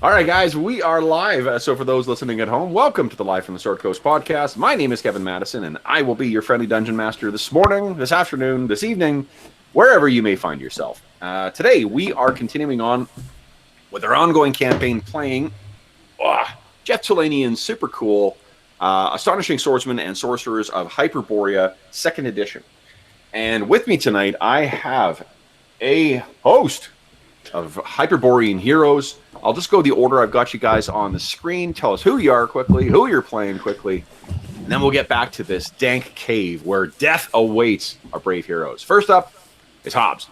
All right, guys, we are live. So, for those listening at home, welcome to the Live from the Sword Coast podcast. My name is Kevin Madison, and I will be your friendly dungeon master this morning, this afternoon, this evening, wherever you may find yourself. Today, we are continuing on with our ongoing campaign playing Jeff Tulanian's super cool Astonishing Swordsmen and Sorcerers of Hyperborea, 2nd edition. And with me tonight, I have a host of Hyperborean heroes. I'll just go the order I've got you guys on the screen. Tell us who you are quickly, who you're playing quickly, and then we'll get back to this dank cave where death awaits our brave heroes. First up is Hobbs.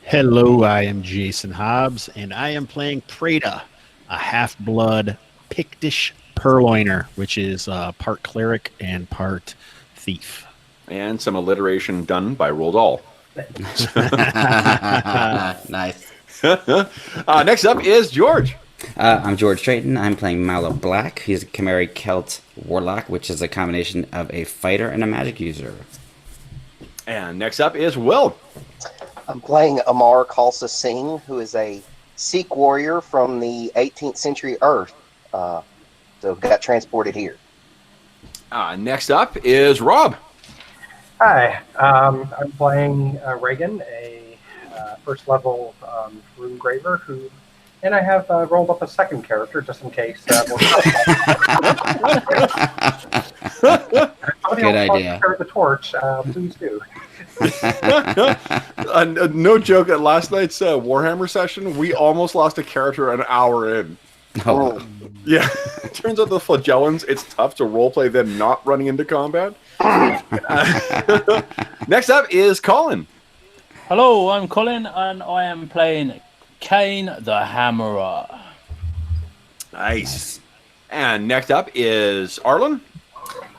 Hello, I am Jason Hobbs, and I am playing Prada, a half-blood Pictish purloiner, which is part cleric and part thief. And some alliteration done by Roald Dahl. Nice. Next up is George. I'm George Drayton. I'm playing Mallow Black. He's a Chimeric Celt Warlock, which is a combination of a fighter and a magic user. And next up is Will. I'm playing Amar Khalsa Singh, who is a Sikh warrior from the 18th century Earth. So got transported here. Next up is Rob. Hi, I'm playing Reagan, a first level rune graver and I have rolled up a second character just in case. Good idea. Carry the torch, please do. No joke, at last night's Warhammer session, we almost lost a character an hour in. Oh. Yeah, it turns out the flagellants, it's tough to roleplay them not running into combat. Next up is Colin. Hello, I'm Colin, and I am playing Kane the Hammerer. Nice. And next up is Arlen.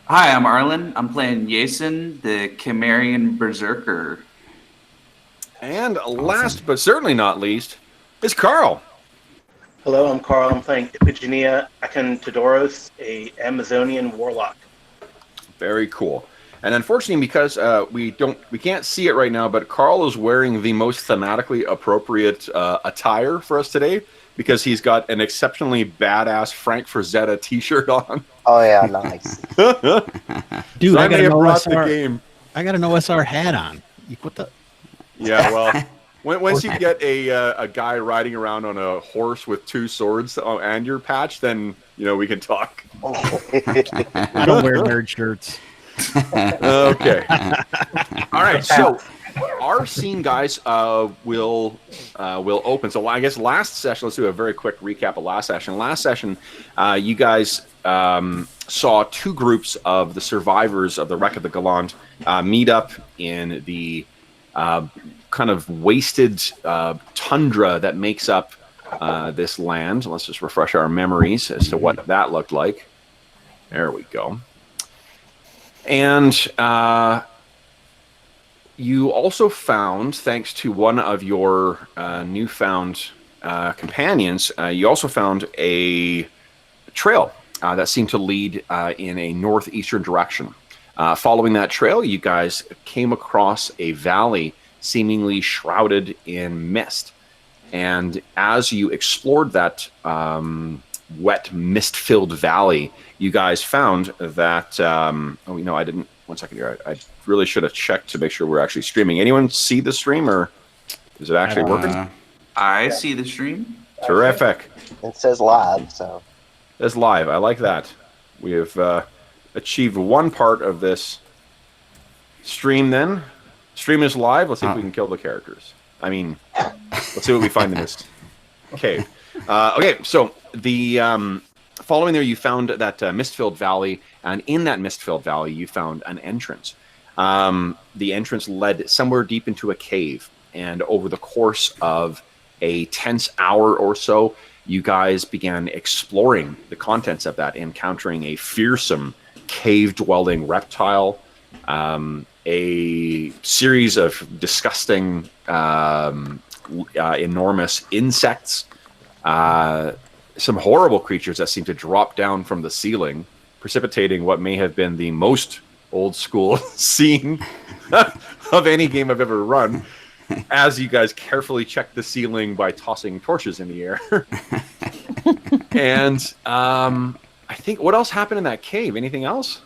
Hi, I'm Arlen. I'm playing Yason, the Chimerian Berserker. And last but certainly not least is Carl. Hello, I'm Carl. I'm playing Iphigenia Akantodoros, a Amazonian warlock. Very cool. And unfortunately, because we can't see it right now, but Carl is wearing the most thematically appropriate attire for us today because he's got an exceptionally badass Frank Frazetta t-shirt on. Oh yeah, nice. Dude, so I got an the game. I got an OSR hat on. You put the Yeah, well, once you get a guy riding around on a horse with two swords and your patch, then we can talk. I don't wear nerd shirts. Okay. All right. So our scene, guys, will open. So I guess last session. Let's do a very quick recap of last session. Last session, you guys saw two groups of the survivors of the wreck of the Gallant meet up in the kind of wasted tundra that makes up this land. Let's just refresh our memories as to what that looked like. There we go. And you also found, thanks to one of your newfound companions, you also found a trail that seemed to lead in a northeastern direction. Following that trail, you guys came across a valley seemingly shrouded in mist. And as you explored that wet, mist-filled valley, you guys found that... I didn't... One second here. I really should have checked to make sure we're actually streaming. Anyone see the stream, or is it actually working? I see the stream. Terrific. It says live, so... It's live. I like that. We have achieved one part of this stream then. Stream is live. Let's see if we can kill the characters. I mean, let's see what we find in this cave. Okay, so the following there, you found that mist-filled valley, and in that mist-filled valley, you found an entrance. The entrance led somewhere deep into a cave, and over the course of a tense hour or so, you guys began exploring the contents of that, encountering a fearsome cave-dwelling reptile, a series of disgusting, enormous insects, some horrible creatures that seem to drop down from the ceiling, precipitating what may have been the most old school scene of any game I've ever run. as you guys carefully check the ceiling by tossing torches in the air. And I think, what else happened in that cave? Anything else?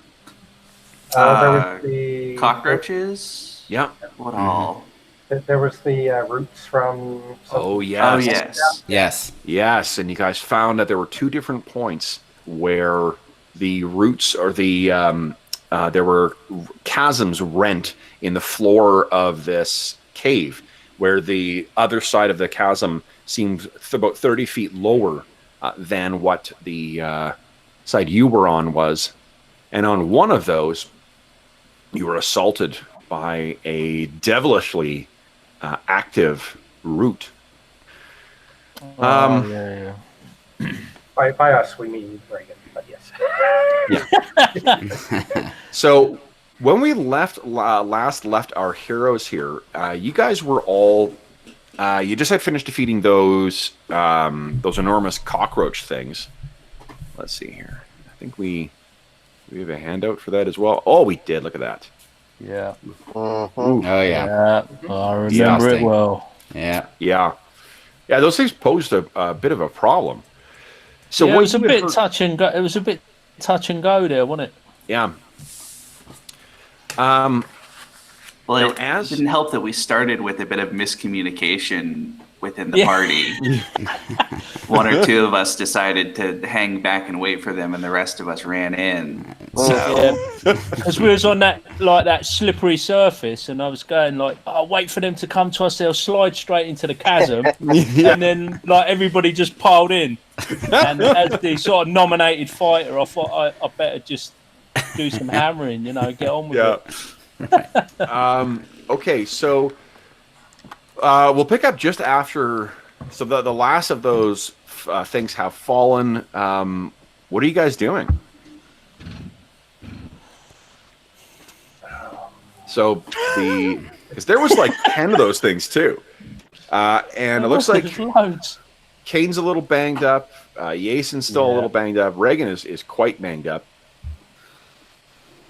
There was the Cockroaches. Yeah. What all? There was the roots from. Oh, Oh yes. yes. Yes. Yes, and you guys found that there were 2 different points where the roots or there were chasms rent in the floor of this cave, where the other side of the chasm seemed about 30 feet lower than what the side you were on was. And on one of those, you were assaulted by a devilishly active root. Yeah. By us, we mean Reagan, but yes. So when we last left our heroes here, you guys were all you just had finished defeating those enormous cockroach things. Let's see here. I think we have a handout for that as well. Oh, we did. Look at that. Yeah. Ooh. Oh yeah. I remember it well. Yeah. Yeah. Those things posed a bit of a problem. So Yeah, what it was a you had bit heard- touch and go. It was a bit touch and go there, wasn't it? Yeah. Well, Now, it as- didn't help that we started with a bit of miscommunication within the party. One or two of us decided to hang back and wait for them, and the rest of us ran in. So Because we was on that slippery surface, and I was going like, "Oh, wait for them to come to us. They'll slide straight into the chasm." And then everybody just piled in. And as the sort of nominated fighter, I thought I better just do some hammering, get on with it. Okay, so we'll pick up just after. So the last of those things have fallen. What are you guys doing? So because there was like 10 of those things too, and it looks like There's loads. Kane's a little banged up. Jason's still a little banged up. Reagan is quite banged up.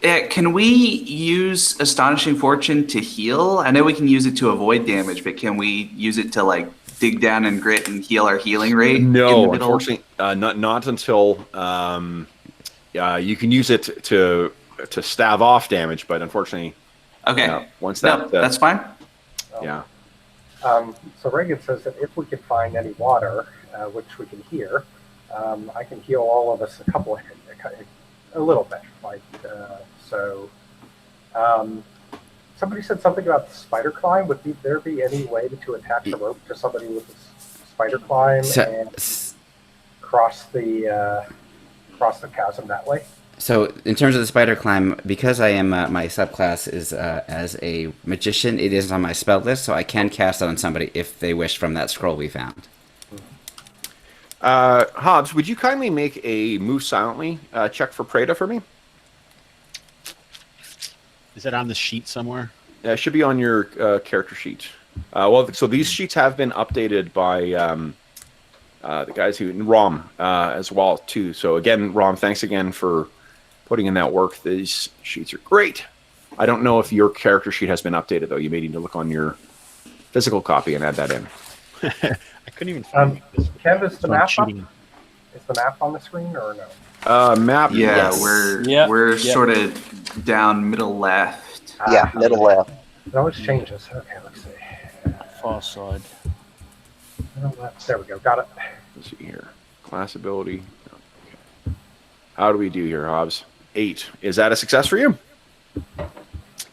Can we use Astonishing Fortune to heal? I know we can use it to avoid damage, but can we use it to dig down and grit and heal our healing rate? in the No, middle? unfortunately, not until you can use it to stave off damage, but unfortunately, Okay. once That's fine. yeah. So Reagan says that if we can find any water, which we can hear, I can heal all of us a little bit. Somebody said something about the spider climb. Would there be any way to attach a rope to somebody with a spider climb and cross the chasm that way? So in terms of the spider climb, because I am my subclass is as a magician, it is on my spell list, so I can cast it on somebody if they wish from that scroll we found. Hobbs, would you kindly make a move silently check for Preda for me? Is it on the sheet somewhere? It should be on your character sheet. So these sheets have been updated by the guys Rom as well too. So again, Rom, thanks again for putting in that work. These sheets are great. I don't know if your character sheet has been updated though. You may need to look on your physical copy and add that in. I couldn't even find this. Kev, is the map up? cheating. Is the map on the screen or no? Map. Yeah, yes. we're sort of down middle left. Yeah, middle left. It always changes. Okay, let's see. Far side. Middle left. There we go. Got it. Let's see here. Class ability. Okay. How do we do here, Hobbs? 8. Is that a success for you?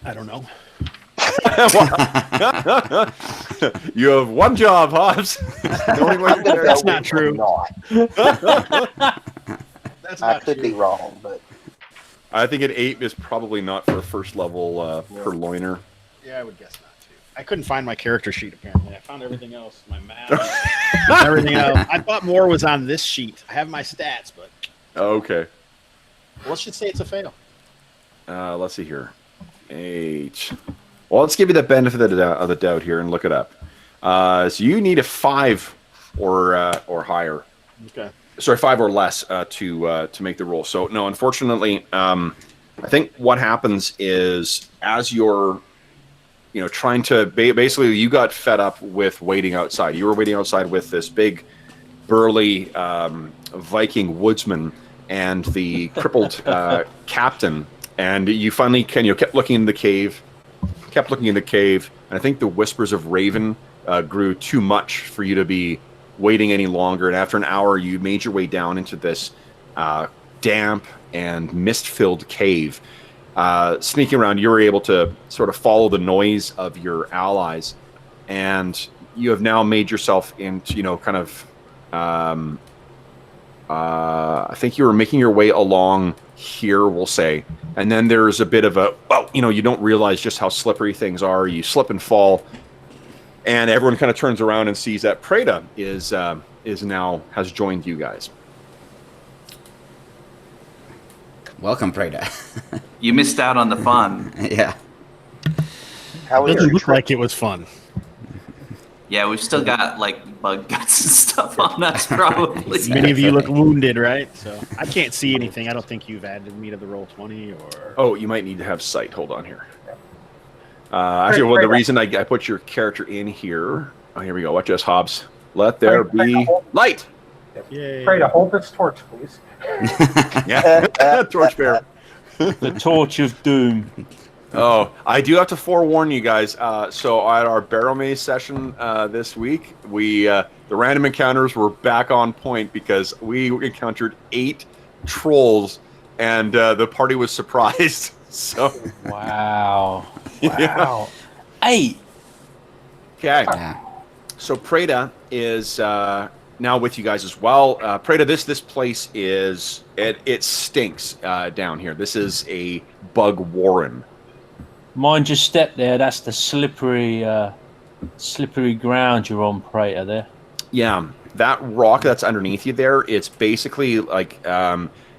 I don't know. You have one job, Hobbs. The only way I'm gonna to- go That's with not true. Not. That's I not could be true. wrong, but I think an 8 is probably not for first level purloiner. Yeah, I would guess not too. I couldn't find my character sheet apparently. I found everything else, my map, everything else. I thought more was on this sheet. I have my stats, but Okay. let's just say it's a fail. Let's see here. 8. Well, let's give you the benefit of the doubt here and look it up. So you need a 5 or higher. Okay. Sorry, 5 or less to make the roll. So no, unfortunately, I think what happens is as you're trying to basically, you got fed up with waiting outside. You were waiting outside with this big, burly Viking woodsman and the crippled captain, and you finally kept looking in the cave, and I think the whispers of Raven grew too much for you to be waiting any longer. And after an hour, you made your way down into this damp and mist-filled cave. Sneaking around, you were able to sort of follow the noise of your allies, and you have now made yourself into, kind of, I think you were making your way along here, we'll say, and then there's a bit of a, you don't realize just how slippery things are. You slip and fall, and everyone kind of turns around and sees that Preda has joined you guys. Welcome, Preda. You missed out on the fun. Yeah. How was Doesn't your look trip? like it was fun. Yeah, we've still got like bug guts and stuff on us, probably. Many of you look wounded, right? So I can't see anything. I don't think you've added me to the roll 20 or. Oh, you might need to have sight. Hold on here. Actually, the reason I put your character in here. Oh, here we go. Watch this, Hobbs. Let there be light. Yay. Pray to hold this torch, please. Yeah, torchbearer. The torch of doom. Oh, I do have to forewarn you guys. So at our barrel maze session this week, the random encounters were back on point because we encountered 8 trolls, and the party was surprised. So Wow. Yeah. 8. Okay. Yeah. So Preda is now with you guys as well. Preda, this place it stinks down here. This is a bug warren. Mind your step there. That's the slippery ground you're on, Prater, there. Yeah, that rock that's underneath you there, it's basically like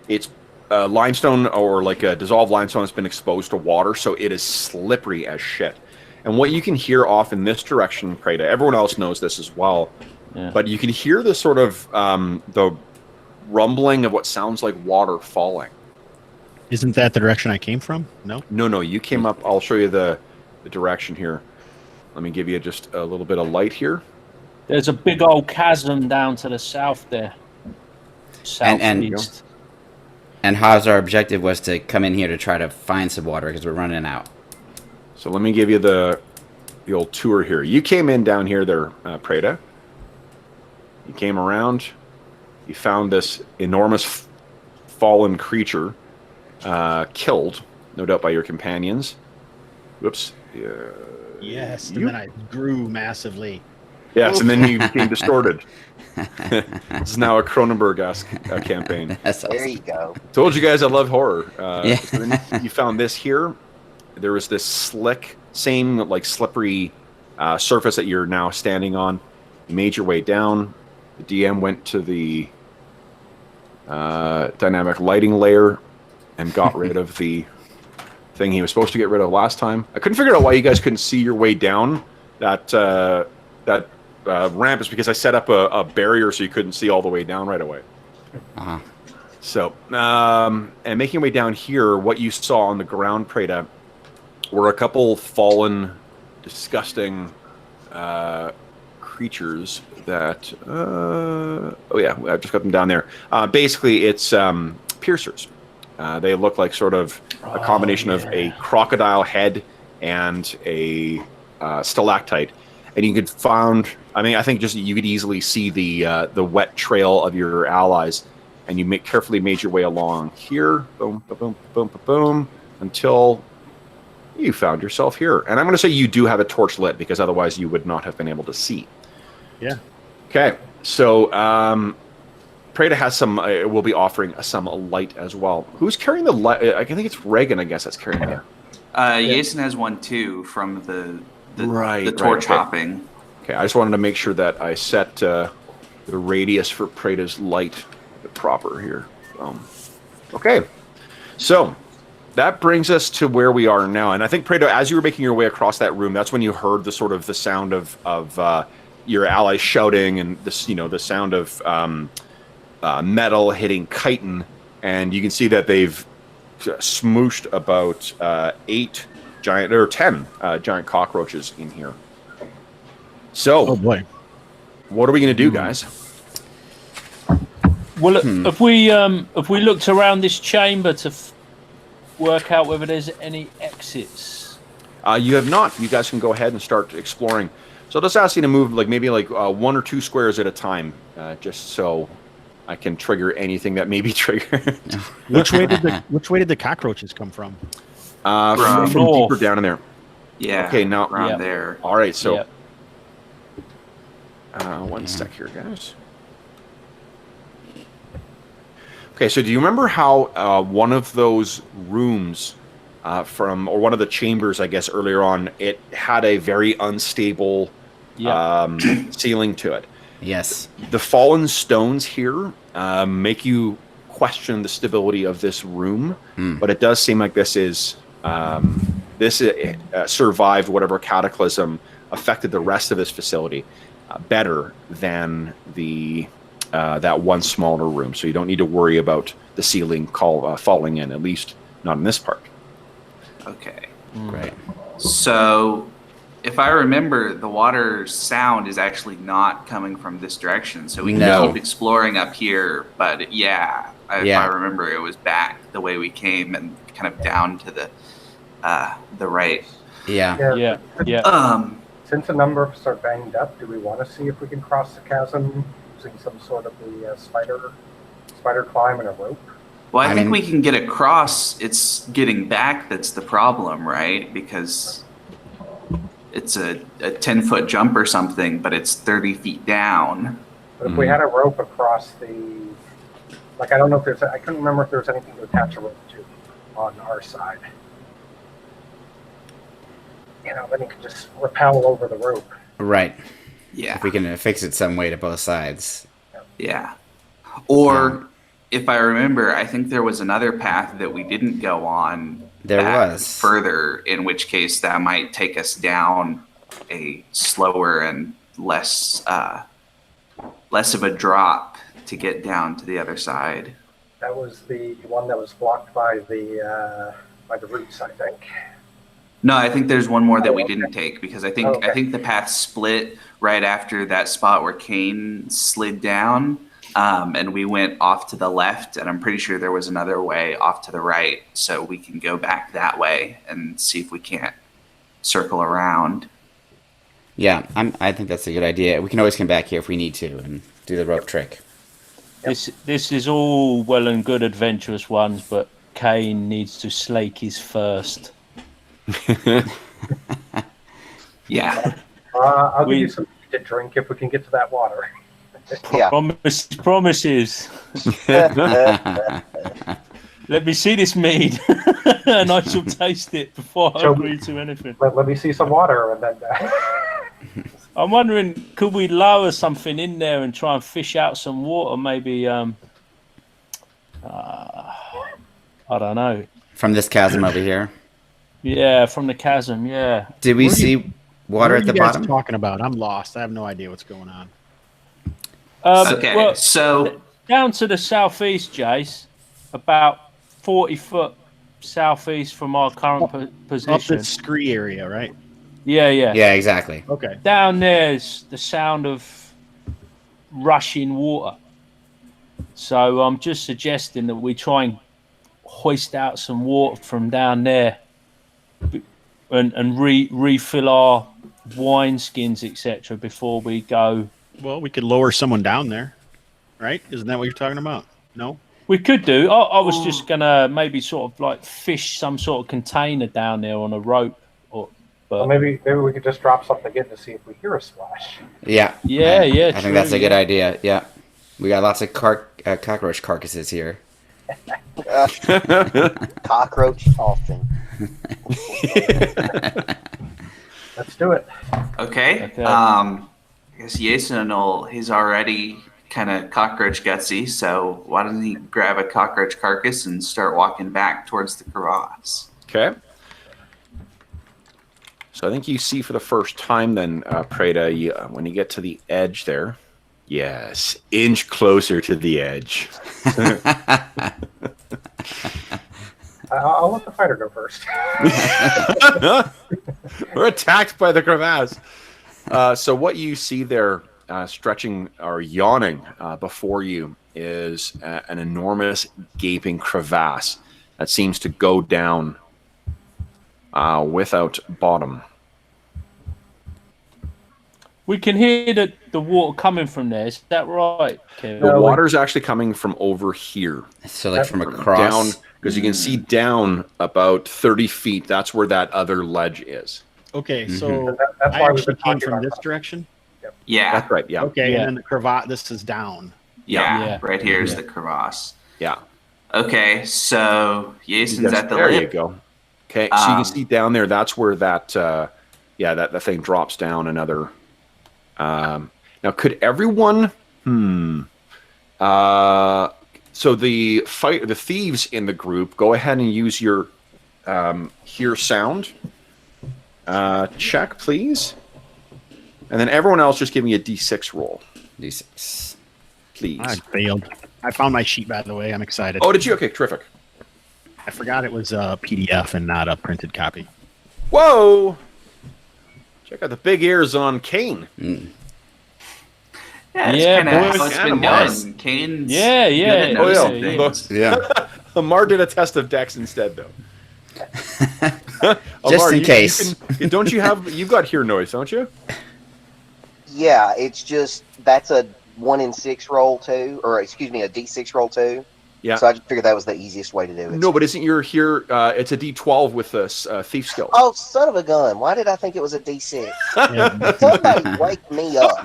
it's limestone, or like a dissolved limestone that's been exposed to water, so it is slippery as shit. And what you can hear off in this direction, Preda, everyone else knows this as well, but you can hear the sort of the rumbling of what sounds like water falling. Isn't that the direction I came from? No? No, you came up. I'll show you the direction here. Let me give you just a little bit of light here. There's a big old chasm down to the south there. Southeast. And Haas, our objective was to come in here to try to find some water because we're running out. So let me give you the old tour here. You came in down here there, Preda. You came around. You found this enormous fallen creature, killed, no doubt, by your companions. Whoops. Yes, and then I grew massively. Yes, and then you became distorted. This is now a Cronenberg-esque campaign. That's awesome. There you go. Told you guys I love horror. Yeah. So then you found this here. There was this slick, same like slippery surface that you're now standing on. You made your way down. The DM went to the dynamic lighting layer and got rid of the thing he was supposed to get rid of last time. I couldn't figure out why you guys couldn't see your way down that ramp. Is because I set up a barrier so you couldn't see all the way down right away. Uh-huh. So, and making your way down here, what you saw on the ground, Preda, were a couple fallen, disgusting creatures that... oh yeah, I've just got them down there. Basically, it's piercers. They look like sort of a combination of a crocodile head and a stalactite. And you could I think just you could easily see the wet trail of your allies, and you carefully made your way along here, boom, boom, boom, boom, boom, until you found yourself here. And I'm going to say you do have a torch lit, because otherwise you would not have been able to see. Yeah. Okay, so Preda has some. Will be offering some light as well. Who's carrying the light? I think it's Reagan. I guess that's carrying it. Jason has one too from the torch hopping. Okay, I just wanted to make sure that I set the radius for Preda's light proper here. Okay, so that brings us to where we are now, and I think Preda, as you were making your way across that room, that's when you heard the sort of the sound of your allies shouting, and this, the sound of metal hitting chitin, and you can see that they've smooshed about 8 10 giant cockroaches in here. So, Oh boy. what are we going to do, guys? Well, if we looked around this chamber to work out whether there's any exits. You have not. You guys can go ahead and start exploring. So I'll just ask you to move maybe 1 or 2 squares at a time, just so I can trigger anything that may be triggered. Which way did the cockroaches come from? From deeper down in there. Yeah. Okay, now around there. All right, so Yep. One sec here, guys. Okay, so do you remember how one of those rooms or one of the chambers, I guess, earlier on, it had a very unstable ceiling to it? Yes. The fallen stones here make you question the stability of this room, but it does seem like this survived whatever cataclysm affected the rest of this facility better than that one smaller room. So you don't need to worry about the ceiling falling in, at least not in this part. Okay. Right. So, if I remember, the water sound is actually not coming from this direction. So we can keep exploring up here. But if I remember, it was back the way we came and kind of down to the right. Yeah. Since a number of us are banged up, do we want to see if we can cross the chasm using some sort of the spider climb and a rope? Well, I think we can get across. It's getting back that's the problem, right? Because it's a 10-foot jump or something, but it's 30 feet down. But if we had a rope across I don't know if I couldn't remember if there was anything to attach a rope to on our side. Then you can just rappel over the rope. Right. Yeah. If we can fix it some way to both sides. Yeah. Or, if I remember, I think there was another path that we didn't go on. There was. Further, in which case that might take us down a slower and less of a drop to get down to the other side. That was the one that was blocked by the roots, I think. No, I think there's one more that we didn't take because I think the path split right after that spot where Kane slid down, and we went off to the left, and I'm pretty sure there was another way off to the right, so we can go back that way and see if we can't circle around. Yeah, I think that's a good idea. We can always come back here if we need to and do the rope trick. This is all well and good adventurous ones, but Kane needs to slake his thirst. Yeah. I'll give you some to drink if we can get to that water. Yeah. Promises. Let me see this mead, and I shall taste it before I agree to anything. Let me see some water, and then. I'm wondering, could we lower something in there and try and fish out some water? Maybe, I don't know. From this chasm over here. Yeah, from the chasm. Yeah. Did we see water at the bottom? What are you guys talking about? I'm lost. I have no idea what's going on. Okay, so down to the southeast, Jace, about 40 foot southeast from our current position. Up the scree area, right? Yeah. Yeah, exactly. Okay. Down there's the sound of rushing water. So I'm just suggesting that we try and hoist out some water from down there and refill our wine skins, etc. before we go. Well, we could lower someone down there, right? Isn't that what you're talking about? No? We could do. I was just going to maybe sort of like fish some sort of container down there on a rope. Well, maybe we could just drop something in to see if we hear a splash. Yeah. Yeah. I think that's a good idea. Yeah. We got lots of cockroach carcasses here. Cockroach often. Let's do it. Okay. I guess Jason he's already kind of cockroach gutsy, so why doesn't he grab a cockroach carcass and start walking back towards the crevasse? Okay. So I think you see for the first time then, Preda, when you get to the edge there. Yes, inch closer to the edge. I'll let the fighter go first. We're attacked by the crevasse. So what you see there, stretching or yawning before you, is an enormous gaping crevasse that seems to go down without bottom. We can hear the water coming from there. Is that right, Kevin? The water's actually coming from over here. So like from across? Down, because you can see down about 30 feet. That's where that other ledge is. Okay, so That's I why we've actually been came talking from about this that. direction. Yeah. That's right, yeah. Okay, Yeah. and then the cravat, this is down. Yeah. Right here is the crevasse. Yeah. Okay, so Jason's at the there lip. you go. Okay, so you can see down there, that's where that, that thing drops down another. Now, could everyone, so the thieves in the group, go ahead and use your hear sound check, please. And then everyone else just give me a D6 roll, D6. please. I failed. I found my sheet, by the way. I'm excited. Oh, did you? Okay, terrific. I forgot it was a PDF and not a printed copy. Whoa! Check out the big ears on Kane. Yeah, it's Yeah, kind of boys. how it's been Animal. done. Kane's Yeah, good yeah. at Oh, noticing yeah. things. Yeah. Amar did a test of Dex instead, though. Just Amar, in case. Don't you have? You've got hear noise, don't you? Yeah, it's just that's a 1 in 6 roll too, or excuse me, a D6 roll too. Yeah. So I just figured that was the easiest way to do it. No, but isn't your hear? It's a D12 with a thief skill. Oh, son of a gun! Why did I think it was a D6? Yeah. Somebody wake me up.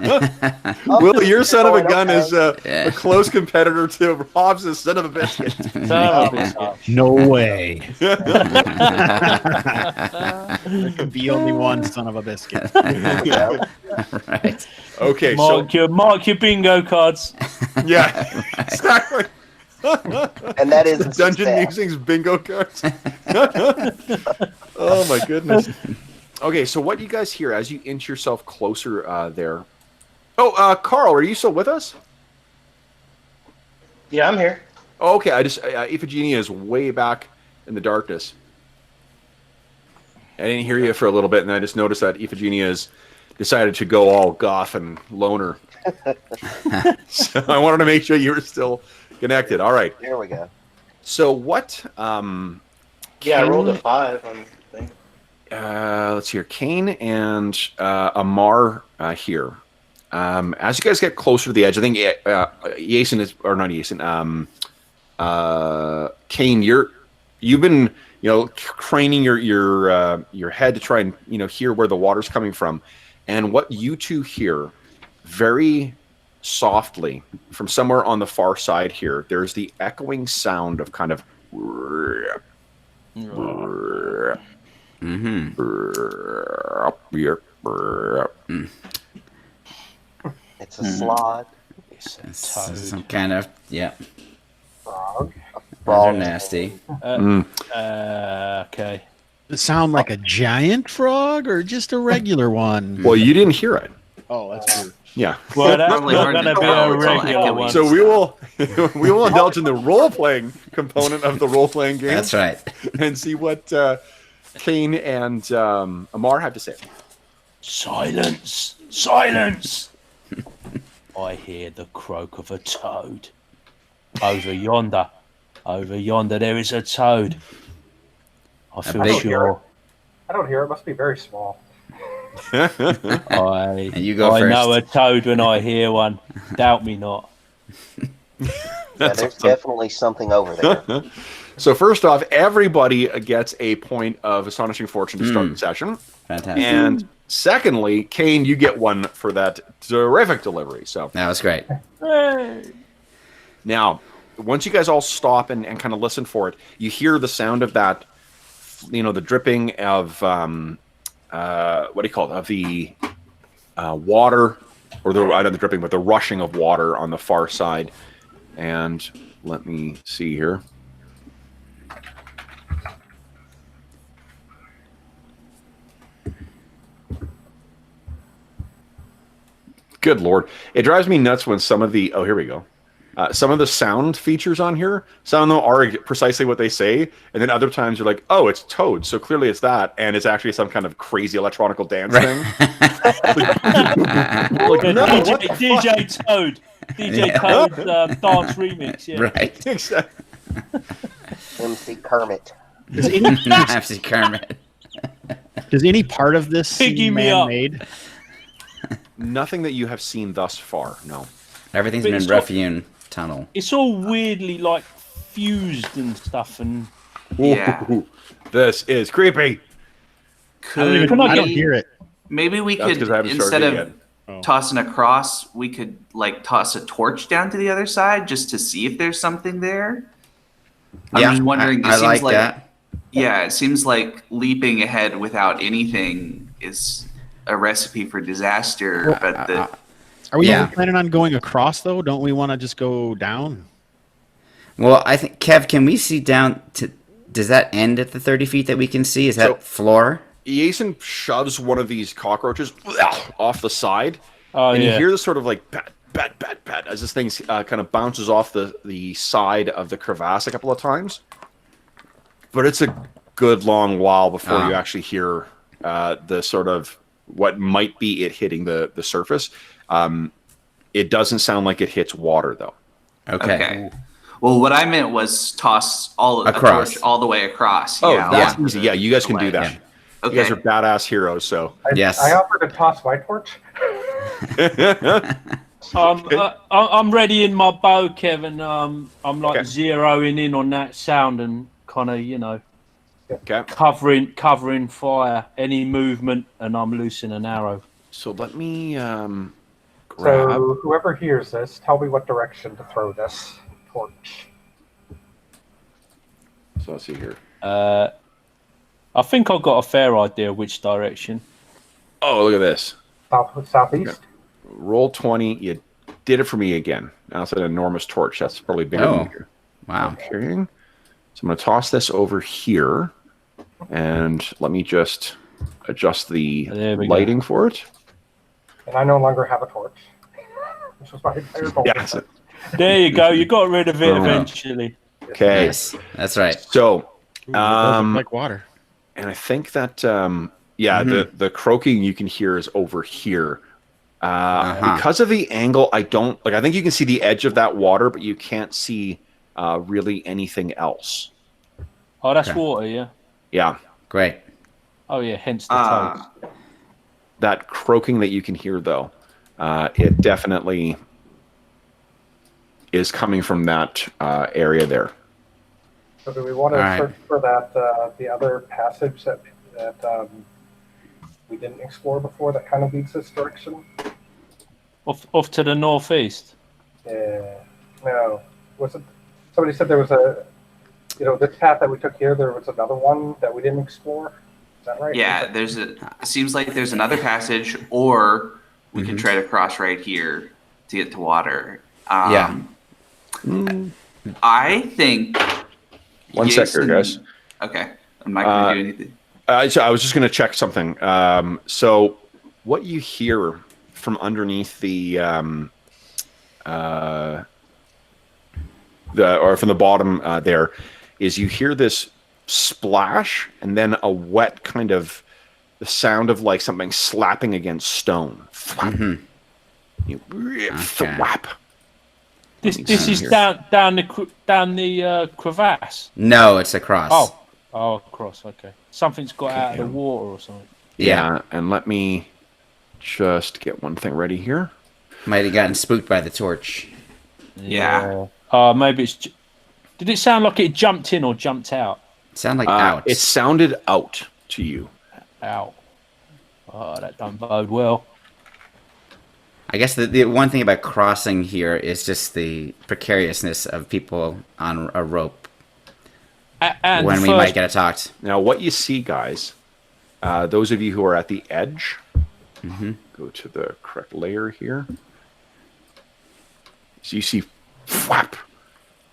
Will, your son of a gun Okay. is a close competitor to Hobbs' son of a biscuit. Son of a bitch. No way. There could be only one son of a biscuit. Right. Okay, Mark your bingo cards. yeah, exactly. And that is a Dungeon success. Musings bingo cards. Oh my goodness. Okay, so what you guys hear as you inch yourself closer there? Oh, Carl, are you still with us? Yeah, I'm here. Oh, okay, I just Iphigenia is way back in the darkness. I didn't hear you for a little bit, and I just noticed that Iphigenia has decided to go all goth and loner. So I wanted to make sure you were still connected. All right. There we go. So what? Yeah, I rolled a 5 on the thing. Let's hear Kane and Amar here. As you guys get closer to the edge, I think Yason is, or not Yason. Kane, you've been craning your head to try and hear where the water's coming from, and what you two hear very softly from somewhere on the far side here, there's the echoing sound of kind of It's a slide. Some kind of, Frog. those are nasty. Okay. Does it sound like a giant frog or just a regular one? Well, you didn't hear it. Oh, that's weird. Yeah. Well, that's Probably not hard to going to be tell. a It's all regular echoey. one. So we will indulge in the role playing component of the role playing game. That's right. And see what Kane and Amar have to say. Silence! Silence! I hear the croak of a toad. Over yonder, there is a toad. I feel big- sure. I don't hear it. Must be very small. I And you go I first. know a toad when I hear one. Doubt me not. Yeah, there's definitely something over there. So first off, everybody gets a point of Astonishing Fortune to start the session. Fantastic. And secondly, Kane, you get one for that terrific delivery. So That was great. now, once you guys all stop and kind of listen for it, you hear the sound of that, the dripping of, what do you call it, of the water, or not the dripping, but the rushing of water on the far side. And let me see here. Good Lord. It drives me nuts when some of the... Oh, here we go. some of the sound features on here, some of them are precisely what they say, and then other times you're like, oh, it's Toad, so clearly it's that, and it's actually some kind of crazy electronical dance thing. Like, no, what the DJ Toad. DJ Toad's dance remix, yeah. Right. Exactly. MC Kermit. MC Kermit. Does any part of this Piggy seem me up. man-made? Nothing that you have seen thus far, no. Everything's But been it's rough-hewn tunnel. It's all weirdly like fused and stuff, and Yeah. Ooh, this is creepy. I don't I even hear it. Maybe we That's could, 'cause I haven't instead started of yet. Oh. tossing across, we could like toss a torch down to the other side just to see if there's something there. I'm just wondering. It I seems like like that. Yeah, it seems like leaping ahead without anything is a recipe for disaster. Well, but the Are we Yeah. even planning on going across, though? Don't we want to just go down? Well, I think, Kev, can we see down to... Does that end at the 30 feet that we can see? Is that So- floor? Jason shoves one of these cockroaches off the side, oh and yeah, you hear this sort of like pat, pat, pat, pat as this thing kind of bounces off the side of the crevasse a couple of times. But it's a good long while before you actually hear the sort of what might be it hitting the surface. It doesn't sound like it hits water, though. Okay. Well, what I meant was toss a Across. torch all the way across. Oh, yeah, that's onto easy. the- Yeah, you guys can do the that. ledge. Okay. You guys are badass heroes, so. Yes. I offered to toss my torch. I'm ready in my bow, Kevin. I'm like Okay. zeroing in on that sound and kind of Okay. covering fire, any movement, and I'm loosing an arrow. So let me grab. So whoever hears this, tell me what direction to throw this torch. So let's see here. I think I've got a fair idea which direction. Oh, look at this. Southeast? Roll 20. You did it for me again. Now it's an enormous torch. That's probably bigger Oh. than here. Wow. Carrying. So I'm going to toss this over here. And let me just adjust the There we go. lighting for it. And I no longer have a torch. Which was my entire goal. Yeah. so- There you go. You got rid of it Oh. eventually. Okay. Yes. That's right. So, Ooh, it does look like water. and I think that, the croaking you can hear is over here. Because of the angle, I think you can see the edge of that water, but you can't see really anything else. Oh, that's Okay. water, yeah. Yeah. Great. Oh yeah, hence the toes. That croaking that you can hear, though, it definitely is coming from that area there. So do we want to All right. search for that the other passage that we didn't explore before that kind of leads this direction? Off to the northeast. Yeah. No. Was it? Somebody said there was this path that we took here. There was another one that we didn't explore. Is that right? Yeah, it seems like there's another passage, or we could try to cross right here to get to water. Yeah. I think. One sec here, guys. Okay, I'm not going to do anything. So I was just going to check something. So what you hear from underneath or from the bottom there is you hear this splash and then a wet kind of the sound of like something slapping against stone. You thwap. This Let me see is here. down the crevasse. No, it's across. Oh, across. Okay, something's got out of the water or something. Yeah. And let me just get one thing ready here. Might have gotten spooked by the torch. Yeah. Maybe it's. Did it sound like it jumped in or jumped out? Sound like out. It sounded out to you. Out. Oh, that don't bode well. I guess the one thing about crossing here is just the precariousness of people on a rope And when the we first- might get attacked. Now, what you see, guys, those of you who are at the edge, go to the correct layer here. So you see, flap,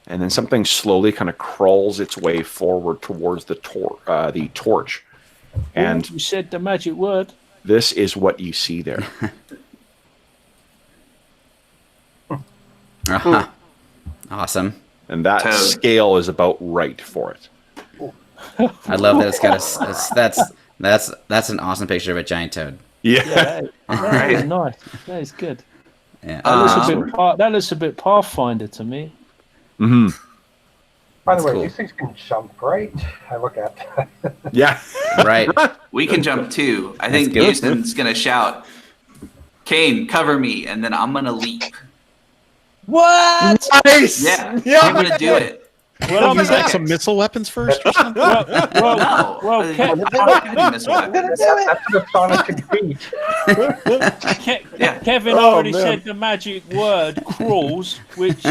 and then something slowly kind of crawls its way forward towards the torch. And you said the magic word. this is what you see there. Uh-huh. Awesome. And that Toad. scale is about right for it. I love that it's got that's an awesome picture of a giant toad. Yeah. that Alright. is nice. That is good. Yeah. That looks a bit Pathfinder to me. Mm-hmm. By the That's way, cool. these things can jump, right? I look at that. Yeah. Right. We can jump too. I think good. Houston's gonna shout, "Kane, cover me," and then I'm gonna leap. What? Nice. Yeah, Yeah. I'm gonna do it. Well, I'm Use like gonna- some missile weapons first or something? No, well, I Ke- don't have any missile I'm gonna weapons. do it. That's an astonishing feat. Yeah. Kevin Oh, already man. said the magic word crawls, which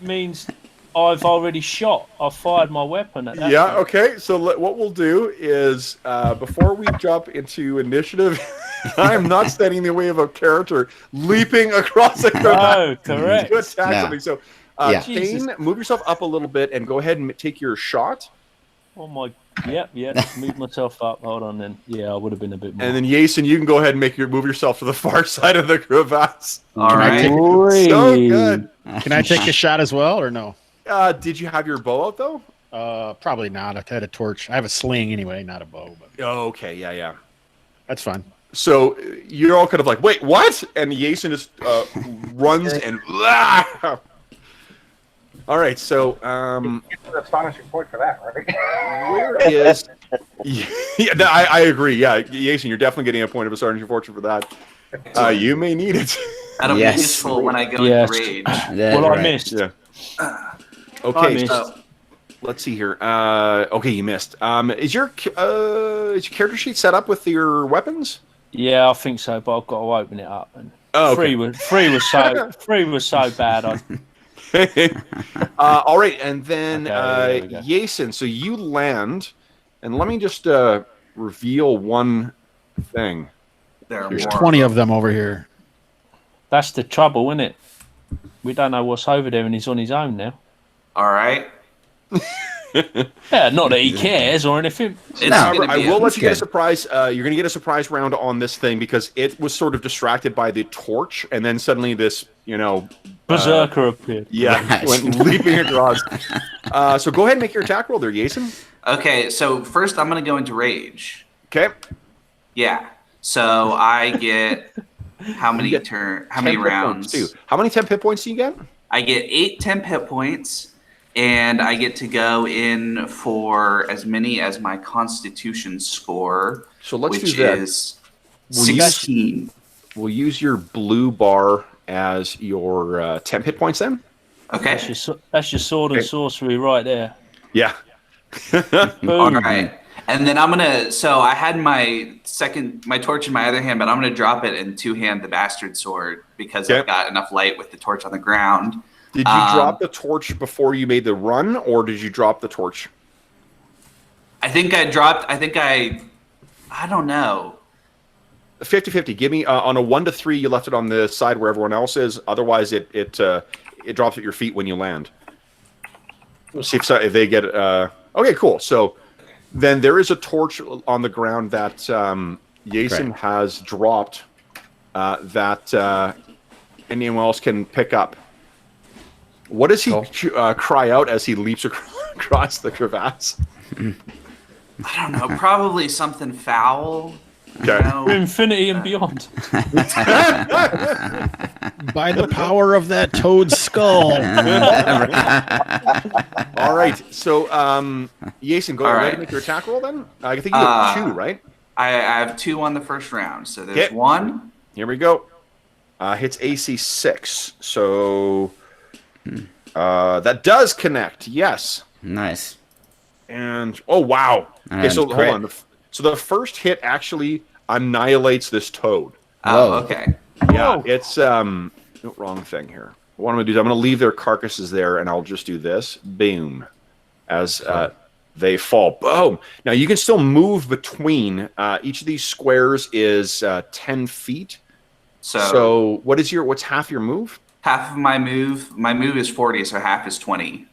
means I've already shot. I've fired my weapon at that Yeah, point. okay. So what we'll do is, before we jump into initiative, I'm not standing in the way of a character leaping across the Oh, to correct. attack No. something. So, Yeah. Kane, move yourself up a little bit and go ahead and take your shot. Oh my. Yep. Move myself up. Hold on then. Yeah, I would have been a bit more. And then, Jason, you can go ahead and move yourself to the far side of the crevasse. All Can I right. take- So good. Can I take a shot as well, or no? Did you have your bow out, though? Probably not. I had a torch. I have a sling anyway, not a bow, but Oh, okay. Yeah. that's fine. So you're all kind of like, wait, what? And Jason just runs and... All right, so It's an astonishing point for that, right? where is... Yeah, no, I agree. Yeah, Jason, you're definitely getting a point of astonishing fortune for that. You may need it. That'll Yes. be useful when I go Yes. into rage. That's well, I right. missed. Yeah. I Okay, missed. so let's see here. Okay, you missed. Is your character sheet set up with your weapons? Yeah, I think so, but I've got to open it up. And Oh, okay. three was so bad. All right, and then Okay, there we go. Jason, so you land, and let me just reveal one thing. There are There's more. 20 of them over here. That's the trouble, isn't it? We don't know what's over there, and he's on his own now. All right. Yeah, not that he cares or anything. It's No, gonna I be will a- let you get a good. surprise. You're going to get a surprise round on this thing because it was sort of distracted by the torch, and then suddenly this, Berserker appeared. Right. went leaping across. So go ahead and make your attack roll there, Jason. Okay, so first I'm gonna go into rage. Okay. Yeah. So I get how many get how many 10 hit points, rounds? too. How many 10 hit points do you get? I get 8 temp hit points, and I get to go in for as many as my Constitution score, So let's which do that. is We'll use- 16. We'll use your blue bar as your temp hit points then. Okay. That's your sword and Okay. sorcery right there. Yeah. All Boom. right. And then I'm gonna. So I had my torch in my other hand, but I'm gonna drop it and two-hand the bastard sword because Okay. I've got enough light with the torch on the ground. Did you drop the torch before you made the run, or did you drop the torch? I think I dropped. I don't know. 50-50. Give me on a 1 to 3. You left it on the side where everyone else is. Otherwise, it drops at your feet when you land. We'll see if they get. Okay, cool. So then there is a torch on the ground that Jason Correct. has dropped that anyone else can pick up. What does he cry out as he leaps across the crevasse? I don't know. Probably something foul. Okay. You know? Infinity and beyond. By the power of that toad skull. All right. So, Jason, go All ahead right. and make your attack roll then. I think you have 2, right? I have 2 on the first round. So there's Okay. 1. Here we go. Hits AC 6. So that does connect. Yes. Nice. And oh wow. Okay, And so hold crit. on. So the first hit actually annihilates this toad. Oh, Whoa. okay. Yeah, it's no, wrong thing here. What I'm gonna do is I'm gonna leave their carcasses there, and I'll just do this. Boom, as they fall. Boom. Now you can still move between each of these squares is 10 feet. So what's half your move? Half of my move. My move is 40, so half is 20.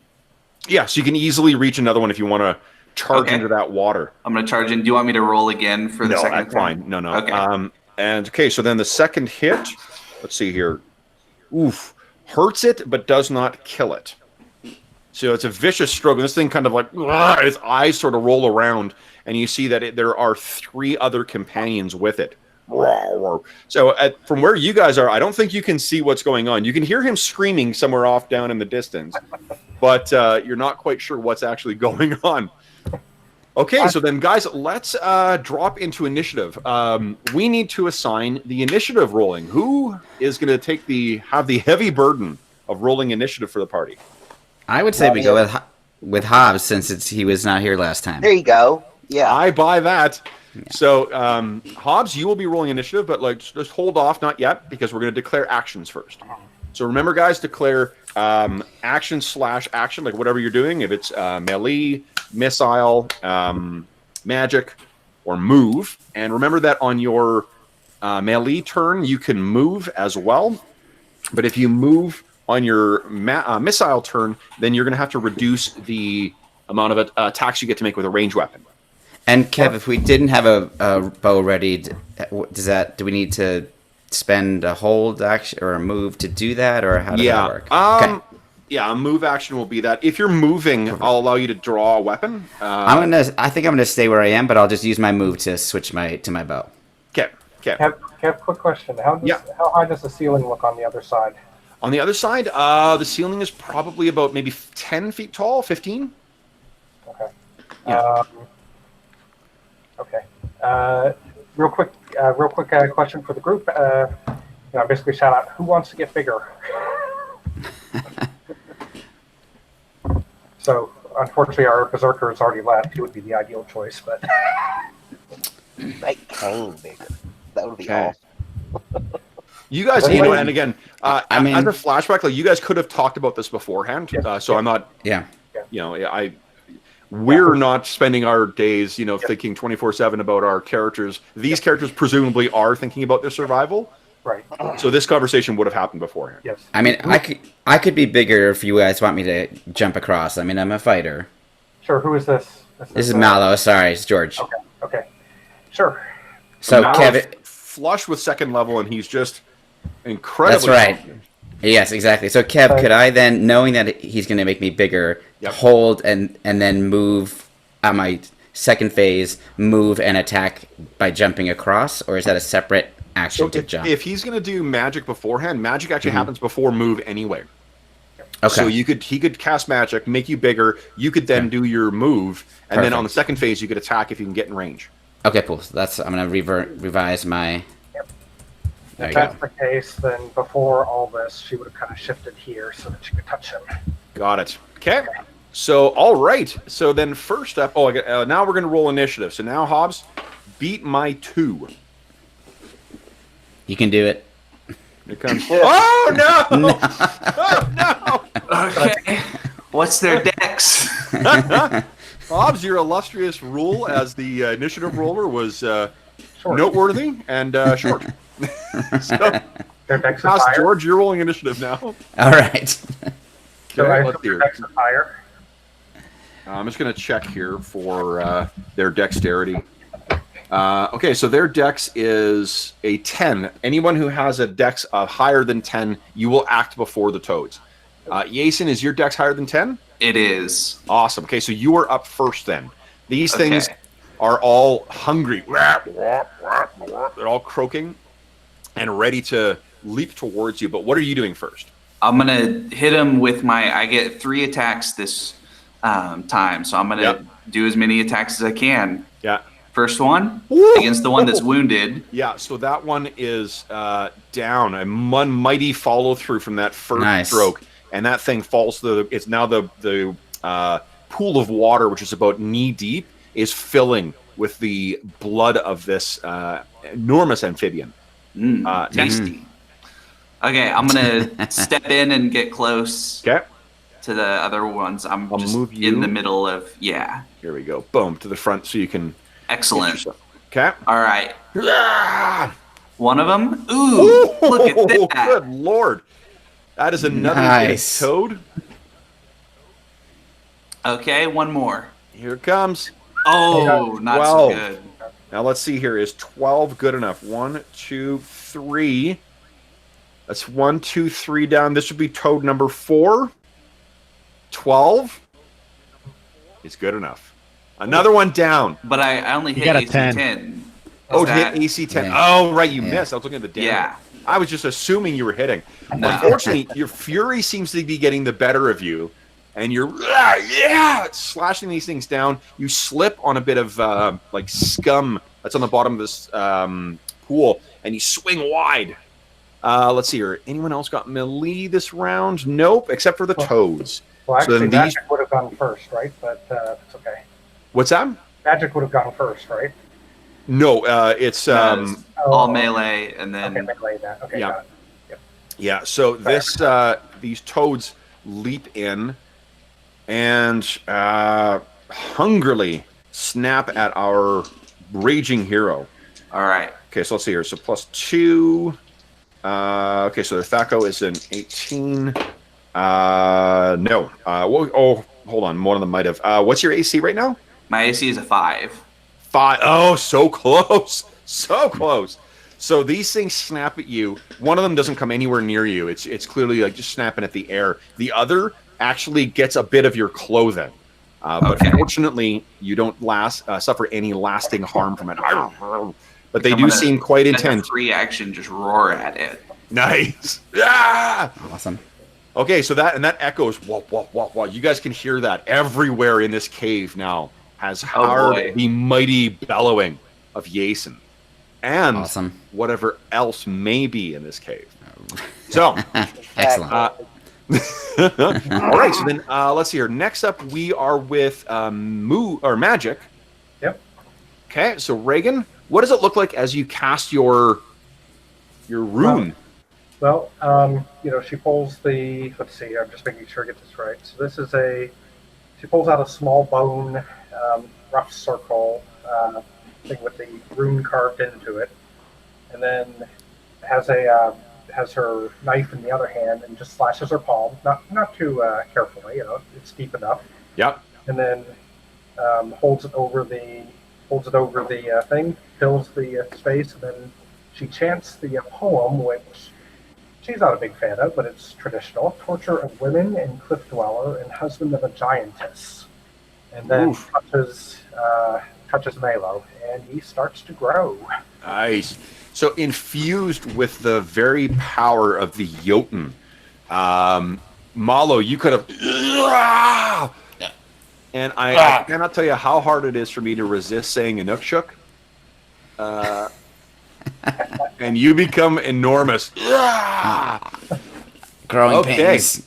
Yeah, so you can easily reach another one if you want to charge Okay. into that water. I'm gonna charge in. Do you want me to roll again for the No, second that's time? fine. No. Okay. And okay, so then the second hit. Let's see here. Oof. hurts it but does not kill it. So it's a vicious stroke, and this thing kind of like its eyes sort of roll around, and you see that there are 3 other companions with it. So from where you guys are, I don't think you can see what's going on. You can hear him screaming somewhere off down in the distance, but you're not quite sure what's actually going on. Okay, so then, guys, let's drop into initiative. We need to assign the initiative rolling. Who is going to have the heavy burden of rolling initiative for the party? I would say we go with Hobbs since he was not here last time. There you go. Yeah. I buy that. Yeah. So, Hobbs, you will be rolling initiative, but just hold off, not yet, because we're going to declare actions first. So remember, guys, declare action/action, like whatever you're doing. If it's melee, missile, magic, or move. And remember that on your melee turn, you can move as well. But if you move on your missile turn, then you're going to have to reduce the amount of attacks you get to make with a ranged weapon. And Kev, if we didn't have a bow ready, do we need to spend a hold action or a move to do that, or how does that work? Okay. Yeah, a move action will be that. If you're moving, I'll allow you to draw a weapon. I think I'm gonna stay where I am, but I'll just use my move to switch to my bow. Okay. Kev, quick question. How high does the ceiling look on the other side? On the other side, the ceiling is probably about maybe 10 feet tall, 15. Okay. Yeah. Okay. Real quick question for the group. Basically shout out, who wants to get bigger? So, unfortunately, our Berserker has already left. He would be the ideal choice, but... Make Kane bigger. That would be awesome. You guys, and again, under flashback, like you guys could have talked about this beforehand. I'm not. Yeah. We're not spending our days, thinking 24/7 about our characters. These characters presumably are thinking about their survival. Right. So this conversation would have happened beforehand. Yes. I mean, I could be bigger if you guys want me to jump across. I mean, I'm a fighter. Sure. Who is this? This is Mallow. Sorry, it's George. Okay. Sure. So Kevin, flush with second level, and he's just incredibly. That's right. Yes, exactly. So Kev, could I then, knowing that he's going to make me bigger, hold and then move at my second phase, move and attack by jumping across, or is that a separate action to jump? If he's going to do magic beforehand, magic actually happens before move anyway. Okay. So he could cast magic, make you bigger. You could then do your move, and then on the second phase, you could attack if you can get in range. Okay, cool. So I'm going to revise my. If that's the case, then before all this, she would have kind of shifted here so that she could touch him. Got it. Okay. So, all right. So then first up, now we're going to roll initiative. So now, Hobbs, beat my 2. You can do it. Here comes. Oh, no! No! Oh, no! Okay. What's their dex? Hobbs, your illustrious rule as the initiative roller was noteworthy and short. So, George, you're rolling initiative now. All right. So let's hear. Higher. I'm just going to check here for their dexterity. Okay, so their dex is a 10. Anyone who has a dex higher than 10, you will act before the toads. Yason, is your dex higher than 10? It is. Awesome. Okay, so you are up first then. These things are all hungry. They're all croaking and ready to leap towards you. But what are you doing first? I'm going to hit him with I get 3 attacks this time. So I'm going to do as many attacks as I can. Yeah. First one against the one that's wounded. Yeah, so that one is down. A mighty follow through from that first stroke. And that thing falls it's now the pool of water, which is about knee deep, is filling with the blood of this enormous amphibian. Tasty. Okay, I'm gonna step in and get close to the other ones. I'll just move you in the middle of Here we go. Boom, to the front so you can. Excellent. Okay. All right. One of them. Ooh, look at that. Good Lord. That is another toad. Okay, one more. Here it comes. Oh, not so good. Now let's see here. Is 12 good enough? 1, 2, 3. That's 1, 2, 3 down. This would be toad number 4. 12 is good enough. Another one down. But I only hit got a AC 10. 10. Oh, Is hit that- AC 10. Yeah. Oh, right, you Yeah. missed. I was looking at the damage. Yeah. I was just assuming you were hitting. No. Unfortunately, your fury seems to be getting the better of you, and you're slashing these things down. You slip on a bit of like scum that's on the bottom of this pool, and you swing wide. Let's see here. Anyone else got melee this round? Nope, except for the toads. Well, So actually, then these- magic would have gone first, right? But it's okay. What's that? Magic would have gone first, right? No, it's It's all melee, and then Okay, melee that. Okay, Yeah. got it. yeah. So this these toads leap in and hungrily snap at our raging hero. all right. Okay, so let's see here. So +2. Okay, so the Thaco is an 18. No. Hold on. One of them might have. What's your AC right now? My AC is a 5. 5. Oh, so close. So close. So these things snap at you. One of them doesn't come anywhere near you. It's clearly like just snapping at the air. The other actually gets a bit of your clothing. But Okay. fortunately, you don't suffer any lasting harm from it. But they I'm do gonna seem quite spend a intense. free action, just roar at it. Nice. Yeah. Awesome. Okay, so that echoes. Wah, wah, wah, wah. You guys can hear that everywhere in this cave now. Has heard boy. the mighty bellowing of Jason and Awesome. whatever else may be in this cave. So, Excellent. all right. So then, let's see here. Next up, we are with Magic. Yep. Okay. So Reagan, what does it look like as you cast your rune? Well, she pulls the. Let's see. I'm just making sure I get this right. So this is she pulls out a small bone, rough circle thing with the rune carved into it, and then has her knife in the other hand and just slashes her palm, not too carefully. It's deep enough. Yep. And then holds it over the thing, fills the space, and then she chants the poem, which she's not a big fan of, but it's traditional. Torture of women and cliff dweller and husband of a giantess. And then touches Malo, and he starts to grow. Nice. So infused with the very power of the Jotun, Malo, you could have. And I cannot tell you how hard it is for me to resist saying Inukshuk. And you become enormous. Growing Okay. pains.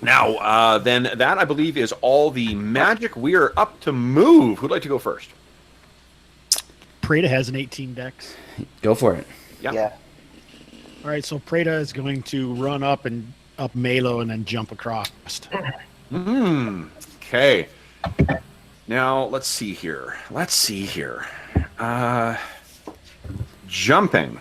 Now, then that, I believe, is all the magic. We are up to move. Who'd like to go first? Preda has an 18 dex. Go for it. Yeah. All right, so Preda is going to run up Malo and then jump across. Okay. Now, let's see here. Jumping.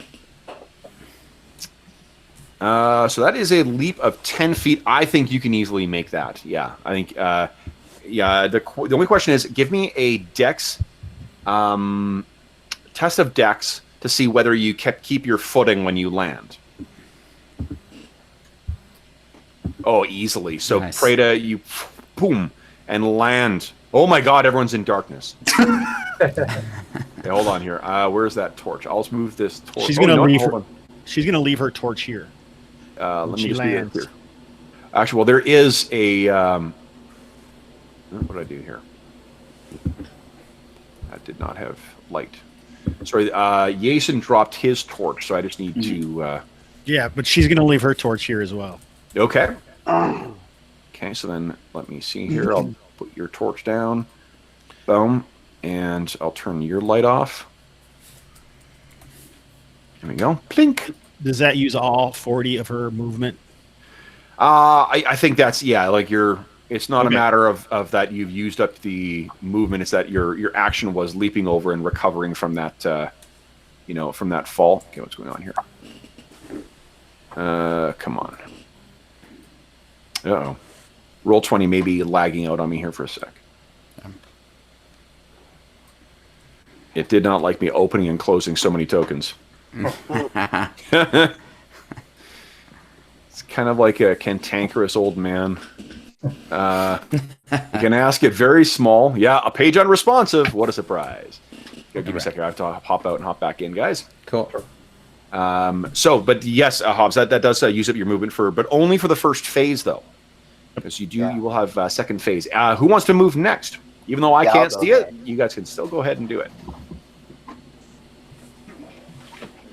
So that is a leap of 10 feet. I think you can easily make that. Yeah, I think. The only question is, give me a dex test of dex to see whether you keep your footing when you land. Oh, easily. So Nice. Preda, you boom and land. Oh my God! Everyone's in darkness. Okay, hold on here. Where's that torch? I'll just move this torch. She's gonna leave hold her. on. She's gonna leave her torch here. Let me she just lands. do this here. Actually, well, there is a. What did I do here? That did not have light. Sorry, Jason dropped his torch, so I just need to. Yeah, but she's gonna leave her torch here as well. Okay. Okay, so then let me see here. I'll put your torch down. Boom. And I'll turn your light off. There we go. Plink. Does that use all 40 of her movement? I think that's like it's not Okay. a matter of that you've used up the movement, it's that your action was leaping over and recovering from that from that fall. Okay, what's going on here? Come on. Uh-oh. Roll20 may be lagging out on me here for a sec. It did not like me opening and closing so many tokens. It's kind of like a cantankerous old man. You can ask it very small. Yeah, a page unresponsive. What a surprise. Give me a second. I have to hop out and hop back in, guys. Cool. But yes, Hobbs, that does use up your movement but only for the first phase, though. Because you will have second phase. Who wants to move next? Even though I can't see it, you guys can still go ahead and do it.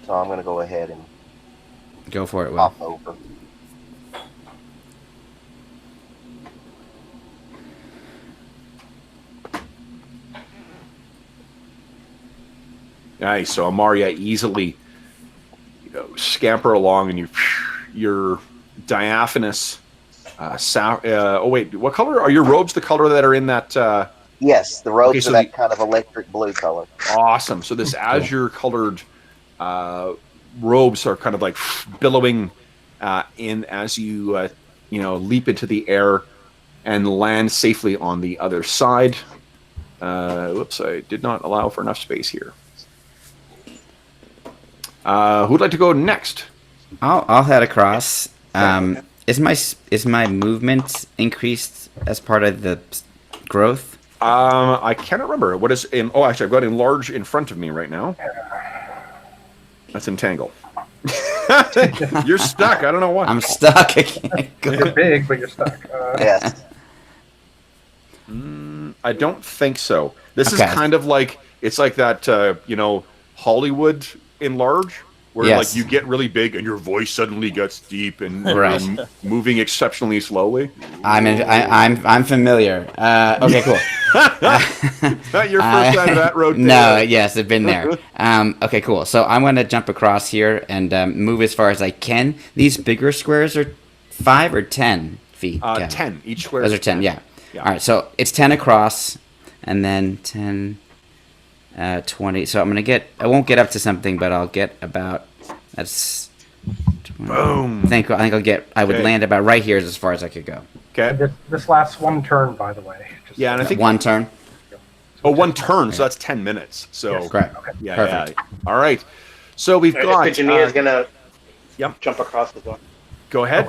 So I'm going to go ahead and Go for it, Will. hop over. Nice. So Amaria easily scamper along, and your diaphanous. Oh wait, what color are your robes? The color that are in that? Yes, the robes so are that kind of electric blue color. Awesome. So this azure-colored robes are kind of like billowing in as you leap into the air and land safely on the other side. Whoops! I did not allow for enough space here. Who'd like to go next? I'll head across. Is my movement increased as part of the growth? I cannot remember. What is in? Oh, actually, I've got enlarge in front of me right now. That's entangle. You're stuck. I don't know why. I'm stuck. I can't go. You're big, but you're stuck. Yes. I don't think so. This is kind of like it's like that. Hollywood enlarge, where like you get really big and your voice suddenly gets deep and you're moving exceptionally slowly. I'm familiar. Okay, cool. Not your first time that road. No, yes, I've been there. Okay, cool. So I'm going to jump across here and move as far as I can. These bigger squares are 5 or 10 feet. 10 each square. Those are 10. Yeah. All right. So it's 10 across, and then 10. 20. So I'm gonna get. I won't get up to something, but I'll get about. That's. 20. Boom. I think I'll get. I would land about right here as far as I could go. Okay. This lasts one turn, by the way. And I think one turn. Oh, one turn. So that's 10 minutes. So Yes. Correct. Okay. yeah. Perfect. All right. So we've got. Virginia is gonna jump across as well. Go ahead.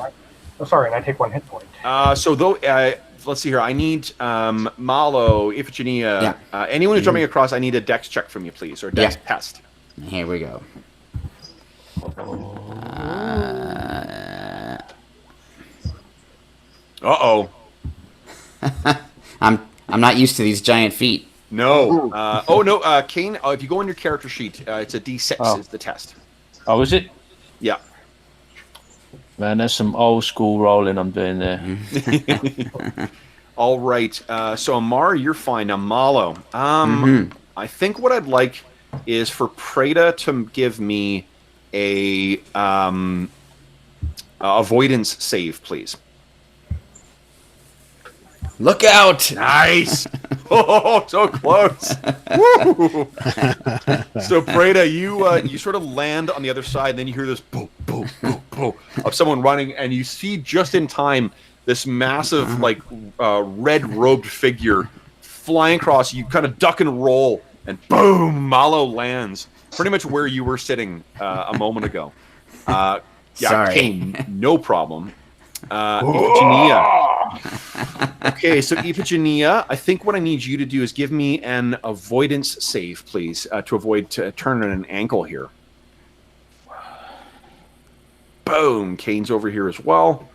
Oh, sorry, and I take one hit point. Let's see here. I need Malo, Iphigenia, anyone who's jumping across. I need a dex check from you, please, or dex test. Here we go. Uh-oh. I'm not used to these giant feet. No. Kane. If you go on your character sheet, it's a D6 is the test. Oh, is it? Yeah. Man, there's some old school rolling I'm doing there. All right. So Amar, you're fine. Now Malo. I think what I'd like is for Preda to give me a avoidance save, please. Look out! Nice. Oh, so close. Woo! So Preda, you sort of land on the other side, and then you hear this boom, boom, boom, boom of someone running, and you see just in time this massive, red-robed figure flying across. You kind of duck and roll, and boom, Malo lands pretty much where you were sitting a moment ago. Sorry. Kane, no problem. Iphigenia. Okay, so Iphigenia, I think what I need you to do is give me an avoidance save, please, to avoid turning an ankle here. Boom. Kane's over here as well.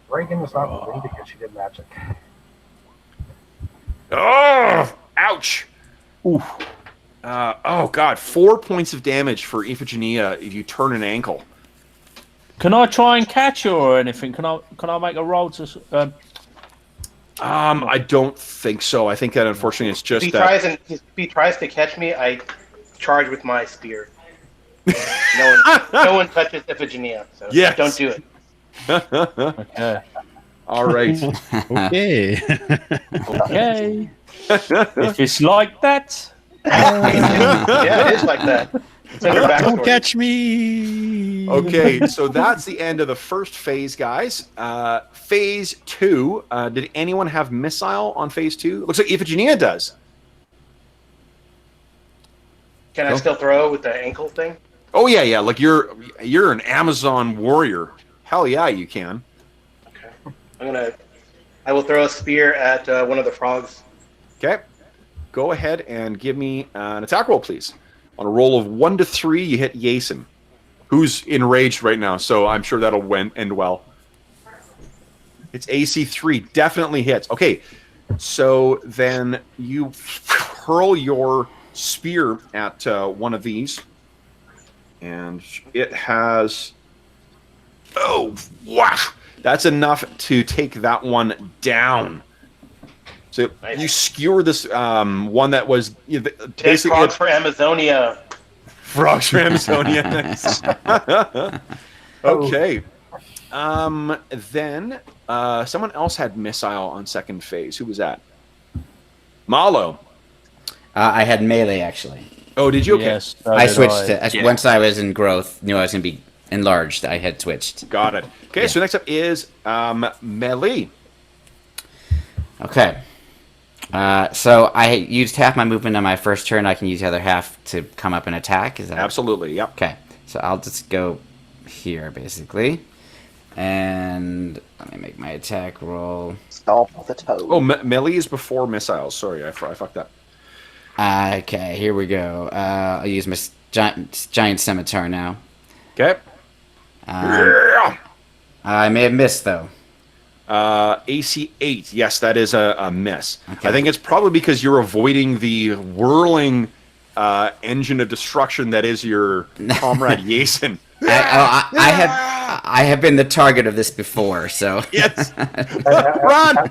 Reagan was not moving because she did magic. Oh, ouch. Ooh. Oh, God. 4 points of damage for Iphigenia if you turn an ankle. Can I try and catch her or anything? Can I make a roll to? I don't think so. I think that unfortunately it's just If he tries to catch me, I charge with my spear. No one touches Iphigenia, so don't do it. Okay. All right. Okay. Okay. If it's like that. Yeah, it is like that. It's in her backstory. Don't catch me. Okay, so that's the end of the first phase, guys. Phase 2. Did anyone have missile on phase 2? Looks like Iphigenia does. Can I still throw with the ankle thing? Oh yeah. Like you're an Amazon warrior. Hell yeah, you can. Okay. I will throw a spear at one of the frogs. Okay. Go ahead and give me an attack roll, please. On a roll of 1 to 3, you hit Yason, who's enraged right now, so I'm sure that'll end well. It's AC 3, definitely hits. Okay, so then you hurl your spear at one of these, and it has... Oh, wow! That's enough to take that one down. So nice. You skewer this one that was basically frogs for Amazonia. Frogs for Amazonia. Nice. Okay. Then someone else had missile on second phase. Who was that? Malo. I had melee actually. Oh, did you? Okay. Yes, I switched to once I was in growth, knew I was going to be enlarged. I had switched. Got it. Okay, so next up is melee. Okay. So I used half my movement on my first turn. I can use the other half to come up and attack. Is that absolutely? Yep. Okay. So I'll just go here basically, and let me make my attack roll. Stomp the toe. Oh, melee is before missiles. Sorry, I fucked up. Okay, here we go. I'll use my giant scimitar now. Okay. I may have missed though. AC 8. Yes, that is a miss. Okay. I think it's probably because you're avoiding the whirling engine of destruction that is your comrade Yason. I have been the target of this before, so yes. Run.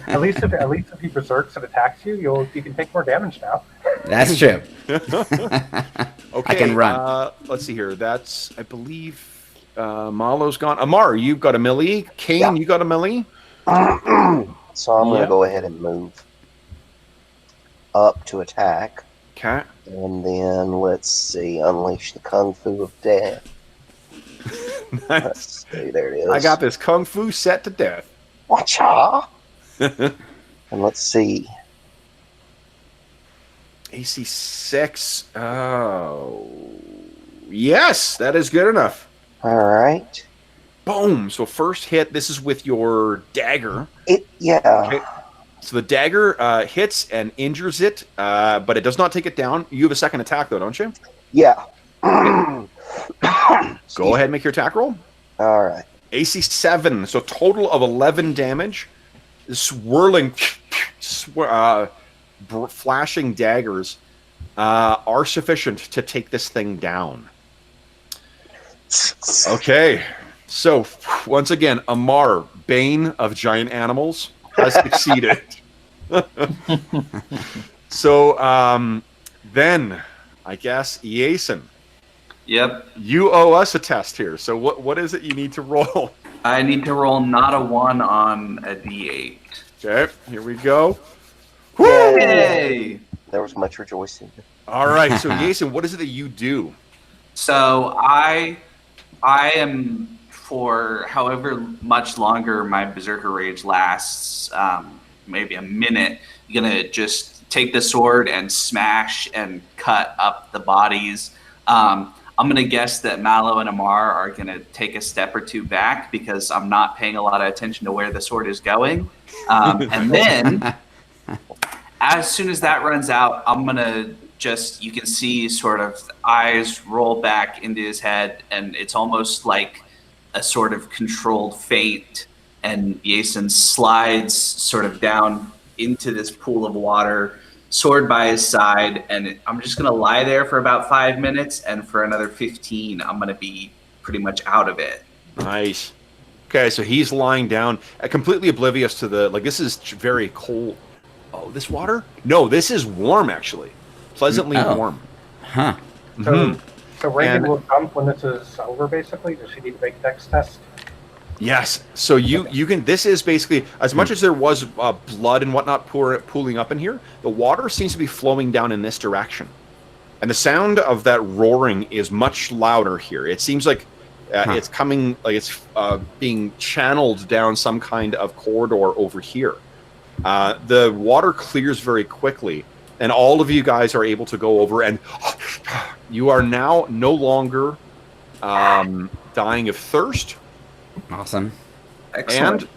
At least if he berserks and attacks you, you can take more damage now. That's true. Okay, I can run. Let's see here. That's, I believe, Malo's gone. Amar, you've got a melee. Kane, you got a melee. So I'm going to go ahead and move up to attack. Okay. And then, let's see, unleash the Kung Fu of Death. Nice. Let's see, there it is. I got this Kung Fu set to death. Watcha! And let's see. AC 6. Oh. Yes, that is good enough. All right. Boom. So first hit, this is with your dagger. Yeah. Okay. So the dagger hits and injures it, but it does not take it down. You have a second attack, though, don't you? Yeah. Go ahead and make your attack roll. All right. AC 7, so total of 11 damage. Swirling, flashing daggers are sufficient to take this thing down. Okay. So, once again, Amar, Bane of Giant Animals, has succeeded. So, then, I guess, Yason. Yep. You owe us a test here. So, what is it you need to roll? I need to roll not a 1 on a d8. Okay, here we go. Yay! There was much rejoicing. All right, so Yason, what is it that you do? So I am, for however much longer my Berserker Rage lasts, maybe a minute, gonna just take the sword and smash and cut up the bodies. I'm going to guess that Malo and Amar are going to take a step or two back because I'm not paying a lot of attention to where the sword is going. And then, as soon as that runs out, I'm going to just, you can see sort of eyes roll back into his head, and it's almost like a sort of controlled faint. And Yason slides sort of down into this pool of water, sword by his side, and I'm just going to lie there for about 5 minutes, and for another 15, I'm going to be pretty much out of it. Nice. Okay, so he's lying down, completely oblivious to the, like, this is very cold. Oh, this water? No, this is warm, actually. Pleasantly warm. Huh. So Reagan will jump when this is over, basically? Does she need to make dex test? Yes. So you can. This is basically, as much as there was blood and whatnot pooling up in here, the water seems to be flowing down in this direction, and the sound of that roaring is much louder here. It seems like it's coming, like it's being channeled down some kind of corridor over here. The water clears very quickly, and all of you guys are able to go over and You are now no longer dying of thirst. Awesome. Excellent. And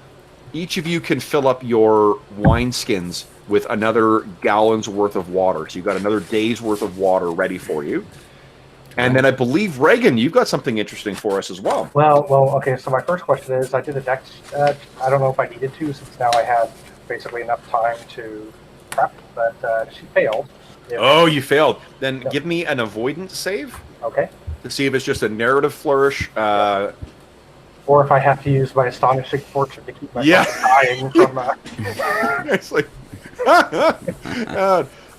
each of you can fill up your wineskins with another gallon's worth of water. So you've got another day's worth of water ready for you. And then I believe, Reagan, you've got something interesting for us as well. Well, okay, so my first question is, I did a dex. I don't know if I needed to, since now I have basically enough time to prep, but she failed. Oh, you failed. Then give me an avoidance save. Okay. To see if it's just a narrative flourish. Or if I have to use my astonishing fortune to keep myself dying from... It's like...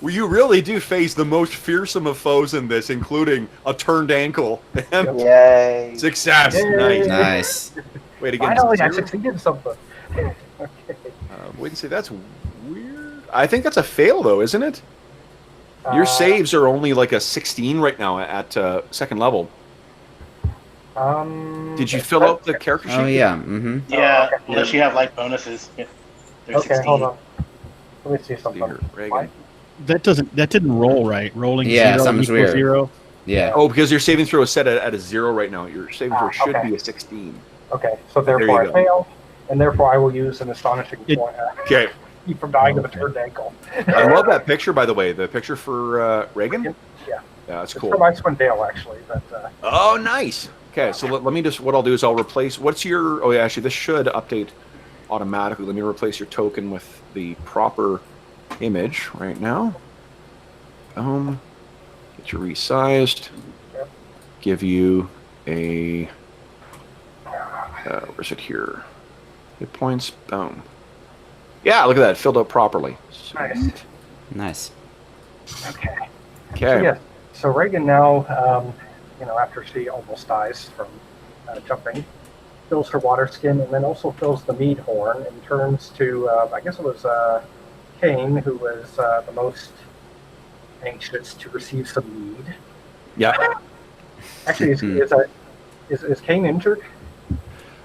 well, you really do face the most fearsome of foes in this, including a turned ankle. Yay. Success. Yay. Nice. Wait again. Finally, I succeeded something. Okay. Wait and see. That's weird. I think that's a fail, though, isn't it? Your saves are only like a 16 right now at second level. Did you fill out the character sheet? Oh yeah. Mm-hmm. Yeah, okay. unless you have like bonuses. Yeah. There's Okay, 16. hold on. Let me see See something. here, Reagan. That didn't roll right. Rolling Yeah, 0 something's equals weird. 0. Yeah. Oh, because your saving throw is set at a 0 right now. Your saving throw should okay. be a 16. Okay, so There you therefore I go. failed, and therefore I will use an astonishing point. Okay. Keep from dying of a turned ankle. I love that picture, by the way. The picture for Reagan? Yeah. Yeah, that's It's cool. from Icewind Dale, actually, but Oh, nice. Okay, so let me just, what I'll do is I'll replace, what's your, oh yeah, actually this should update automatically. Let me replace your token with the proper image right now. Get you resized. Yep. Give you a, where's it here? Hit points, boom. Yeah, look at that, filled out properly. nice. Nice. Okay. Okay. So, yeah. So Reagan now, after she almost dies from jumping, fills her water skin and then also fills the mead horn and turns to, I guess it was Kane, who was the most anxious to receive some mead. Yeah. Actually, is Kane injured?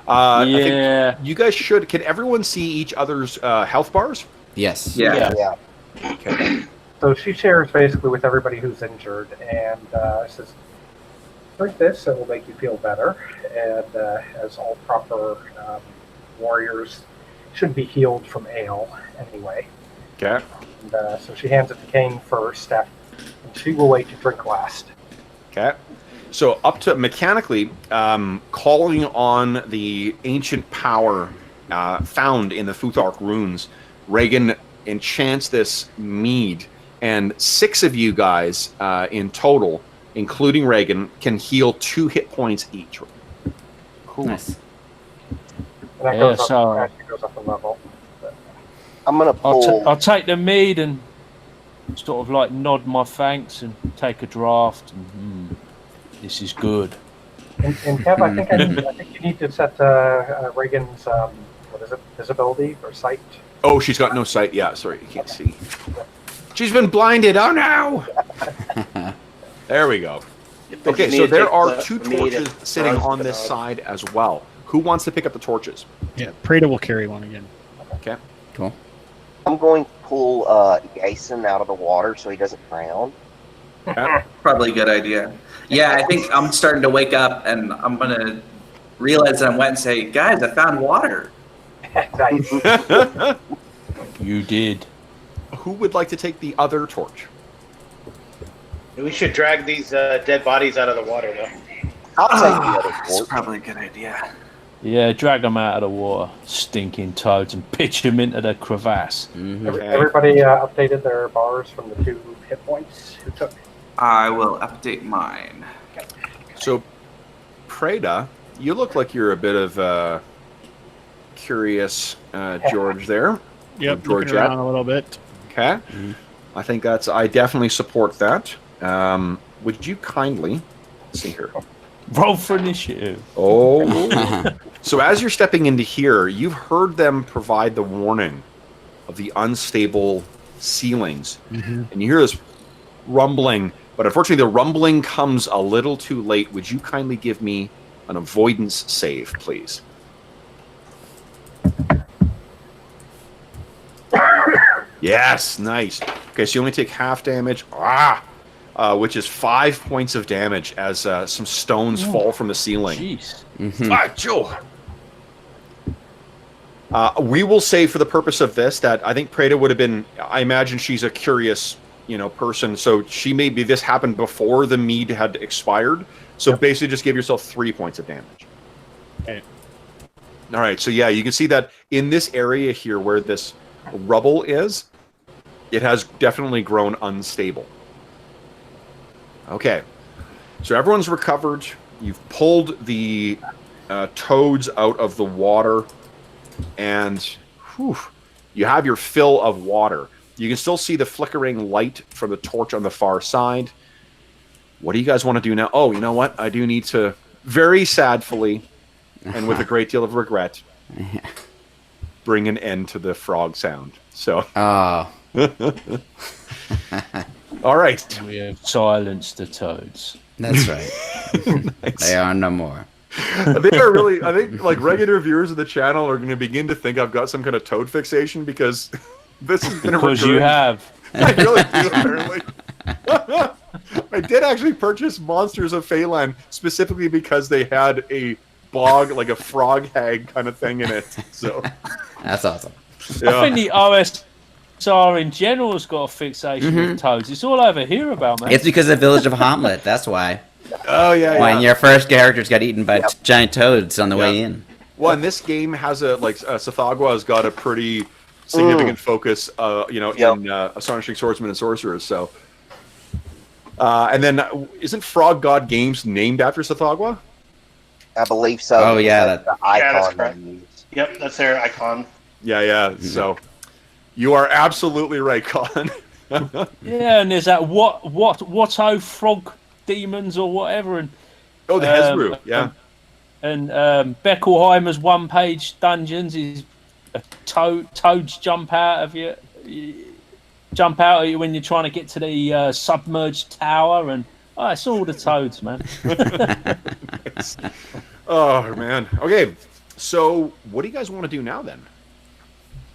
I Yeah. think you guys should, can everyone see each other's health bars? Yes. Yeah. Yeah. Okay. So she shares basically with everybody who's injured and says, drink this, it will make you feel better. And as all proper warriors should be healed from ale anyway. Okay. And so she hands it to Kane first, and she will wait to drink last. Okay. So up to mechanically, calling on the ancient power found in the Futhark runes, Reagan enchants this mead, and 6 of you guys in total, including Reagan, can heal 2 hit points each. Cool. Nice. And that Yeah, goes up, so- actually goes up a level. But, I'm gonna pull. I'll take the mead and sort of like nod my thanks and take a draft. And, this is good. and Kev, I think you need to set Reagan's what is it, visibility or sight. Oh, she's got no sight. Yeah, sorry, you can't see. She's been blinded. Oh no! There we go. Okay, so there are 2 torches sitting on this side as well. Who wants to pick up the torches? Yeah, Prada will carry one again. Okay. Cool. I'm going to pull Jason out of the water so he doesn't drown. Probably a good idea. Yeah, I think I'm starting to wake up and I'm going to realize that I'm wet and say, guys, I found water. Nice. You did. Who would like to take the other torch? We should drag these dead bodies out of the water, though. I'll take the other That's torch. probably a good idea. Yeah, drag them out of the water, stinking toads, and pitch them into the crevasse. Mm-hmm. Okay. Everybody updated their bars from the 2 hit points who took. I will update mine. So, Prada, you look like you're a bit of a curious George there. Yep, George looking around a little bit. Okay. I think I definitely support that. Would you kindly, let's see here. Roll for initiative. Oh. So as you're stepping into here, you've heard them provide the warning of the unstable ceilings. And you hear this rumbling, but unfortunately the rumbling comes a little too late. Would you kindly give me an avoidance save, please? Yes, nice. Okay, so you only take half damage. which is 5 points of damage as some stones fall from the ceiling. Jeez. Mm-hmm. We will say for the purpose of this that I think Preda would have been, I imagine she's a curious, person. So she maybe this happened before the mead had expired. So basically just give yourself 3 points of damage. Okay. All right. So yeah, you can see that in this area here where this rubble is, it has definitely grown unstable. Okay. So everyone's recovered. You've pulled the toads out of the water. And you have your fill of water. You can still see the flickering light from the torch on the far side. What do you guys want to do now? Oh, you know what? I do need to, very sadly, and with a great deal of regret, bring an end to the frog sound. So. Oh. All right. We have silenced the toads. That's right. Nice. They are no more. They are really. I think like regular viewers of the channel are going to begin to think I've got some kind of toad fixation because this has been because you have. I really do. Apparently, I did actually purchase Monsters of Phalan specifically because they had a bog, like a frog hag kind of thing in it. So that's awesome. Yeah. I think the OSR in general has got a fixation with toads. It's all over here about, man. It's because of the village of Hamlet. That's why. Oh yeah. When your first characters got eaten by giant toads on the way in. Well, and this game has Sathagwa has got a pretty significant focus, in Astonishing Swordsmen and Sorcerers. So, and then isn't Frog God Games named after Sathagwa? I believe so. Oh yeah, that's the icon that's correct. they use. Yep, that's their icon. Yeah. So, you are absolutely right, Colin. Yeah, and there's that Watto frog demons or whatever, and the Hezru, yeah. And Beckelheimer's one-page dungeons is toads jump out of you, at you when you're trying to get to the submerged tower, and it's all the toads, man. Nice. Oh man. Okay, so what do you guys want to do now then?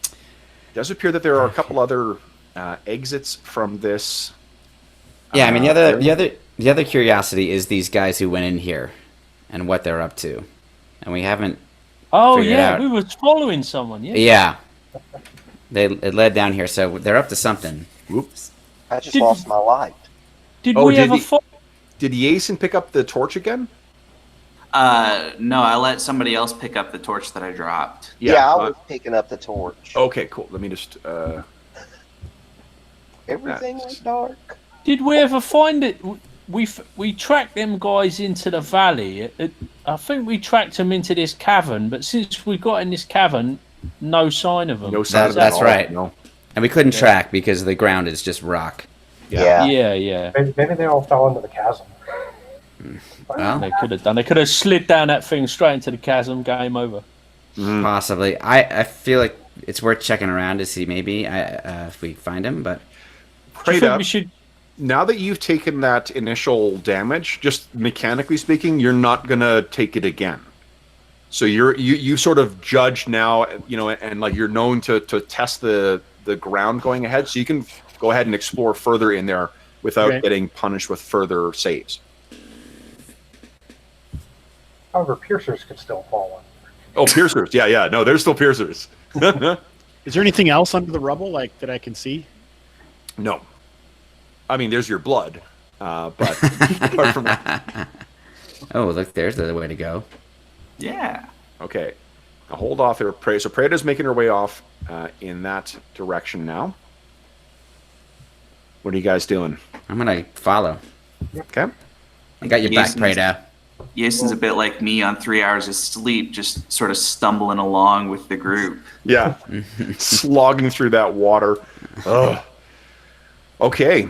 It does appear that there are a couple other exits from this. Yeah, I mean the other curiosity is these guys who went in here and what they're up to, and we haven't. Oh figured yeah, out. we were following someone. Yeah. Yeah, it led down here, so they're up to something. Whoops. I just lost my light. Did we ever find? Did Yason pick up the torch again? No, I let somebody else pick up the torch that I dropped. Yeah, I was picking up the torch. Okay, cool. Let me just. Everything was dark. Did we ever find it? We tracked them guys into the valley. I think we tracked them into this cavern, but since we got in this cavern, no sign of them. No sign of them. That's at all. right. No. And we couldn't track because the ground is just rock. Yeah. Maybe they all fell into the chasm. Well, They could have done. They could have slid down that thing straight into the chasm. Game over. possibly. I feel like it's worth checking around to see maybe if we find him, but. Do you think we should? Now that you've taken that initial damage, just mechanically speaking, you're not gonna take it again. So you sort of judge now, and like you're known to test the ground going ahead, so you can go ahead and explore further in there without getting punished with further saves. However, piercers could still fall in. Oh, piercers! Yeah. No, there's still piercers. Is there anything else under the rubble like that I can see? No. I mean, there's your blood, but apart from that. Oh, look, there's the way to go. Yeah. Okay. Now hold off there, Prey. So Preda's making her way off in that direction now. What are you guys doing? I'm gonna follow. Okay. I got your back, Jason's- Preda. Jason's a bit like me on 3 hours of sleep, just sort of stumbling along with the group. Yeah. Slogging through that water. Ugh. Okay.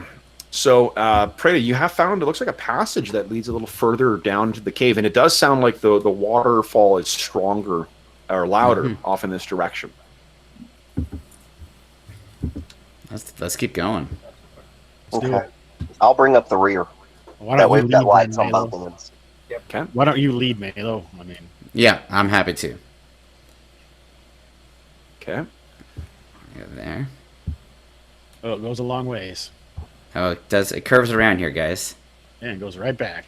So, Preda, you have found, it looks like a passage that leads a little further down to the cave, and it does sound like the waterfall is stronger or louder off in this direction. Let's keep going. Okay. I'll bring up the rear. Why That don't way you we've got lead, lights then, on Milo? both ends. Okay. Why don't you lead, Milo? I mean, Yeah, I'm happy to. Okay. Go there. oh, it goes a long ways. Oh, it curves around here, guys. And it goes right back.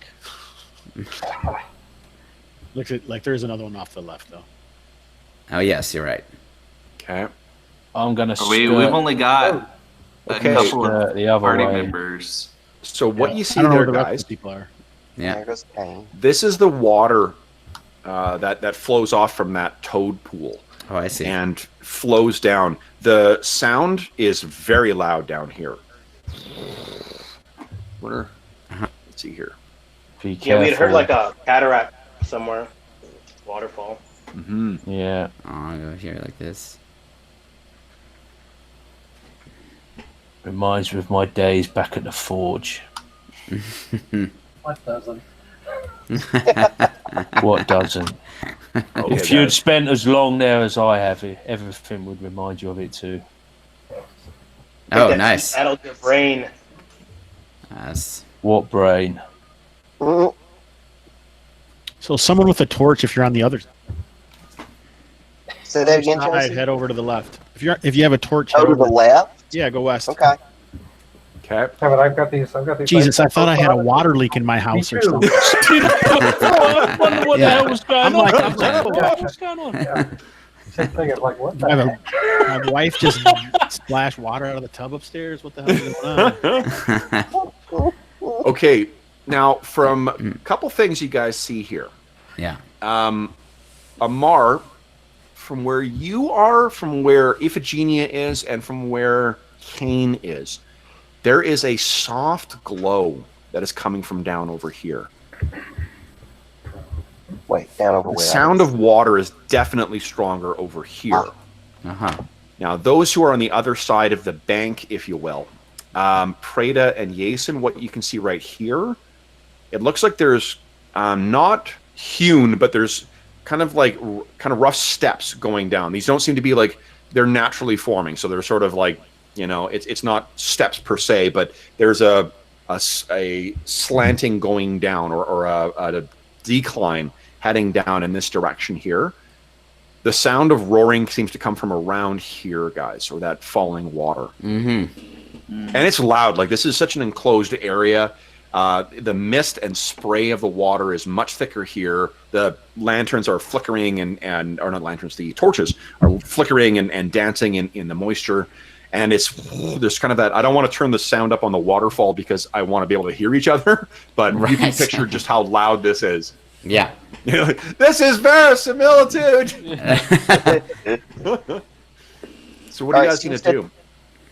Looks like there's another one off the left, though. Oh, yes, you're right. Okay. I'm gonna. We've only got a couple of the other party way. members. So what you see I don't know there, where the rest guys, of the people are. Yeah. There goes Kane. this is the water that flows off from that toad pool Oh, I see. and flows down. The sound is very loud down here. Let's see here. Be Yeah, we had heard careful. like a cataract somewhere. Waterfall. Mm-hmm. Yeah. Oh, I'll go here like this. Reminds me of my days back at the forge. What doesn't? What doesn't? Okay, If you'd guys. spent as long there as I have, everything would remind you of it too. Oh, That nice. Addled your brain. Nice. What brain? Mm, So someone with a torch, if you're on the other Say that again, side, Chelsea. head over to the left. If you have a torch, Oh, head to the over. left. Yeah, go west. Okay. Okay. Yeah, but I've got these. Jesus, I thought I had a water leak in my house or too. something. I wonder what the hell was going I'm on. like, I'm like, What's going on? Yeah. Same thing. It's like, what the I have heck? my wife just splashed water out of the tub upstairs. What the hell is going on? Okay. Now, from a couple things you guys see here. Yeah. Amar, from where you are, from where Iphigenia is, and from where Cain is, there is a soft glow that is coming from down over here. Wait, down over The where? sound of water is definitely stronger over here. Uh-huh. Now, those who are on the other side of the bank, if you will, Preda and Yason, what you can see right here, it looks like there's not hewn, but there's kind of rough steps going down. These don't seem to be like they're naturally forming, so they're sort of like, you know, it's not steps per se, but there's a slanting going down or a decline heading down in this direction here. The sound of roaring seems to come from around here, guys, or that falling water. Mm-hmm. And it's loud. Like, this is such an enclosed area. The mist and spray of the water is much thicker here. The lanterns are flickering or not lanterns, the torches are flickering and dancing in the moisture. And there's kind of that, I don't want to turn the sound up on the waterfall because I want to be able to hear each other, but you can Right. picture just how loud this is. Yeah. You know, this is verisimilitude! So what are you guys going to do?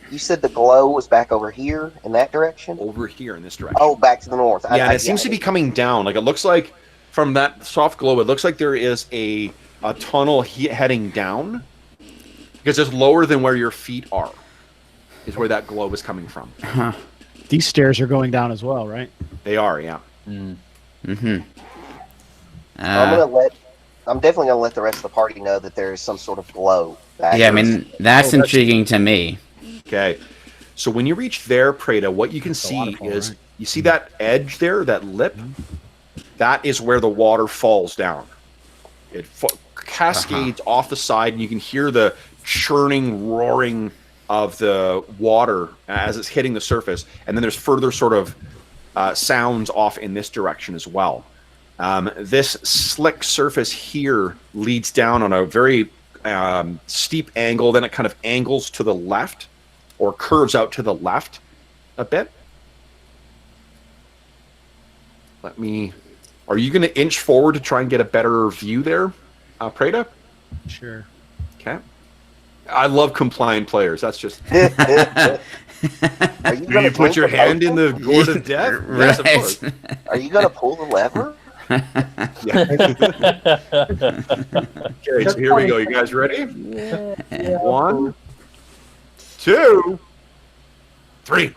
You said the glow was back over here in that direction? Over here in this direction. Oh, back to the north. Yeah, and it seems to be coming down. Like, it looks like from that soft glow, it looks like there is a tunnel heading down because it's lower than where your feet are. Is where that glow is coming from. These stairs are going down as well, right? They are, yeah. Mm-hmm. I'm definitely gonna let the rest of the party know that there is some sort of glow back. Yeah, I mean, that's intriguing to me. Okay. So when you reach there, Preda, what you can see waterfall, is right? you see that edge there, that lip. That is where the water falls down. It cascades off the side, and you can hear the churning, roaring of the water as it's hitting the surface. And then there's further sort of sounds off in this direction as well. This slick surface here leads down on a very steep angle. Then it kind of angles to the left or curves out to the left a bit. Are you going to inch forward to try and get a better view there, Preda? Sure. Okay. I love compliant players. That's just... Are Do you gonna you put drink your the hand in the potion? gourd of death? Yes, of course. Are you gonna pull the lever? Okay, so here we go. You guys ready? 1, 2, 3.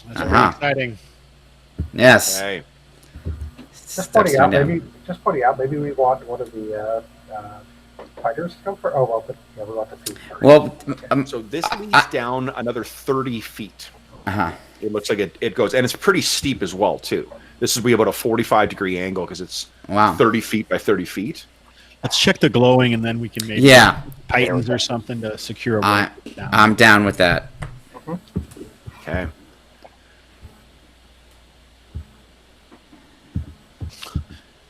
That's very exciting. Yes. Okay. Just pointing out, down. maybe we want one of the fighters to go for. Oh well, but yeah, we want to see. Well, So this leads down another 30 feet. uh-huh. It looks like it goes, and it's pretty steep as well, too. This would be about a 45-degree angle because it's Wow. 30 feet by 30 feet. Let's check the glowing, and then we can maybe Yeah. titans or something to secure a way down. I'm down with that. Okay.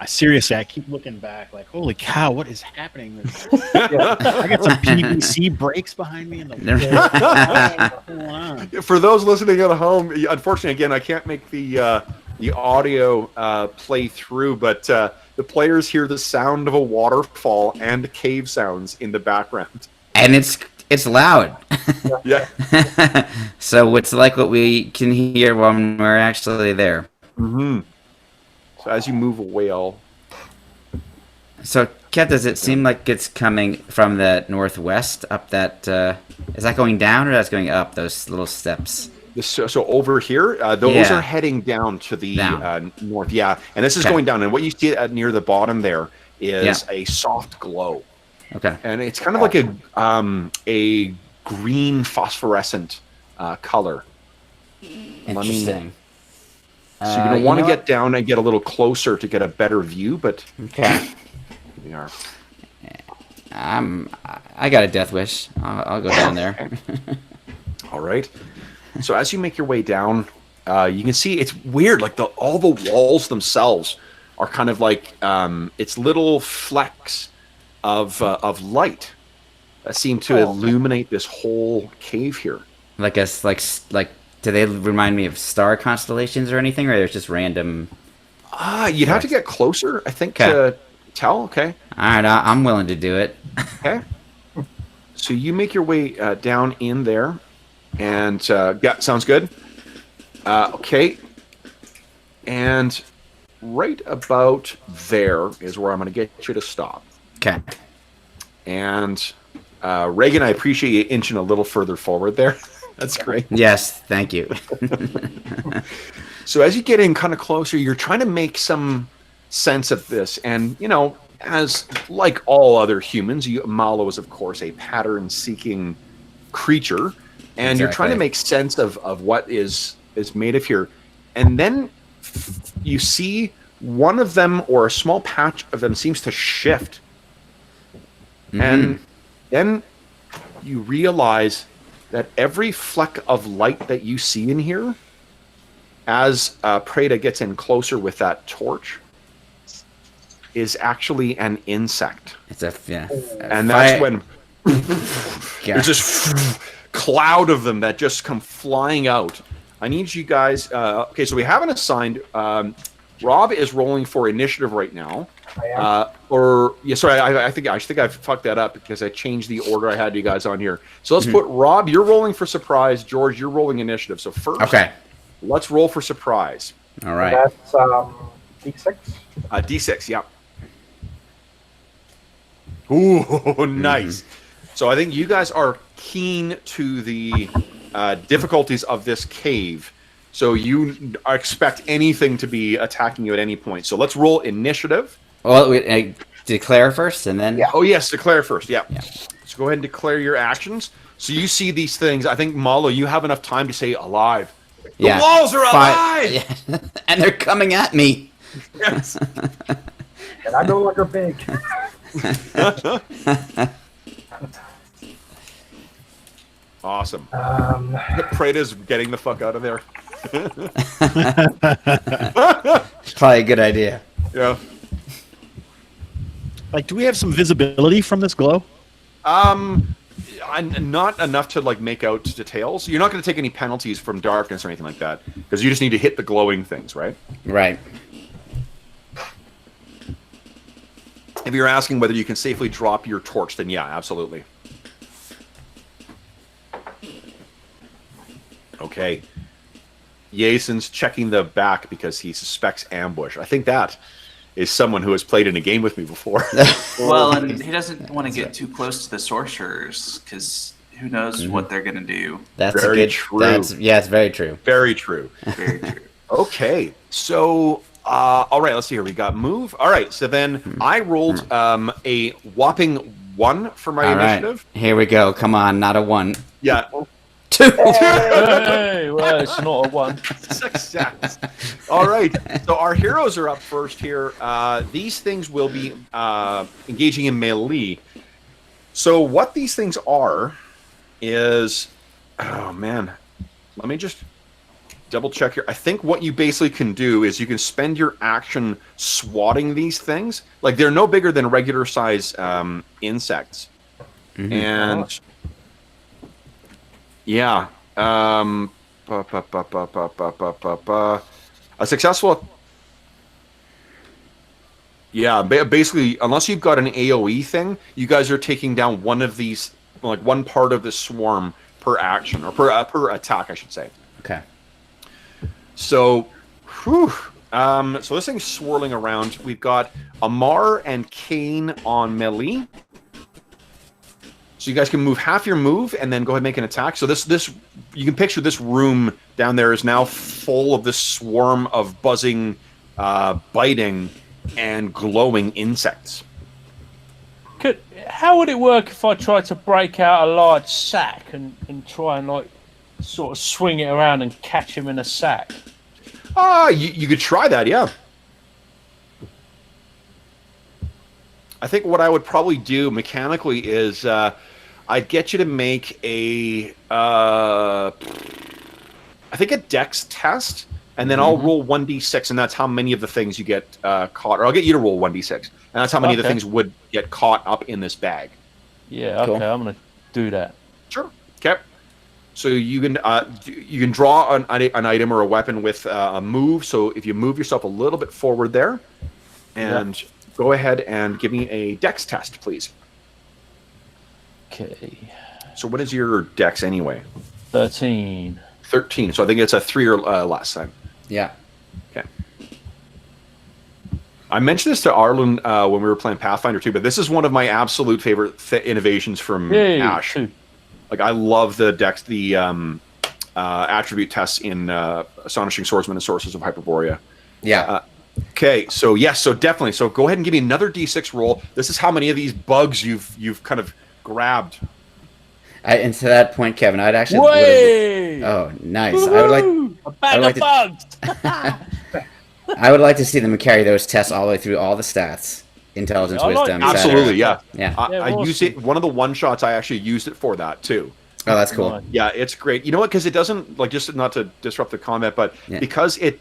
Seriously, I keep looking back like, holy cow, what is happening? I got some PVC brakes behind me in the For those listening at home, unfortunately, again, I can't make the audio play through, but the players hear the sound of a waterfall and cave sounds in the background. And it's loud. Yeah. So it's like what we can hear when we're actually there. Mm-hmm. So as you move away, So, Kev, does it seem like it's coming from the northwest up that... is that going down or that's going up, those little steps? So over here, those are heading down to the north. Yeah, and this is going down. And what you see near the bottom there is a soft glow. Okay. And it's kind of like a green phosphorescent color. Interesting. So you're going to want to get down and get a little closer to get a better view, but okay. Here we are. I got a death wish. I'll go down there. All right. So as you make your way down, you can see it's weird. Like all the walls themselves are kind of like it's little flecks of light that seem to illuminate this whole cave here. Like do they remind me of star constellations or anything, or there's just random? You'd have to get closer, I think, to tell. Okay. All right, I'm willing to do it. Okay. So you make your way down in there, and yeah, sounds good. Okay. And right about there is where I'm going to get you to stop. Okay. And Reagan, I appreciate you inching a little further forward there. That's great. Yes, thank you. So as you get in kind of closer, you're trying to make some sense of this. And, as like all other humans, Malo is, of course, a pattern-seeking creature. And you're trying to make sense of what is made of here. And then you see one of them, or a small patch of them, seems to shift. Mm-hmm. And then you realize that every fleck of light that you see in here, as Preda gets in closer with that torch, is actually an insect. It's a and that's when there's this cloud of them that just come flying out. I need you guys. Okay, so we haven't assigned. Rob is rolling for initiative right now. I think I fucked that up because I changed the order I had you guys on here. So let's put Rob. You're rolling for surprise. George, you're rolling initiative. So first, let's roll for surprise. All right. That's D6. D6. Yeah. Ooh, nice. So I think you guys are keen to the difficulties of this cave. So you expect anything to be attacking you at any point. So let's roll initiative. Well, declare first, and then... Yeah. Oh, yes, declare first, yeah. So go ahead and declare your actions. So you see these things. I think, Malo, you have enough time to say alive. The walls are alive! Yeah. And they're coming at me. Yes. And I'm no longer big. Awesome. Preda's getting the fuck out of there. It's probably a good idea. Yeah. Like, do we have some visibility from this glow? Not enough to make out details. You're not going to take any penalties from darkness or anything like that, because you just need to hit the glowing things, right? Right. If you're asking whether you can safely drop your torch, then yeah, absolutely. Okay. Jason's checking the back because he suspects ambush. I think that is someone who has played in a game with me before. Well, and he doesn't want to get too close to the sorcerers, because who knows what they're going to do. That's very true. It's very true. Very true. Very true. Okay, so all right, let's see here. We got move. All right, so then I rolled a whopping 1 for my initiative. Right. Here we go. Come on, not a 1. Yeah. 2. Hey, well, it's not a 1. Success. All right. So our heroes are up first here. These things will be engaging in melee. So what these things are is, oh man, let me just double check here. I think what you basically can do is you can spend your action swatting these things. Like, they're no bigger than regular size insects. Mm-hmm. And yeah, a successful. Yeah, basically, unless you've got an AoE thing, you guys are taking down one of these, like one part of the swarm per action, or per attack, I should say. Okay. So, so this thing's swirling around. We've got Amar and Kane on melee. So you guys can move half your move and then go ahead and make an attack. So this you can picture this room down there is now full of this swarm of buzzing, biting, and glowing insects. How would it work if I tried to break out a large sack and try and like sort of swing it around and catch him in a sack? You could try that, yeah. I think what I would probably do mechanically is I'd get you to make a I think a dex test, and then I'll roll 1d6, and that's how many of the things you get caught. Or I'll get you to roll 1d6, and that's how many of the things would get caught up in this bag. Yeah, okay, I'm going to do that. Sure. Okay. So you can draw an item or a weapon with a move. So if you move yourself a little bit forward there, and go ahead and give me a dex test, please. Okay. So what is your dex anyway? 13. 13. So I think it's a 3 or less then. Yeah. Okay. I mentioned this to Arlen when we were playing Pathfinder 2, but this is one of my absolute favorite innovations from Ash. Like, I love the dex, the attribute tests in Astonishing Swordsmen and Sorcerers of Hyperborea. Yeah. Okay, so yes, so definitely. So go ahead and give me another d6 roll. This is how many of these bugs you've kind of grabbed. And to that point, Kevin, I'd actually. Oh, nice! Woo-hoo! I would like bugs. I would like to see them carry those tests all the way through all the stats, intelligence, wisdom. Absolutely, yeah. I use it. One of the one shots I actually used it for that too. Oh, that's cool. Yeah, it's great. You know what? Because it doesn't, like, just not to disrupt the comment, but because it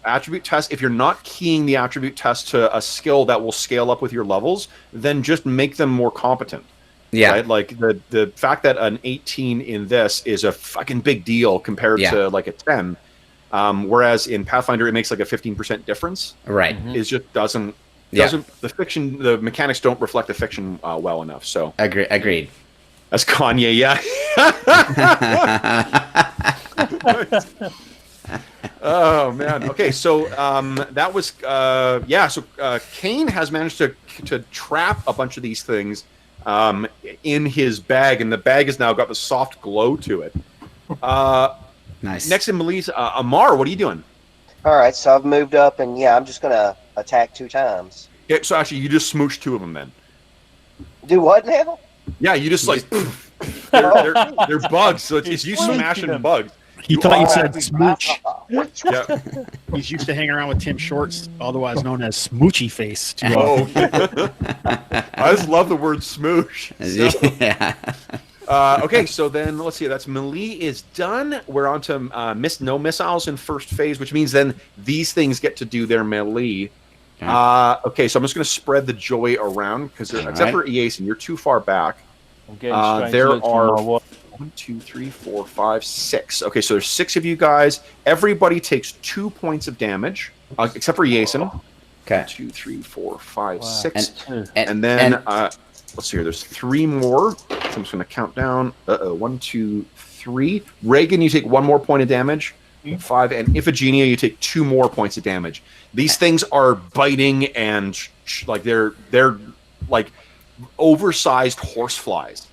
attribute test, if you're not keying the attribute test to a skill that will scale up with your levels, then just make them more competent. Yeah. Right? Like, the fact that an 18 in this is a fucking big deal compared to like a 10. Whereas in Pathfinder, it makes like a 15% difference. Right. It just doesn't the mechanics don't reflect the fiction well enough. So agreed. That's Kanye, yeah. Oh man. Okay, so that was So Kane has managed to trap a bunch of these things in his bag, and the bag has now got the soft glow to it. Nice. Next in Melissa, Amar, what are you doing? All right, so I've moved up, and I'm just gonna attack 2 times. Yeah, so actually, you just smooch 2 of them then. Do what now? Yeah, you just like they're bugs, so it's you smashing bugs. He thought you said smooch. Yeah. He's used to hang around with Tim Shorts, otherwise known as Smoochy Face. Oh, I just love the word smoosh. So. Yeah. Okay, so then let's see. That's melee is done. We're on to no missiles in first phase, which means then these things get to do their melee. Okay, so I'm just going to spread the joy around because except for Eason, you're too far back. There are 1, 2, 3, 4, 5, 6. Okay, so there's 6 of you guys. Everybody takes 2 points of damage, except for Eason. Okay. 1, 2, 3, 4, 5, 6. And then let's see here. There's 3 more. So I'm just going to count down. 1, 2, 3. Reagan, you take 1 more point of damage. 5, and Iphigenia, you take 2 more points of damage. These things are biting and like they're like oversized horseflies.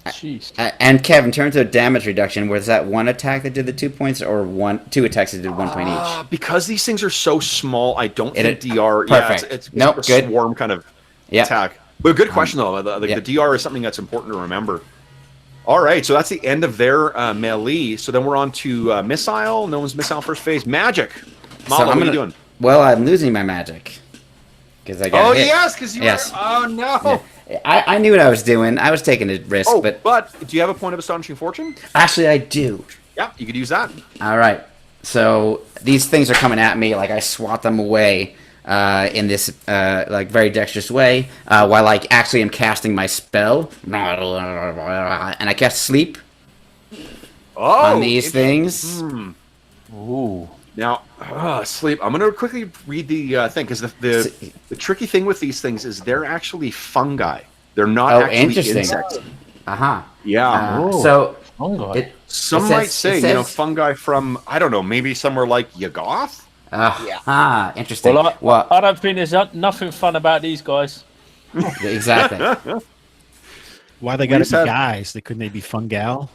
Jeez. And Kev, in terms of damage reduction, was that 1 attack that did the 2 points, or 2 attacks that did 1 point each? Because these things are so small, I don't think DR. Perfect. Yeah, it's good. Swarm kind of attack. But good question though. The DR is something that's important to remember. All right, so that's the end of their melee. So then we're on to missile. No one's missile first phase. Magic. Mala, what are you doing? Well, I'm losing my magic because I got hit. Yes, because you were. Oh no. Yeah. I knew what I was doing. I was taking a risk, but do you have a point of astonishing fortune? Actually, I do. Yeah, you could use that. All right. So these things are coming at me. Like I swat them away in this like very dexterous way while I actually am casting my spell. And I cast sleep on these things. Ooh. Now, sleep. I'm going to quickly read the thing because the tricky thing with these things is they're actually fungi. They're not actually insects. Yeah. So fungi. Some might say, fungi from, I don't know, maybe somewhere like Yuggoth? Interesting. Well, I don't think there's nothing fun about these guys. Exactly. Why they got to be guys? Couldn't they be fungal?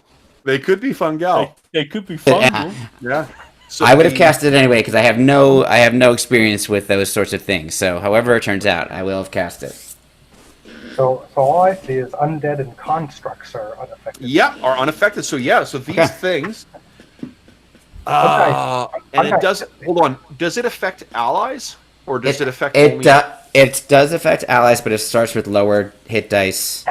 They could be fungal. They could be fungal. Yeah. So I would have cast it anyway because I have no experience with those sorts of things. So, however it turns out, I will have cast it. So all I see is undead and constructs are unaffected. Yeah, are unaffected. So so these things. And it does. Hold on. Does it affect allies, or does it affect? It does affect allies, but it starts with lower hit dice.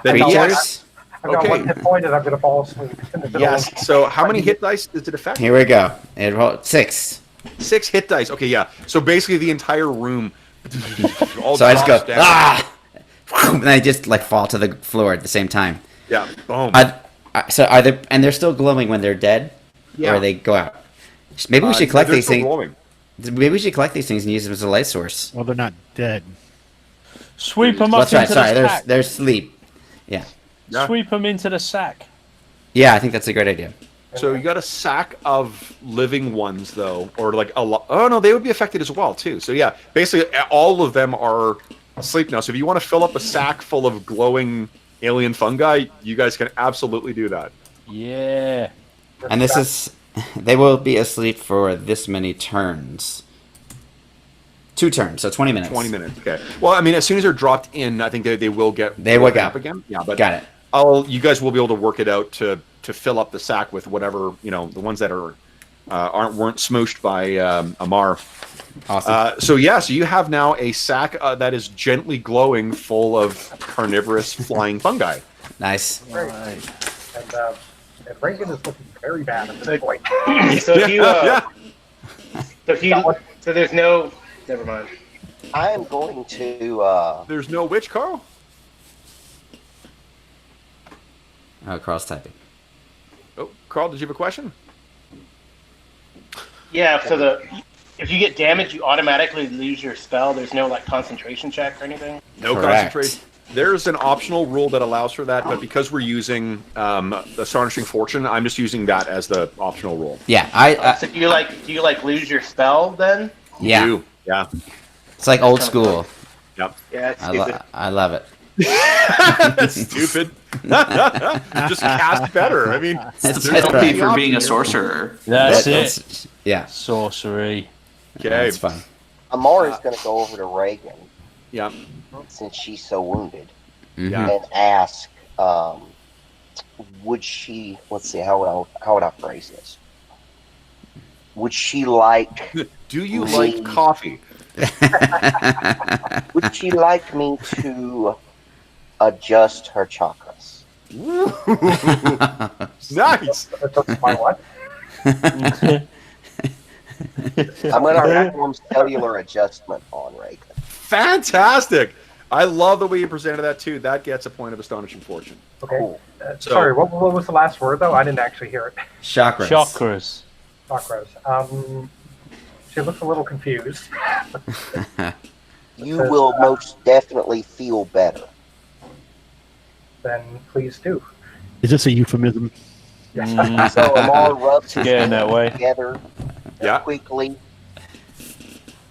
Creatures. I've got 1 hit point and I'm going to fall asleep. Yes. So how many hit dice does it affect? Here we go. It rolled 6. 6 hit dice. Okay, yeah. So basically the entire room. So I just go and I just like fall to the floor at the same time. Yeah. Boom. So are they? And they're still glowing when they're dead, or they go out. Maybe we should collect these things. Glowing. Maybe we should collect these things and use them as a light source. Well, they're not dead. Sweep them up into the sack. They're asleep. Yeah. Sweep them into the sack. Yeah, I think that's a great idea. So you got a sack of living ones, though, or like a lot. Oh no, they would be affected as well too. So yeah, basically all of them are asleep now. So if you want to fill up a sack full of glowing alien fungi, you guys can absolutely do that. Yeah. And this is, they will be asleep for this many turns. 2 turns, so 20 minutes. 20 minutes. Okay. Well, I mean, as soon as they're dropped in, I think they will get. They wake up again. Yeah, but got it. You guys will be able to work it out to fill up the sack with whatever, the ones that weren't smooshed by Amar. Awesome. So you have now a sack that is gently glowing, full of carnivorous flying fungi. Nice. Great. And Reagan is looking very bad at this point. So there's no. Never mind. I am going to. There's no witch, Carl? Cross typing. Oh, Carl, did you have a question? Yeah, so if you get damaged, you automatically lose your spell. There's no concentration check or anything? No concentration. There's an optional rule that allows for that, but because we're using Astonishing Fortune, I'm just using that as the optional rule. Yeah, so do you lose your spell then? Yeah. You do. Yeah. It's like old school. Yep. Yeah, it's stupid. I love it. That's stupid. Just cast better. I mean, it's penalty for being a sorcerer. That's it. Yeah. Sorcery. Okay. That's fun. Amar is going to go over to Reagan. Yeah. Since she's so wounded. Mm-hmm. And ask, would she, let's see, how would I phrase this? Would she like... Do you like coffee? Would she like me to adjust her chakras? Nice. Adjust my what? I'm going to perform cellular adjustment on Reagan. Fantastic. I love the way you presented that, too. That gets a point of Astonishing Fortune. Okay. Cool. Sorry, what was the last word, though? I didn't actually hear it. Chakras. Chakras. She looks a little confused. You will most definitely feel better. Then please do. Is this a euphemism? Yes. So Amar rubs his Yeah, in that hands way. together Yeah. quickly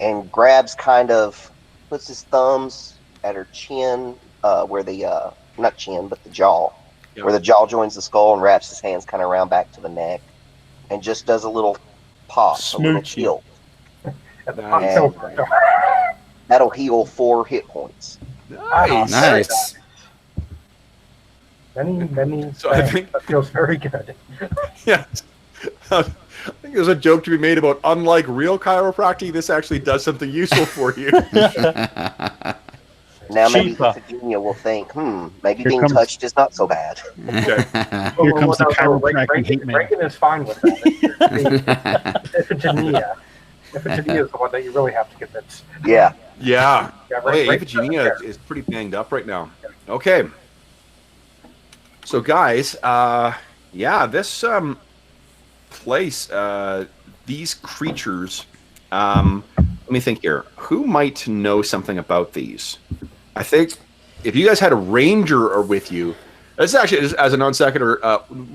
and grabs puts his thumbs at her chin, where the, not chin, but the jaw, where the jaw joins the skull, and wraps his hands kind of around back to the neck and just does a little pop, a little tilt. Nice. That'll heal 4 hit points. Nice. Many. So I think that feels very good. Yeah. I think there's a joke to be made about, unlike real chiropractic, this actually does something useful for you. Now maybe Cheaper. Iphigenia will think, maybe Here being comes- touched is not so bad. Okay. Here comes the chiropractic hate mail. Reagan is fine with that. Iphigenia. Iphigenia is the one that you really have to convince. Yeah. Yeah. Yeah, Oh, yeah, right- Iphigenia is pretty banged up right now. Okay. So, guys, this place, these creatures, let me think here. Who might know something about these? I think if you guys had a ranger with you, this is actually, as a non sequitur,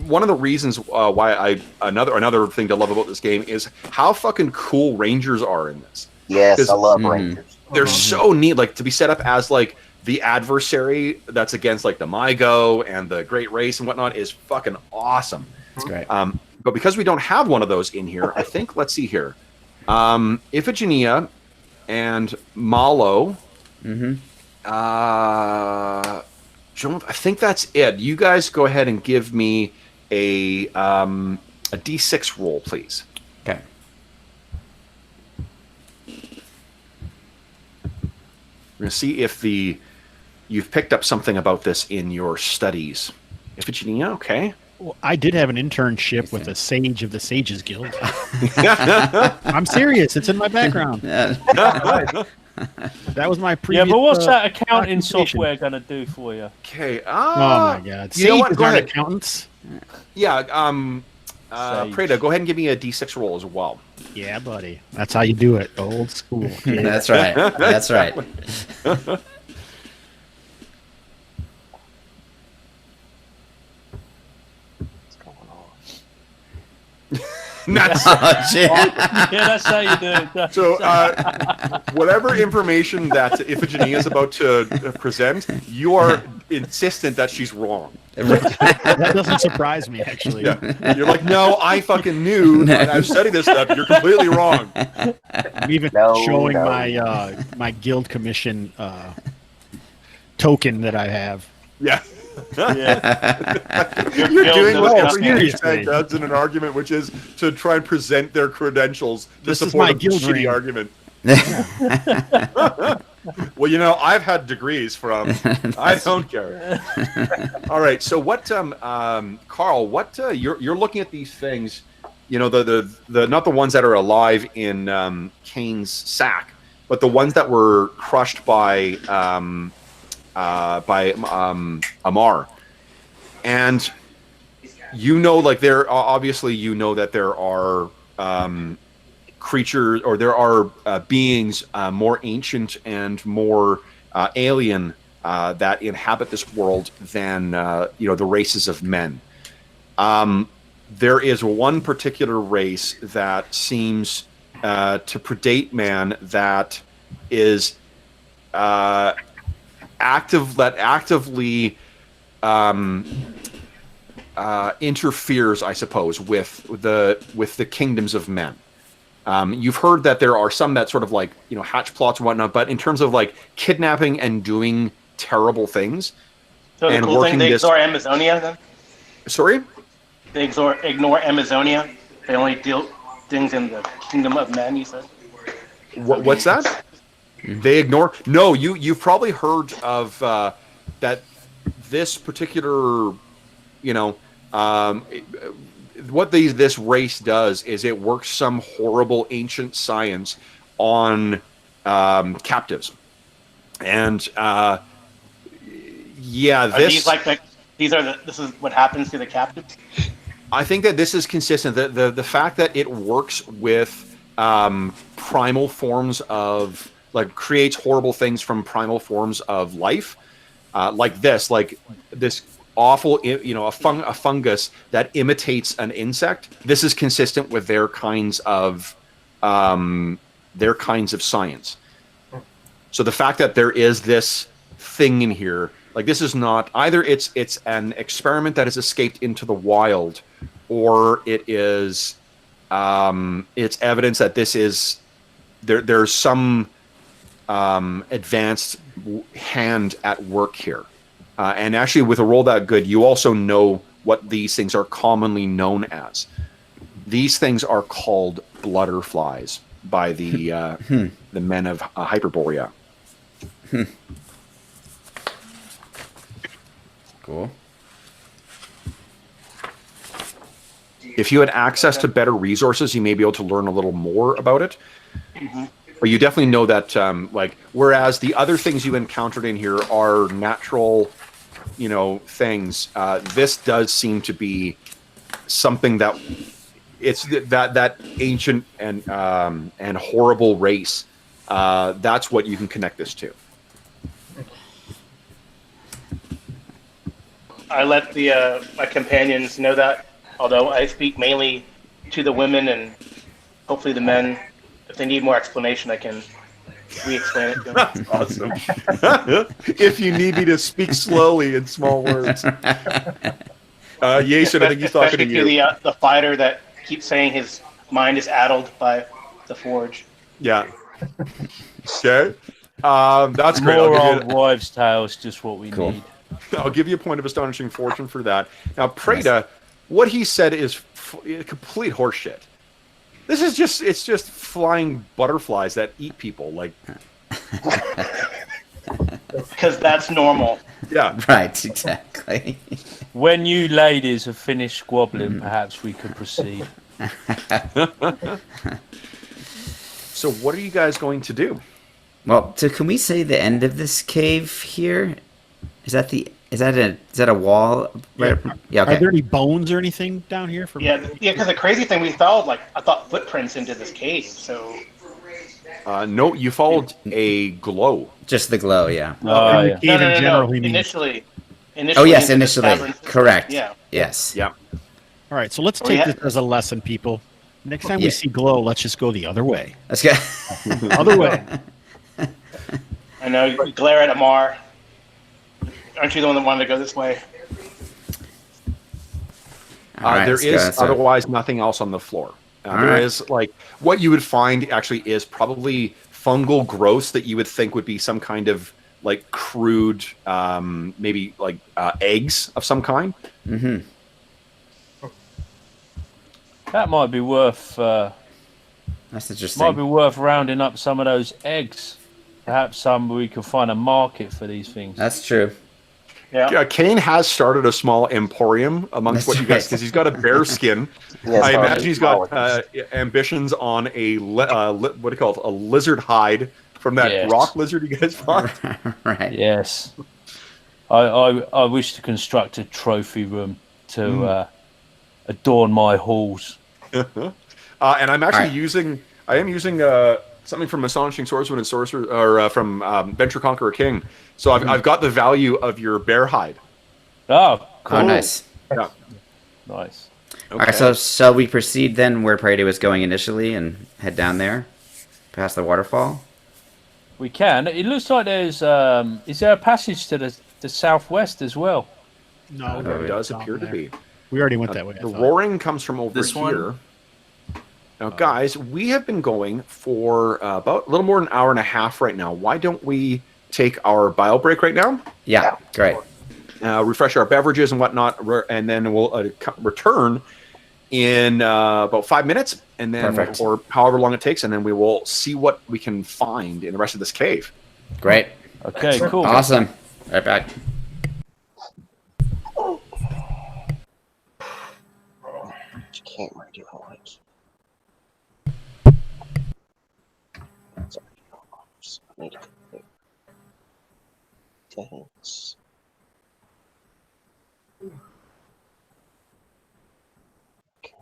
one of the reasons why another thing to love about this game is how fucking cool rangers are in this. Yes, I love rangers. They're so neat, like to be set up as like the adversary that's against like the Mygo and the Great Race and whatnot is fucking awesome. That's great. But because we don't have one of those in here, I think let's see here. Iphigenia and Malo. I think that's it. You guys go ahead and give me a D6 roll, please. Okay. We're gonna see if you've picked up something about this in your studies. Iphigenia, okay. Well, I did have an internship with a sage of the Sages Guild. I'm serious. It's in my background. That was my previous. Yeah, but what's that accounting occupation. software going to do for you? Okay. Oh my God! You know what? Sages Go aren't ahead. accountants. Yeah. Sage. Preda, go ahead and give me a D6 roll as well. Yeah, buddy. That's how you do it. Old school. Kid. That's right. That's right. Nuts. Oh, shit. Yeah, that's how you do it. So, whatever information that Iphigenia is about to present, you are insistent that she's wrong. That doesn't surprise me, actually. Yeah. You're like, no, I fucking knew, and I've studied this stuff. You're completely wrong. I'm even No, showing no. my guild commission token that I have. Yeah. Yeah. You're doing what every seriously. douchebag does in an argument, which is to try and present their credentials to This is support my a guild shitty ring. argument. Well, you know, I've had degrees from. I don't care. All right. So what, Carl? What you're looking at these things? You know, the not the ones that are alive in Cain's sack, but the ones that were crushed by Amar, and you know, like there obviously you know that there are creatures or there are beings more ancient and more alien that inhabit this world than the races of men. There is one particular race that seems to predate man that is actively interferes, I suppose, with the kingdoms of men. You've heard that there are some that sort of like hatch plots and whatnot, but in terms of like kidnapping and doing terrible things, So the and cool working thing, they this- ignore Amazonia then? sorry. They ignore Amazonia? They only deal things in the kingdom of men, you said? What's that? They ignore. No, you've probably heard of that. This particular, what this race does is it works some horrible ancient science on captives, and this is what happens to the captives? I think that this is consistent. The fact that it works with primal forms of, like, creates horrible things from primal forms of life, like this awful, a fungus that imitates an insect. This is consistent with their kinds of science. So the fact that there is this thing in here, like, this is not either it's an experiment that has escaped into the wild, or it is it's evidence that this is there's some advanced hand at work here. And actually, with a roll that good, you also know what these things are commonly known as. These things are called blutterflies by the men of Hyperborea. Cool. If you had access to better resources, you may be able to learn a little more about it. Mm-hmm. But you definitely know that, whereas the other things you encountered in here are natural, things. This does seem to be something that it's that ancient and horrible race. That's what you can connect this to. I let the my companions know that, although I speak mainly to the women and hopefully the men. If they need more explanation, I can re-explain it to them. That's awesome. If you need me to speak slowly in small words. Yason, I think he's talking to you. Especially the fighter that keeps saying his mind is addled by the forge. Yeah. Okay. That's great. More old wives' tales, just what we need. I'll give you a point of astonishing fortune for that. Now, Preda, what he said is complete horseshit. This is it's just flying butterflies that eat people. Like, because that's normal. Yeah. Right, exactly. When you ladies have finished squabbling, perhaps we could proceed. So what are you guys going to do? Well, so can we say the end of this cave here? Is that a wall? Right? Yeah. Okay. Are there any bones or anything down here? Yeah. Because the crazy thing, we followed I thought footprints into this cave. So. No, you followed a glow. Just the glow, yeah. No. Initially. Oh yes, initially. Correct. Yeah. Yes. Yeah. All right, so let's take this as a lesson, people. Next time we see glow, let's just go the other way. Let's go. Other way. I know. You glare at Amar. Aren't you the one that wanted to go this way? Right, there is otherwise nothing else on the floor. There is what you would find actually is probably fungal growths that you would think would be some kind of crude, maybe eggs of some kind. Mm-hmm. That might be worth. That's interesting. Might be worth rounding up some of those eggs. Perhaps we can find a market for these things. That's true. Yeah, Kane has started a small emporium amongst you guys because he's got a bear skin. Yes, I imagine he's got ambitions on a what do you call it? A lizard hide from that rock lizard you guys fought. Right. Yes. I wish to construct a trophy room to adorn my halls. And I'm actually using something from Astonishing Swordsmen and Sorcerers, or from Venture Conqueror King. So I've got the value of your bear hide. Oh, cool. Oh, nice. Yeah. Nice. Okay. All right, so shall we proceed then where Prada was going initially and head down there, past the waterfall? We can. It looks like there's. Is there a passage to the southwest as well? No, there does appear to be. We already went that way. The roaring comes from over here. Now, guys, we have been going for about a little more than an hour and a half right now. Why don't we take our bio break right now? Yeah, great. Refresh our beverages and whatnot, and then we'll return in about 5 minutes, and then or however long it takes, and then we will see what we can find in the rest of this cave. Great. Okay, cool. Awesome. Right back. Can't redo all it. Sorry. Thanks. Okay.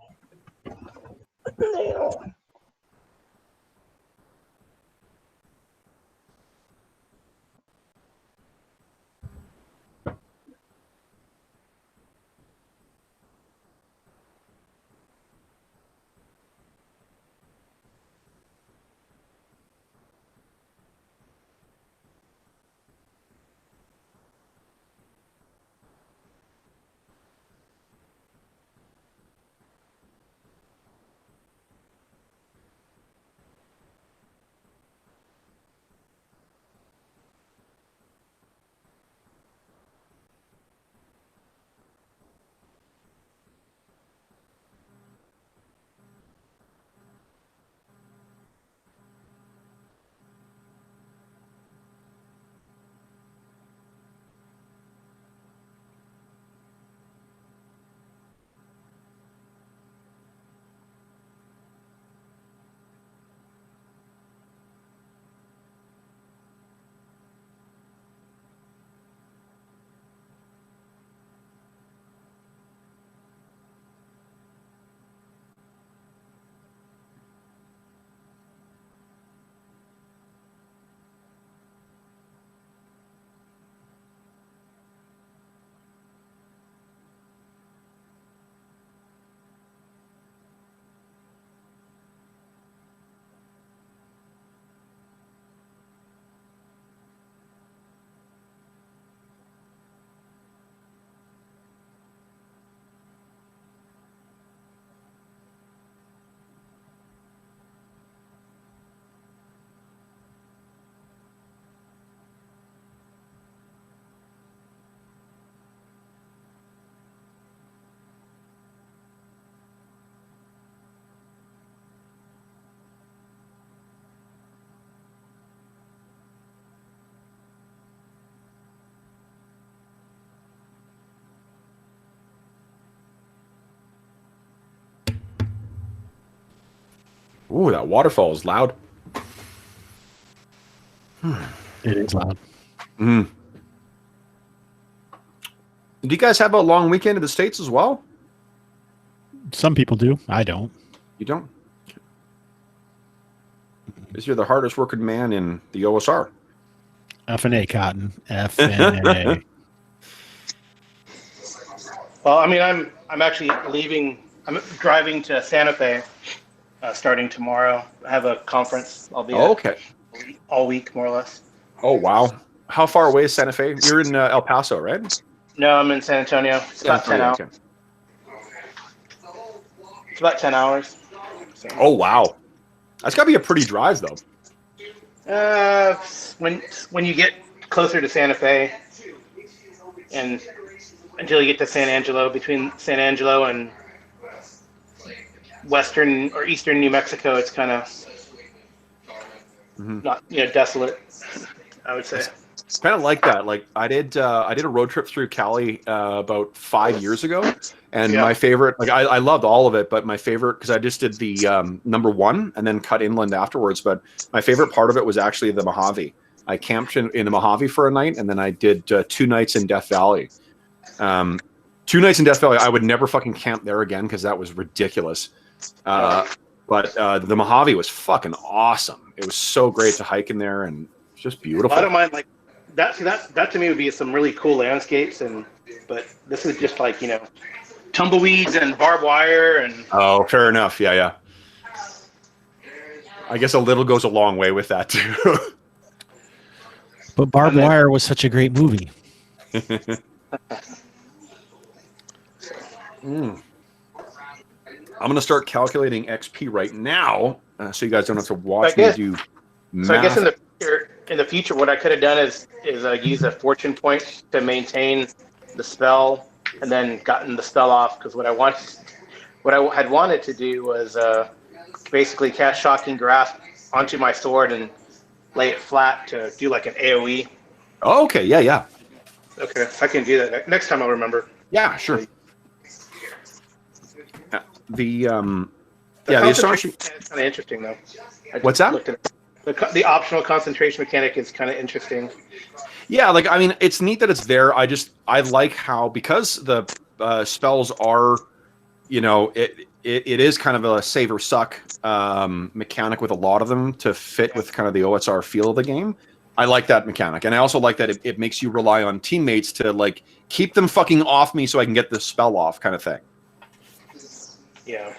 Ooh, that waterfall is loud. It is loud. Mm. Do you guys have a long weekend in the States as well? Some people do. I don't. You don't? Because you're the hardest working man in the OSR. F&A, Cotton. F&A. Well, I mean, I'm actually leaving. I'm driving to Santa Fe starting tomorrow. I have a conference. I'll be at Okay. all week, more or less. Oh, wow. How far away is Santa Fe? You're in El Paso, right? No, I'm in San Antonio. It's about 10 hours. Okay. It's about 10 hours. So. Oh, wow. That's got to be a pretty drive, though. When you get closer to Santa Fe and until you get to San Angelo, between San Angelo and western or eastern New Mexico, it's kind of not desolate, I would say. It's kind of like that. Like I did a road trip through Cali about 5 years ago, and my favorite, like I loved all of it, but my favorite, because I just did the #1 and then cut inland afterwards. But my favorite part of it was actually the Mojave. I camped in the Mojave for a night, and then I did 2 nights in Death Valley. 2 nights in Death Valley. I would never fucking camp there again because that was ridiculous. But the Mojave was fucking awesome. It was so great to hike in there, and it's just beautiful. I don't mind like that. See, that to me would be some really cool landscapes, but this is just like tumbleweeds and barbed wire and. Oh, fair enough. Yeah. I guess a little goes a long way with that too. But Barbed Wire was such a great movie. I'm going to start calculating XP right now, so you guys don't have to watch me do math. So I guess in the future, what I could have done is use a fortune point to maintain the spell, and then gotten the spell off. Because what I had wanted to do was basically cast Shocking Grasp onto my sword and lay it flat to do like an AOE. Oh, okay, yeah. Okay, if I can do that next time, I'll remember. Yeah, sure. The astonishing. It's kind of interesting though. What's that? The optional concentration mechanic is kind of interesting. Yeah, like I mean, it's neat that it's there. I like how, because the spells are, it is kind of a save or suck mechanic with a lot of them to fit with kind of the OSR feel of the game. I like that mechanic, and I also like that it makes you rely on teammates to like keep them fucking off me so I can get the spell off, kind of thing. Yeah.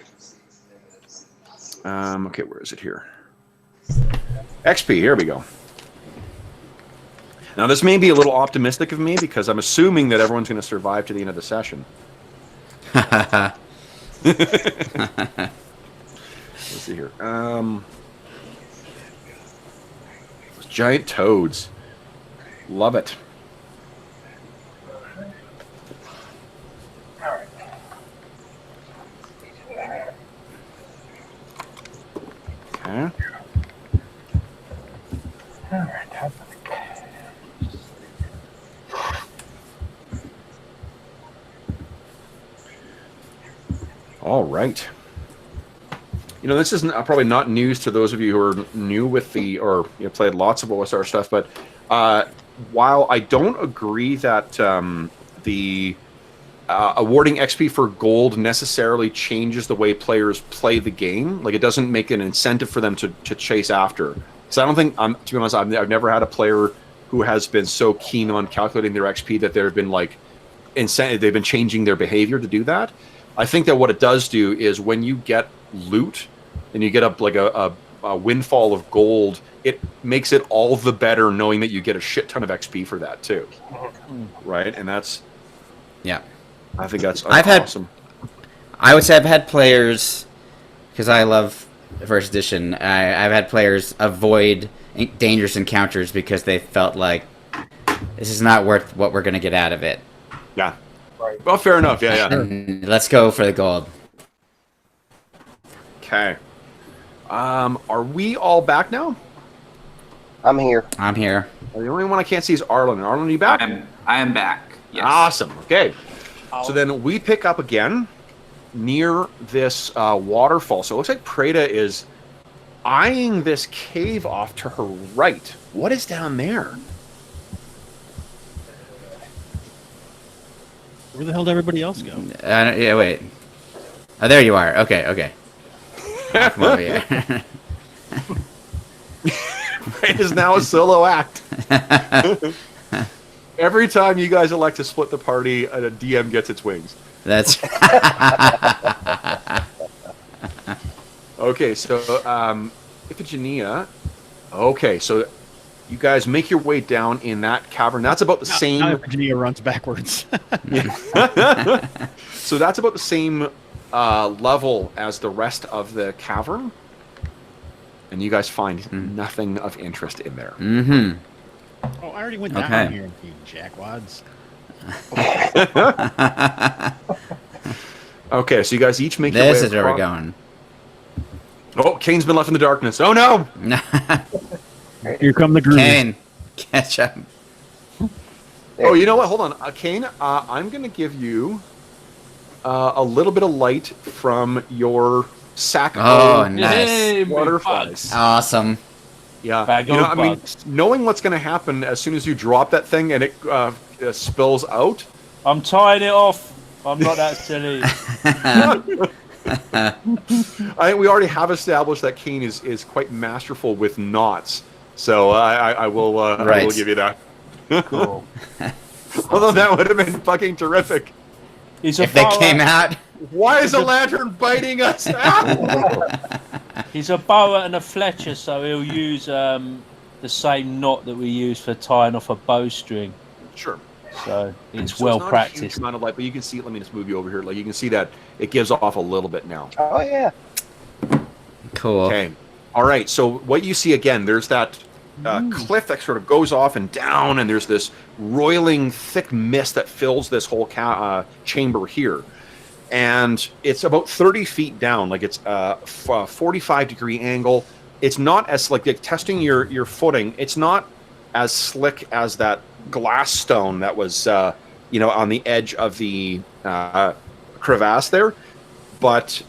Okay, where is it here? XP, here we go. Now, this may be a little optimistic of me because I'm assuming that everyone's going to survive to the end of the session. Let's see here. Those giant toads. Love it. Okay. All right. This is probably not news to those of you who are new with played lots of OSR stuff, but while I don't agree that the awarding XP for gold necessarily changes the way players play the game, like it doesn't make an incentive for them to chase after. So I don't think, to be honest, I've never had a player who has been so keen on calculating their XP that there have been like incentive. They've been changing their behavior to do that. I think that what it does do is when you get loot and you get a windfall of gold, it makes it all the better knowing that you get a shit ton of XP for that too, right? And that's I think that's awesome. I would say I've had players, because I love First Edition, I've had players avoid dangerous encounters because they felt like this is not worth what we're going to get out of it. Yeah. Right. Well, fair enough. Yeah. And let's go for the gold. Okay. Are we all back now? I'm here. The only one I can't see is Arlen. Arlen, are you back? I am back. Yes. Awesome. Okay. So then we pick up again near this waterfall. So it looks like Preda is eyeing this cave off to her right. What is down there? Where the hell did everybody else go? Yeah, wait. Oh, there you are. Okay. I'll come over here. It is now a solo act. Every time you guys elect to split the party, a DM gets its wings. That's Okay, so Iphigenia. Okay, so you guys make your way down in that cavern. That's about the same. Now Virginia runs backwards. So that's about the same level as the rest of the cavern, and you guys find nothing of interest in there. Mm-hmm. Oh, I already went down Okay. here, you jackwads. Okay, so you guys each make your way This is where we're across- going. Oh, Kane's been left in the darkness. Oh no! Here come the groove. Kane, catch up. Oh, you know what? Hold on, Kane. I'm going to give you a little bit of light from your sack Oh, of nice. Hey, butterflies. Awesome. Yeah, Bag you know, of I mean, bugs. knowing what's going to happen as soon as you drop that thing and it spills out. I'm tying it off. I'm not that silly. I think we already have established that Kane is quite masterful with knots, so I will I will give you that. Cool. Although that would have been fucking terrific. He's a If they boa- came out, Why is a lantern biting us? He's a boa and a fletcher, so he'll use the same knot that we use for tying off a bowstring. Sure. So it's So well it's not a huge practiced. amount of light, but you can see. Let me just move you over here. Like you can see that it gives off a little bit now. Oh yeah. cool. Okay. All right. So what you see again, there's that cliff that sort of goes off and down, and there's this roiling thick mist that fills this whole chamber here. And it's about 30 feet down. Like it's a 45-degree angle. It's not as like testing your footing. It's not as slick as that glass stone that was on the edge of the crevasse there, but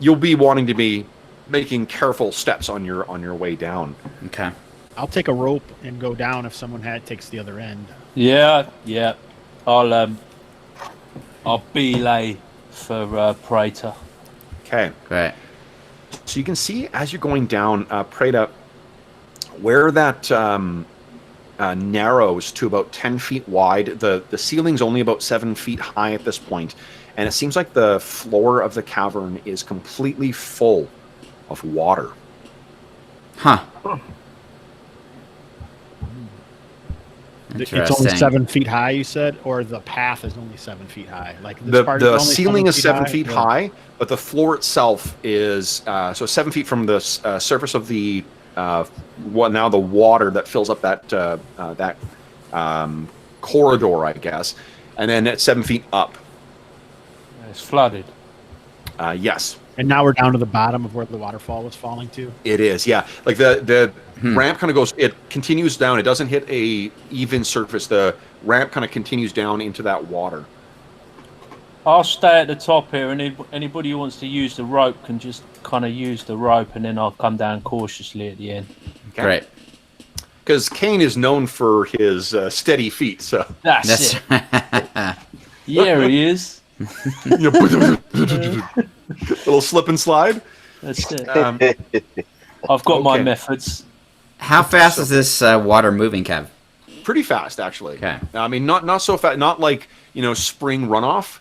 you'll be wanting to be making careful steps on your way down. Okay. I'll take a rope and go down if someone takes the other end. Yeah. I'll belay for Praetor. Okay, Great. so you can see as you're going down, Preda, where that narrows to about 10 feet wide. The ceiling's only about 7 feet high at this point, and it seems like the floor of the cavern is completely full of water. Huh. It's only Interesting. 7 feet high, you said, or the path is only 7 feet high. Like this part The is only ceiling is 7 feet Yeah. high, but the floor itself is so 7 feet from the surface of the now the water that fills up that corridor, I guess, and then at 7 feet up. It's flooded. Yes, And now we're down to the bottom of where the waterfall was falling to. it is. Yeah, like the ramp kind of goes. It continues down. It doesn't hit a even surface. The ramp kind of continues down into that water. I'll stay at the top here, and anybody who wants to use the rope can just kind of use the rope, and then I'll come down cautiously at the end. Okay? Great. Because Kane is known for his steady feet. So That's it. Yeah, he is. little slip and slide. That's it. I've got my okay. methods. How fast is this water moving, Kev? Pretty fast, actually. Okay. I mean, not so fast. Not like spring runoff.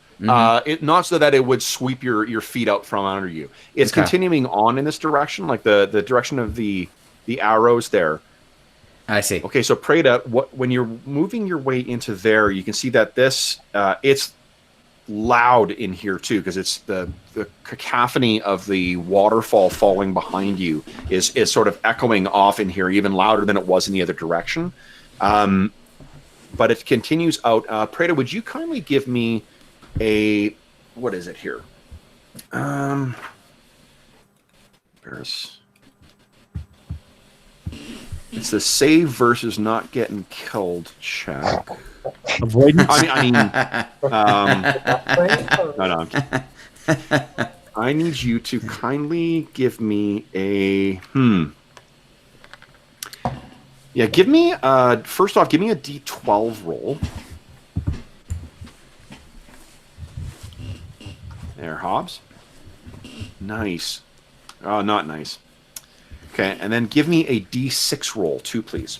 It not so that it would sweep your feet out from under you. It's Okay. continuing on in this direction, like the direction of the arrows there. I see. Okay, so Preda, when you're moving your way into there, you can see that this it's loud in here too, because it's the cacophony of the waterfall falling behind you is sort of echoing off in here, even louder than it was in the other direction. But it continues out. Preda, would you kindly give me what is it here? It's the save versus not getting killed check. Avoidance. I mean, no. I need you to kindly give me a Yeah, give me first off, give me a D12 roll. There, Hobbs. Nice. Oh, not nice. Okay, and then give me a D6 roll too, please.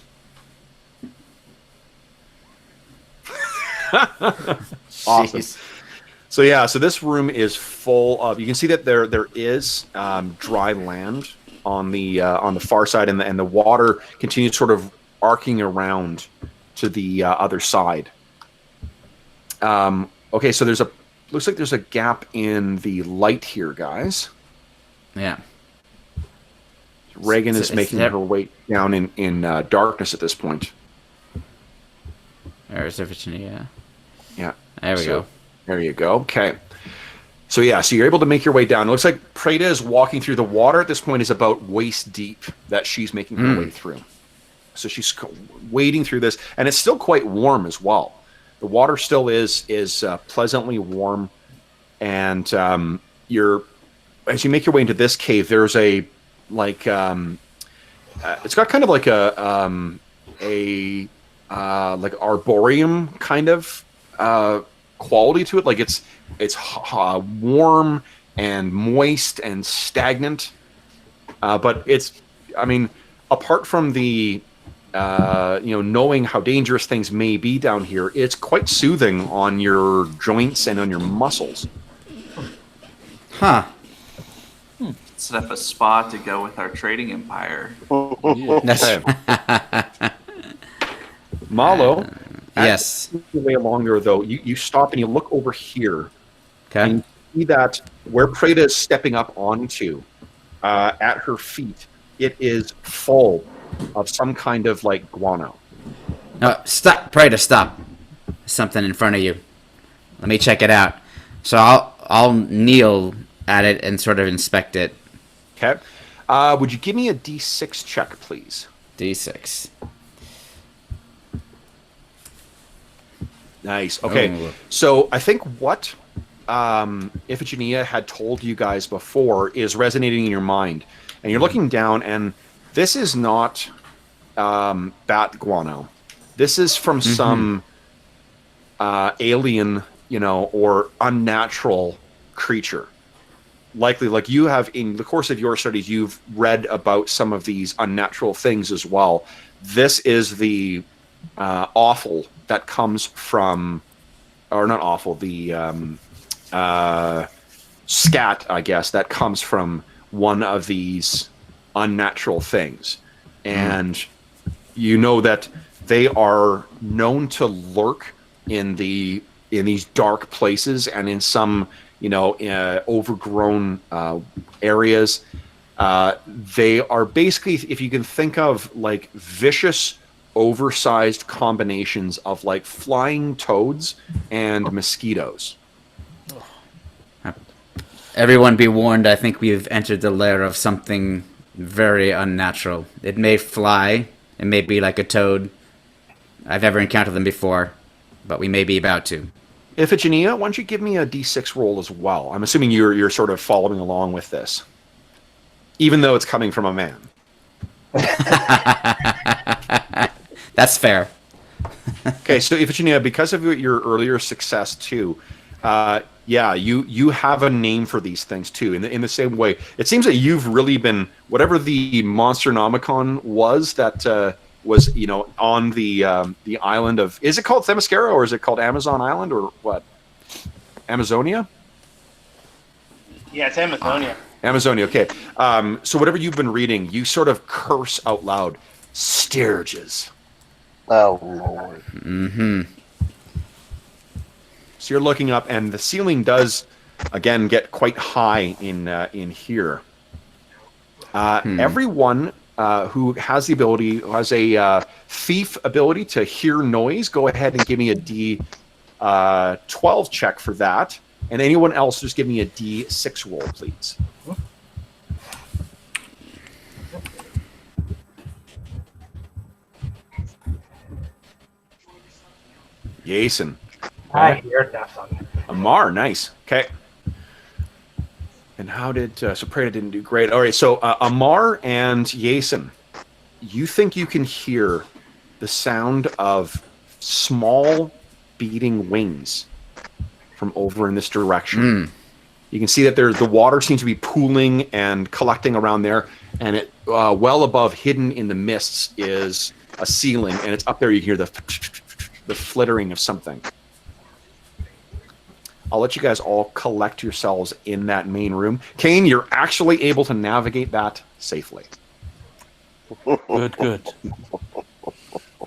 Awesome. Jeez. So yeah, so this room is full of. You can see that there is dry land on the far side, and the water continues sort of arcing around to the other side. Okay, so looks like there's a gap in the light here, guys. Yeah. Reagan is making her way down in darkness at this point. There's Virginia. Yeah. There we go. There you go. Okay. So yeah, so you're able to make your way down. It looks like Preda is walking through the water at this point is about waist deep that she's making her way through. So she's wading through this, and it's still quite warm as well. The water still is pleasantly warm, and as you make your way into this cave, there's a it's got kind of like a like arboreum kind of quality to it. Like it's warm and moist and stagnant, but it's, I mean, apart from the knowing how dangerous things may be down here, it's quite soothing on your joints and on your muscles. Huh. Set up a spa to go with our trading empire. That's Malo, yes. your way along there, though, you stop and you look over here. Okay. And you see that where Preda is stepping up onto, at her feet, it is full of some kind of like guano. No, stop, Preda, stop. Something in front of you. Let me check it out. So I'll kneel at it and sort of inspect it. Okay. Would you give me a D6 check, please? D6. Nice. Okay. Ooh. So I think what Iphigenia had told you guys before is resonating in your mind. And you're looking down, and this is not bat guano. This is from some alien, or unnatural creature. Likely, like you have in the course of your studies, you've read about some of these unnatural things as well. This is the offal that comes from, or not offal, the scat, I guess, that comes from one of these unnatural things. And you know that they are known to lurk in these dark places and in some overgrown areas. They are basically, if you can think of like vicious, oversized combinations of like flying toads and mosquitoes. Everyone be warned, I think we've entered the lair of something very unnatural. It may fly, it may be like a toad. I've never encountered them before, but we may be about to. Iphigenia, why don't you give me a D6 roll as well? I'm assuming you're sort of following along with this, even though it's coming from a man. That's fair. Okay, so Iphigenia, because of your earlier success too, you have a name for these things too. In the same way, it seems that you've really been, whatever the Monsternomicon was that was on the island of, is it called Themyscira or is it called Amazon Island or what? Amazonia? Yeah, it's Amazonia. Amazonia, okay. So whatever you've been reading, you sort of curse out loud, Stirges. Oh, Lord. Mm-hmm. So you're looking up, and the ceiling does, again, get quite high in here. Everyone who has the ability, who has a thief ability to hear noise, go ahead and give me a D12 check for that. And anyone else, just give me a D6 roll, please. Jason. I hear nothing. Amar, nice. Okay. And how did so Preda didn't do great? All right, so Amar and Yason, you think you can hear the sound of small beating wings from over in this direction. You can see that the water seems to be pooling and collecting around there, and it well above, hidden in the mists, is a ceiling, and it's up there. You can hear the flittering of something. I'll let you guys all collect yourselves in that main room. Kane, you're actually able to navigate that safely. Good.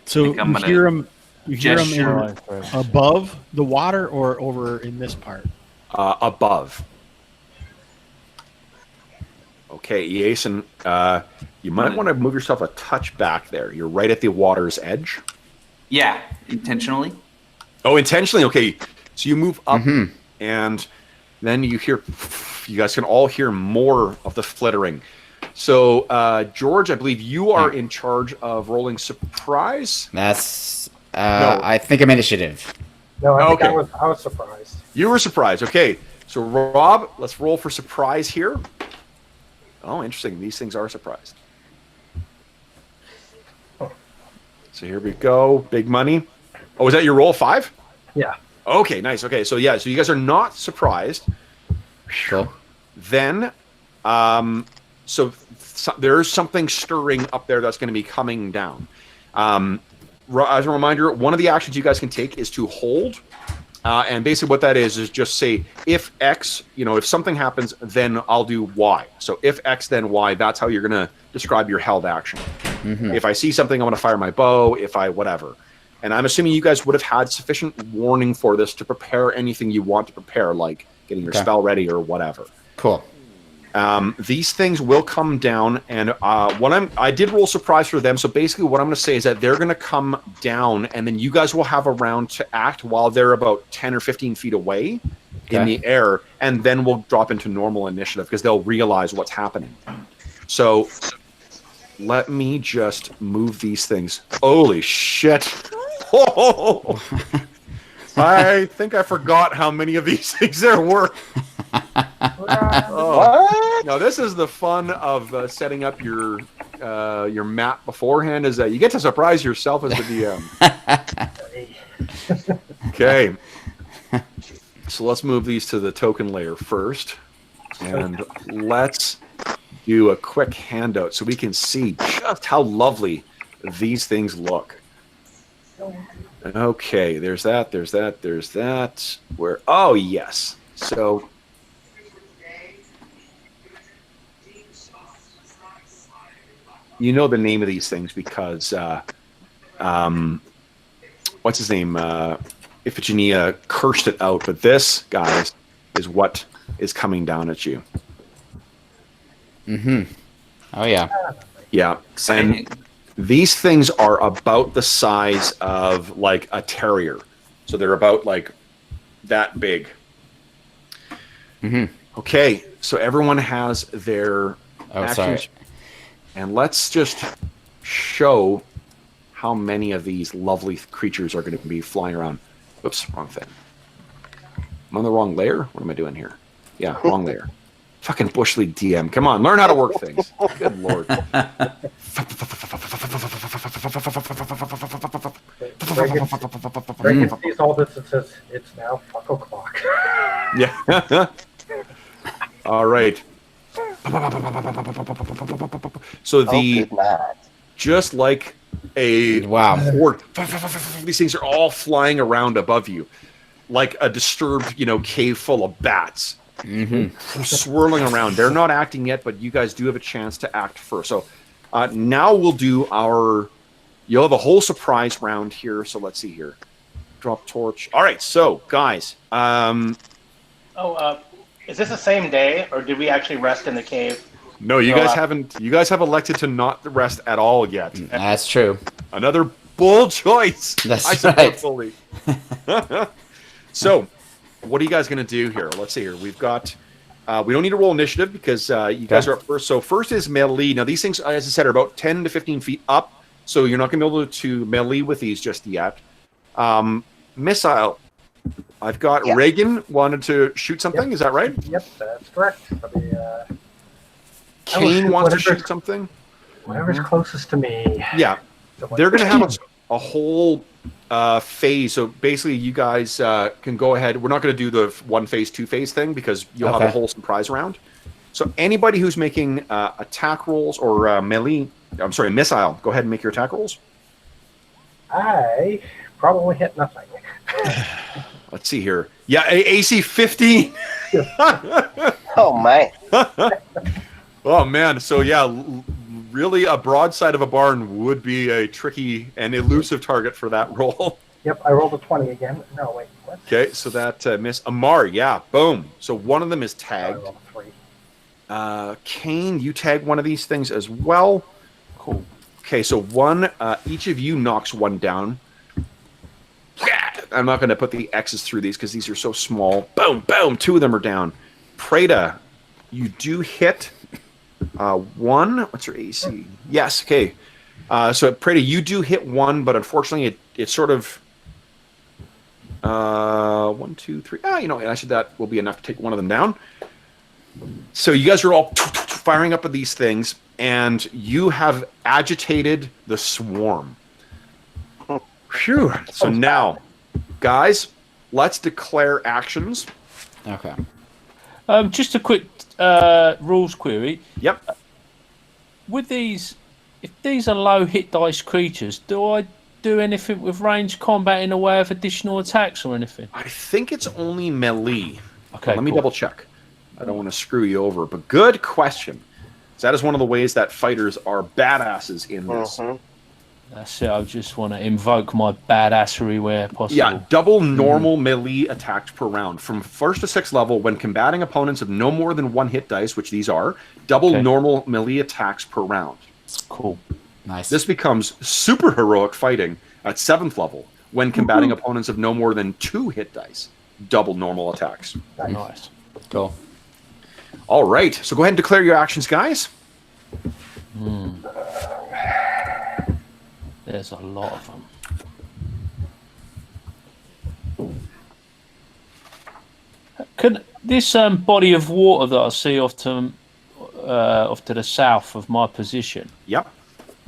So you hear them gesture above the water or over in this part? Above. Okay, Jason, you might want to move yourself a touch back there. You're right at the water's edge. Yeah, intentionally. Oh, intentionally? Okay. So you move up, and then you guys can all hear more of the flittering. So, George, I believe you are in charge of rolling surprise. That's, No. I think I'm initiative. No, I think Okay. I was surprised. You were surprised. Okay. So, Rob, let's roll for surprise here. Oh, interesting. These things are surprised. So here we go. Big money. Oh, is that your roll? 5? Yeah. Okay, nice. Okay, so yeah, so you guys are not surprised. Cool. Then, so there's something stirring up there that's going to be coming down. As a reminder, one of the actions you guys can take is to hold. And basically what that is just say, if X, if something happens, then I'll do Y. So if X, then Y, that's how you're going to describe your held action. If I see something, I'm going to fire my bow, whatever. And I'm assuming you guys would have had sufficient warning for this to prepare anything you want to prepare, like getting your spell ready or whatever. Cool. These things will come down, and I did roll surprise for them. So basically, what I'm going to say is that they're going to come down, and then you guys will have a round to act while they're about 10 or 15 feet away in the air, and then we'll drop into normal initiative because they'll realize what's happening. So let me just move these things. Holy shit! Oh, I think I forgot how many of these things there were. What? Now this is the fun of setting up your map beforehand, is that you get to surprise yourself as the DM. Okay, so let's move these to the token layer first, and let's do a quick handout so we can see just how lovely these things look. Okay, there's that. Where? Oh, yes. So, you know the name of these things because, what's his name? Iphigenia cursed it out, but this, guys, is what is coming down at you. Oh, yeah. Yeah, and these things are about the size of like a terrier, so they're about like that big. Okay, so everyone has their actions, and let's just show how many of these lovely creatures are going to be flying around. Oops, wrong thing. I'm on the wrong layer. What am I doing here? Yeah, wrong layer. Fucking Bush League DM. Come on, learn how to work things. Good lord. Reagan sees all this and says, "It's now fuck o'clock." Yeah. All right. So just like a horde, these things are all flying around above you, like a disturbed, cave full of bats. Swirling around. They're not acting yet, but you guys do have a chance to act first. So now we'll do you'll have a whole surprise round here. So let's see here. Drop torch. All right, so guys. Is this the same day, or did we actually rest in the cave? No, you guys haven't. You guys have elected to not rest at all yet. That's true. Another bold choice. That's right. Fully. So, what are you guys going to do here? Let's see here. We've got. We don't need to roll initiative because you guys are up first. So first is melee. Now these things, as I said, are about 10 to 15 feet up. So you're not going to be able to melee with these just yet. Missile. I've got Reagan wanted to shoot something. Yep. Is that right? Yep, that's correct. Kane wants to shoot something. Whatever's closest to me. Yeah. They're going to have a whole phase. So basically, you guys can go ahead. We're not going to do the 1 phase, 2 phase thing because you'll have a whole surprise round. So anybody who's making attack rolls or missile, go ahead and make your attack rolls. I probably hit nothing. Let's see here. Yeah, AC 15. Oh, man. Oh, man. So, yeah, really a broadside of a barn would be a tricky and elusive target for that roll. Yep, I rolled a 20 again. No, wait, what? Okay, so that miss. Amar, yeah, boom. So one of them is I tagged. rolled a 3. Kane, you tag one of these things as well. Cool. Okay, so each of you knocks one down. I'm not going to put the X's through these because these are so small. Boom, boom, 2 of them are down. Preda, you do hit 1. What's your AC? Yes, okay. So Preda, you do hit 1, but unfortunately it's sort of 1, 2, 3. Actually that will be enough to take one of them down. So you guys are all firing up at these things, and you have agitated the swarm. Phew. So now, guys, let's declare actions. Okay. Just a quick rules query. Yep. With these, if these are low hit dice creatures, do I do anything with ranged combat in a way of additional attacks or anything? I think it's only melee. Okay. Let me double check. I don't want to screw you over, but good question. So that is one of the ways that fighters are badasses in this. That's it. I just want to invoke my badassery where possible. Yeah, double normal melee attacks per round. From 1st to 6th level, when combating opponents of no more than 1 hit dice, which these are, double normal melee attacks per round. Cool. Nice. This becomes super heroic fighting at 7th level, when combating opponents of no more than 2 hit dice. Double normal attacks. Nice. Cool. All right, so go ahead and declare your actions, guys. There's a lot of them. Could this body of water that I see off to the south of my position? Yep.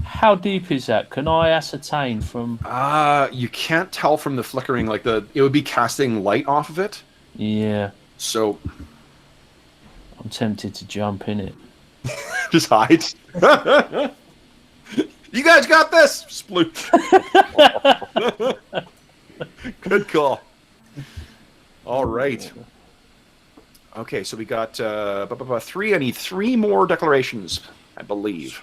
How deep is that? Can I ascertain from? You can't tell from the flickering. It would be casting light off of it. Yeah. So I'm tempted to jump in it. just hide. You guys got this! Sploosh. Good call. All right. Okay, so we got 3. I need 3 more declarations, I believe.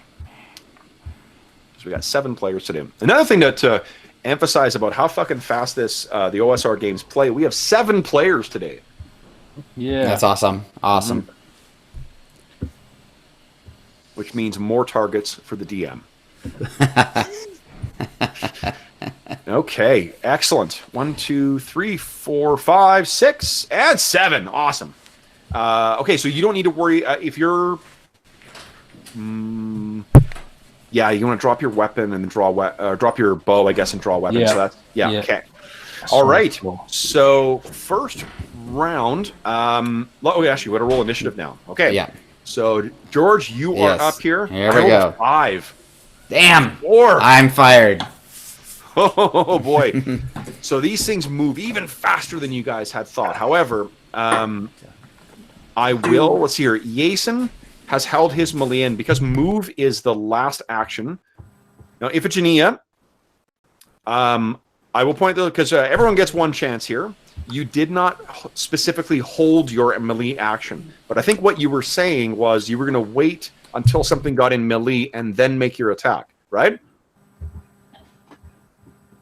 So we got 7 players today. Another thing to emphasize about how fucking fast the OSR games play, we have 7 players today. Yeah. That's awesome. Awesome. Which means more targets for the DM. Okay, excellent. 1, 2, 3, 4, 5, 6, and 7. Awesome. Okay, so you don't need to worry if you're. Yeah, you want to drop your weapon and then drop your bow, I guess, and draw a weapon. Yeah. So that's okay. All right. So first round. Actually, we got to roll initiative now. Okay. Yeah. So George, you are up here. Here we go. 5. Damn. 4. I'm fired. Oh boy. So these things move even faster than you guys had thought. However, let's see here. Yason has held his melee in because move is the last action. Now, Iphigenia, I will point out because everyone gets one chance here. You did not specifically hold your melee action, but I think what you were saying was you were going to wait until something got in melee and then make your attack, right?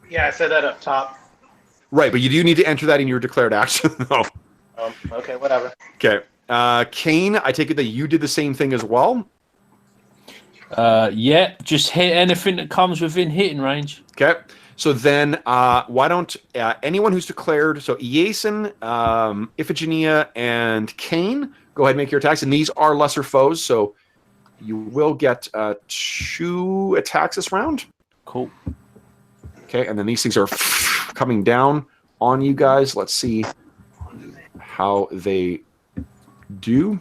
Yeah, I said that up top. Right, but you do need to enter that in your declared action, though. Okay, whatever. Okay. Kane, I take it that you did the same thing as well? Yeah, just hit anything that comes within hitting range. Okay. So then, why don't anyone who's declared, so Yason, Iphigenia, and Kane, go ahead and make your attacks. And these are lesser foes, so you will get 2 attacks this round. Cool. Okay, and then these things are coming down. on you guys. Let's see how they do.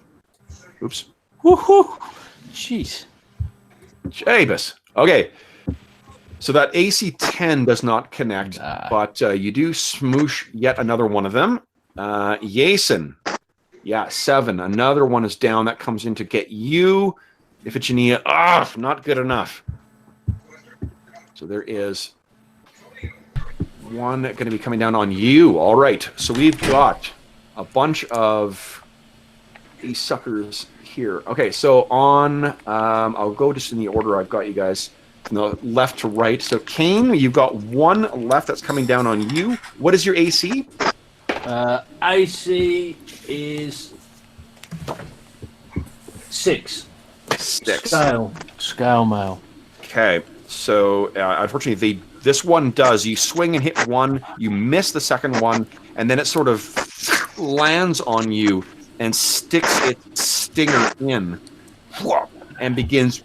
Oops. Woohoo! Jeez. Jabus. Okay. So that AC 10 does not connect, but you do smoosh yet another one of them. Jason. Yeah, 7. Another one is down. That comes in to get you. Iphigenia. Not good enough. So there is one going to be coming down on you. All right. So we've got a bunch of these suckers here. Okay, so on, I'll go just in the order I've got you guys, from the left to right. So Kane, you've got one left that's coming down on you. What is your AC? AC is 6. 6. Scale mail. Okay, so unfortunately, this one does. You swing and hit one, you miss the second one, and then it sort of lands on you and sticks its stinger in and begins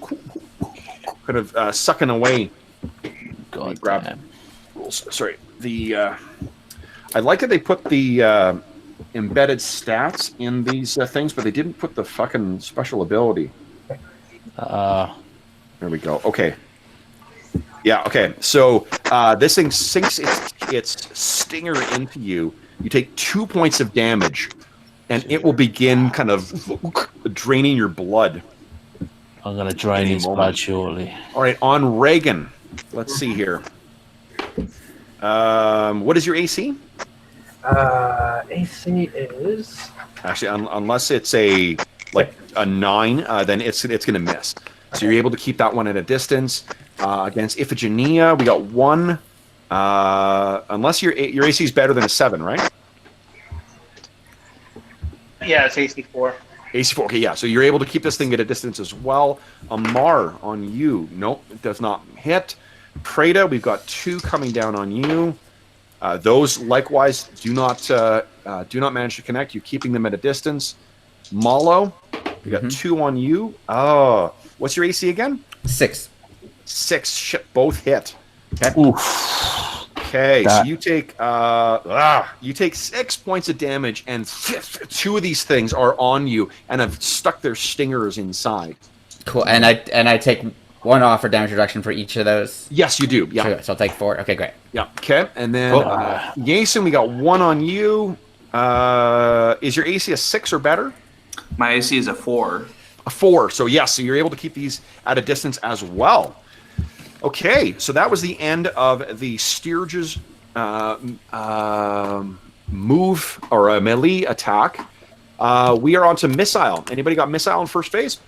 kind of sucking away. God, grab rules. Sorry, I like that they put the embedded stats in these things, but they didn't put the fucking special ability. There we go. Okay. Yeah. Okay. So this thing sinks its stinger into you. You take 2 points of damage. And it will begin kind of draining your blood. I'm going to drain his blood shortly. All right, on Reagan. Let's see here. What is your AC? AC is... Actually, unless it's a 9, then it's going to miss. So you're able to keep that one at a distance. Against Iphigenia, we got 1. Unless your AC is better than a 7, right? Yeah, it's AC 4. AC 4, okay, yeah. So you're able to keep this thing at a distance as well. Amar on you. Nope, it does not hit. Preda, we've got 2 coming down on you. Those likewise do not manage to connect. You're keeping them at a distance. Malo, we got 2 on you. Oh, what's your AC again? 6. 6. Shit, both hit. Okay. Oof. Okay, so you take 6 points of damage, and 2 of these things are on you and have stuck their stingers inside. Cool, and I take 1 off for damage reduction for each of those. Yes, you do. Yeah. So I'll take 4. Okay, great. Yeah. Okay, and then Jason, we got 1 on you. Is your AC a 6 or better? My AC is a 4. A 4. So yes, so you're able to keep these at a distance as well. Okay, so that was the end of the Steerge's move or a melee attack. We are on to missile. Anybody got missile in first phase?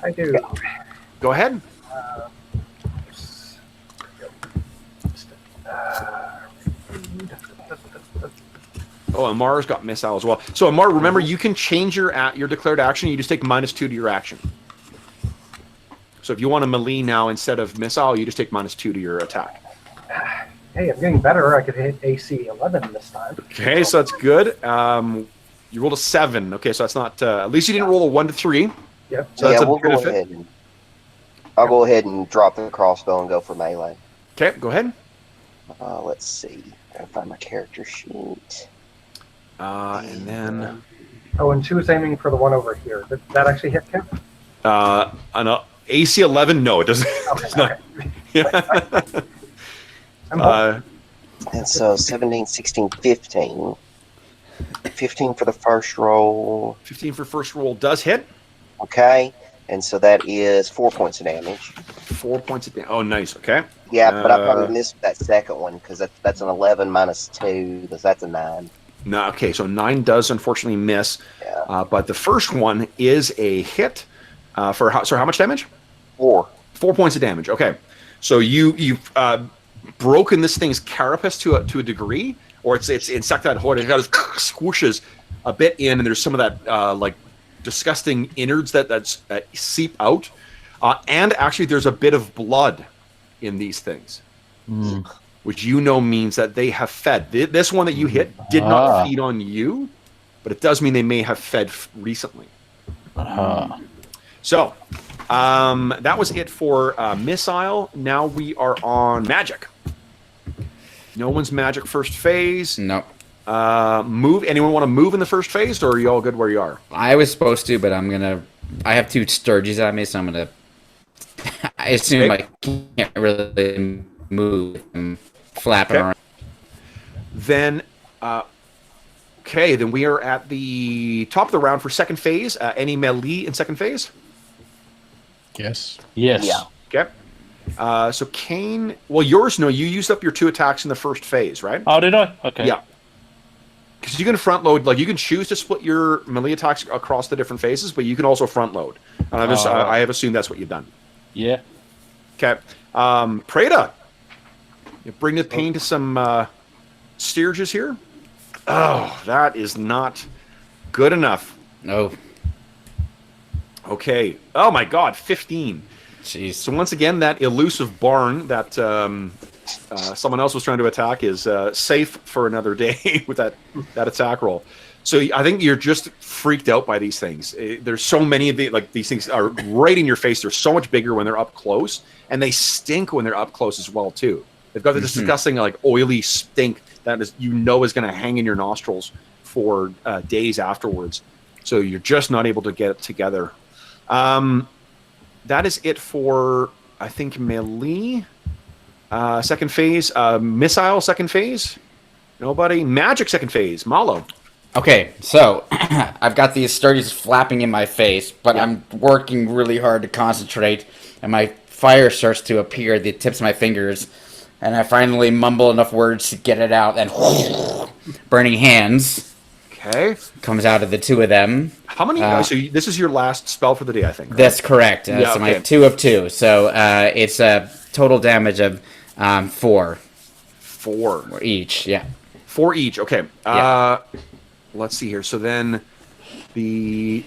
I do. Go ahead. Oh, Amar's got missile as well. So Amar, remember you can change your declared action. You just take -2 to your action. So if you want a melee now instead of missile, you just take -2 to your attack. Hey, I'm getting better. I could hit AC 11 this time. Okay, so that's good. You rolled a 7. Okay, so that's not. At least you didn't roll a 1 to 3. Yep. So that's we'll go ahead. I'll go ahead and drop the crossbow and go for melee. Okay, go ahead. Let's see. Gotta find my character sheet. And then. Oh, and she was aiming for the one over here. Did that actually hit, Kev? AC 11? No, it doesn't. Okay, it's not. okay. And so 17, 16, 15. 15 for the first roll. 15 for first roll does hit. Okay. And so that is 4 points of damage. 4 points of damage. Oh, nice. Okay. Yeah, but I probably missed that second one because that's an 11 minus 2. That's a 9. No, okay, so 9 does unfortunately miss. Yeah. But the first one is a hit for how much damage? 4. 4 points of damage. Okay. So you've broken this thing's carapace to a degree, or it's insect that hole. It kind of squishes a bit in, and there's some of that like disgusting innards that seep out, and actually there's a bit of blood in these things, which means that they have fed. This one that you hit did not feed on you, but it does mean they may have fed recently. So that was it for missile. Now we are on magic. No one's magic first phase. Nope. Move. Anyone want to move in the first phase, or are you all good where you are? I was supposed to, but I have 2 Sturges on me, so I'm gonna. I assume I can't really move. I'm flapping around. Then, okay. Then we are at the top of the round for second phase. Any melee in second phase? Yes. Yes. Yeah. Okay. So Kane, well, yours, no, you used up your 2 attacks in the first phase, right? Oh, did I? Okay. Yeah. Because you can front load, like you can choose to split your melee attacks across the different phases, but you can also front load. I have assumed that's what you've done. Yeah. Okay. Preda, you bring the pain to some steerages here. Oh, that is not good enough. No. Okay. Oh my God, 15. Jeez. So once again, that elusive barn that someone else was trying to attack is safe for another day with that attack roll. So I think you're just freaked out by these things. There's so many of these things are right in your face. They're so much bigger when they're up close, and they stink when they're up close as well too. They've got this disgusting oily stink that is going to hang in your nostrils for days afterwards. So you're just not able to get it together. That is it for, I think, melee. Second phase. Missile second phase. Nobody. Magic second phase. Malo. Okay, so I've got these Sturges flapping in my face, but I'm working really hard to concentrate, and my fire starts to appear at the tips of my fingers, and I finally mumble enough words to get it out, and burning hands comes out of the 2 of them. How many? So this is your last spell for the day, I think. Right? That's correct. So my 2 of 2. So it's a total damage of 4. 4 each. Yeah. 4 each. Okay. Yeah. Let's see here. So then the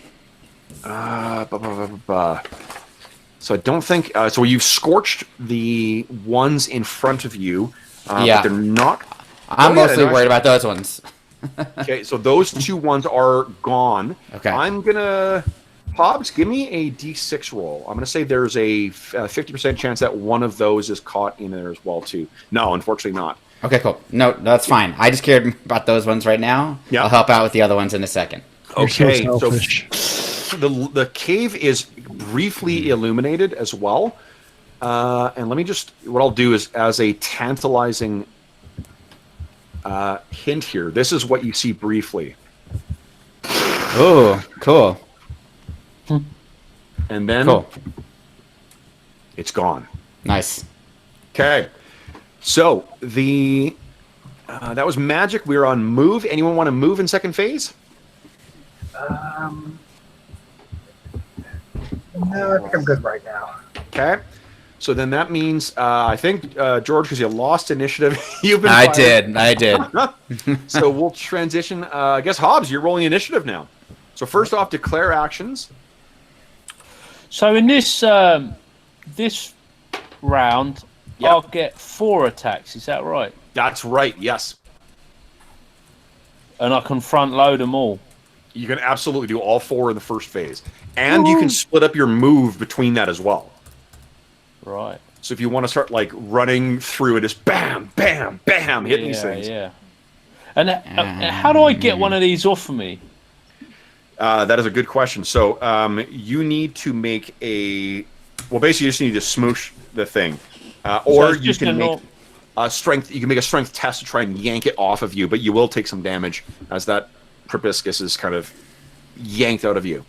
so I don't think so. You've scorched the ones in front of you. But they're not. I'm mostly worried about those ones. Okay, so those 2 ones are gone. Okay. I'm gonna Hobbs, give me a d6 roll. I'm gonna say there's a 50% chance that one of those is caught in there as well too. No, unfortunately not. Okay, cool. No, that's fine. I just cared about those ones right now. Yeah. I'll help out with the other ones in a second. Okay, so the cave is briefly illuminated as well. And let me just, what I'll do is, as a tantalizing hint here, this is what you see briefly. Oh, cool. And then it's gone. Nice. Okay. So the that was magic. We were on move. Anyone want to move in second phase? No, I think I'm good right now. Okay. So then that means I think George, because you lost initiative, you've been. I did. So we'll transition. I guess Hobbs, you're rolling initiative now. So first off, declare actions. So in this this round, I'll get 4 attacks. Is that right? That's right. Yes. And I can front load them all. You can absolutely do all 4 in the first phase, and you can split up your move between that as well. Right. So if you want to start running through it, just bam, bam, bam, hitting these things. Yeah. And how do I get one of these off of me? That is a good question. So you need to make a. Well, basically, you just need to smoosh the thing, or you can make a strength. You can make a strength test to try and yank it off of you, but you will take some damage as that proboscis is kind of yanked out of you.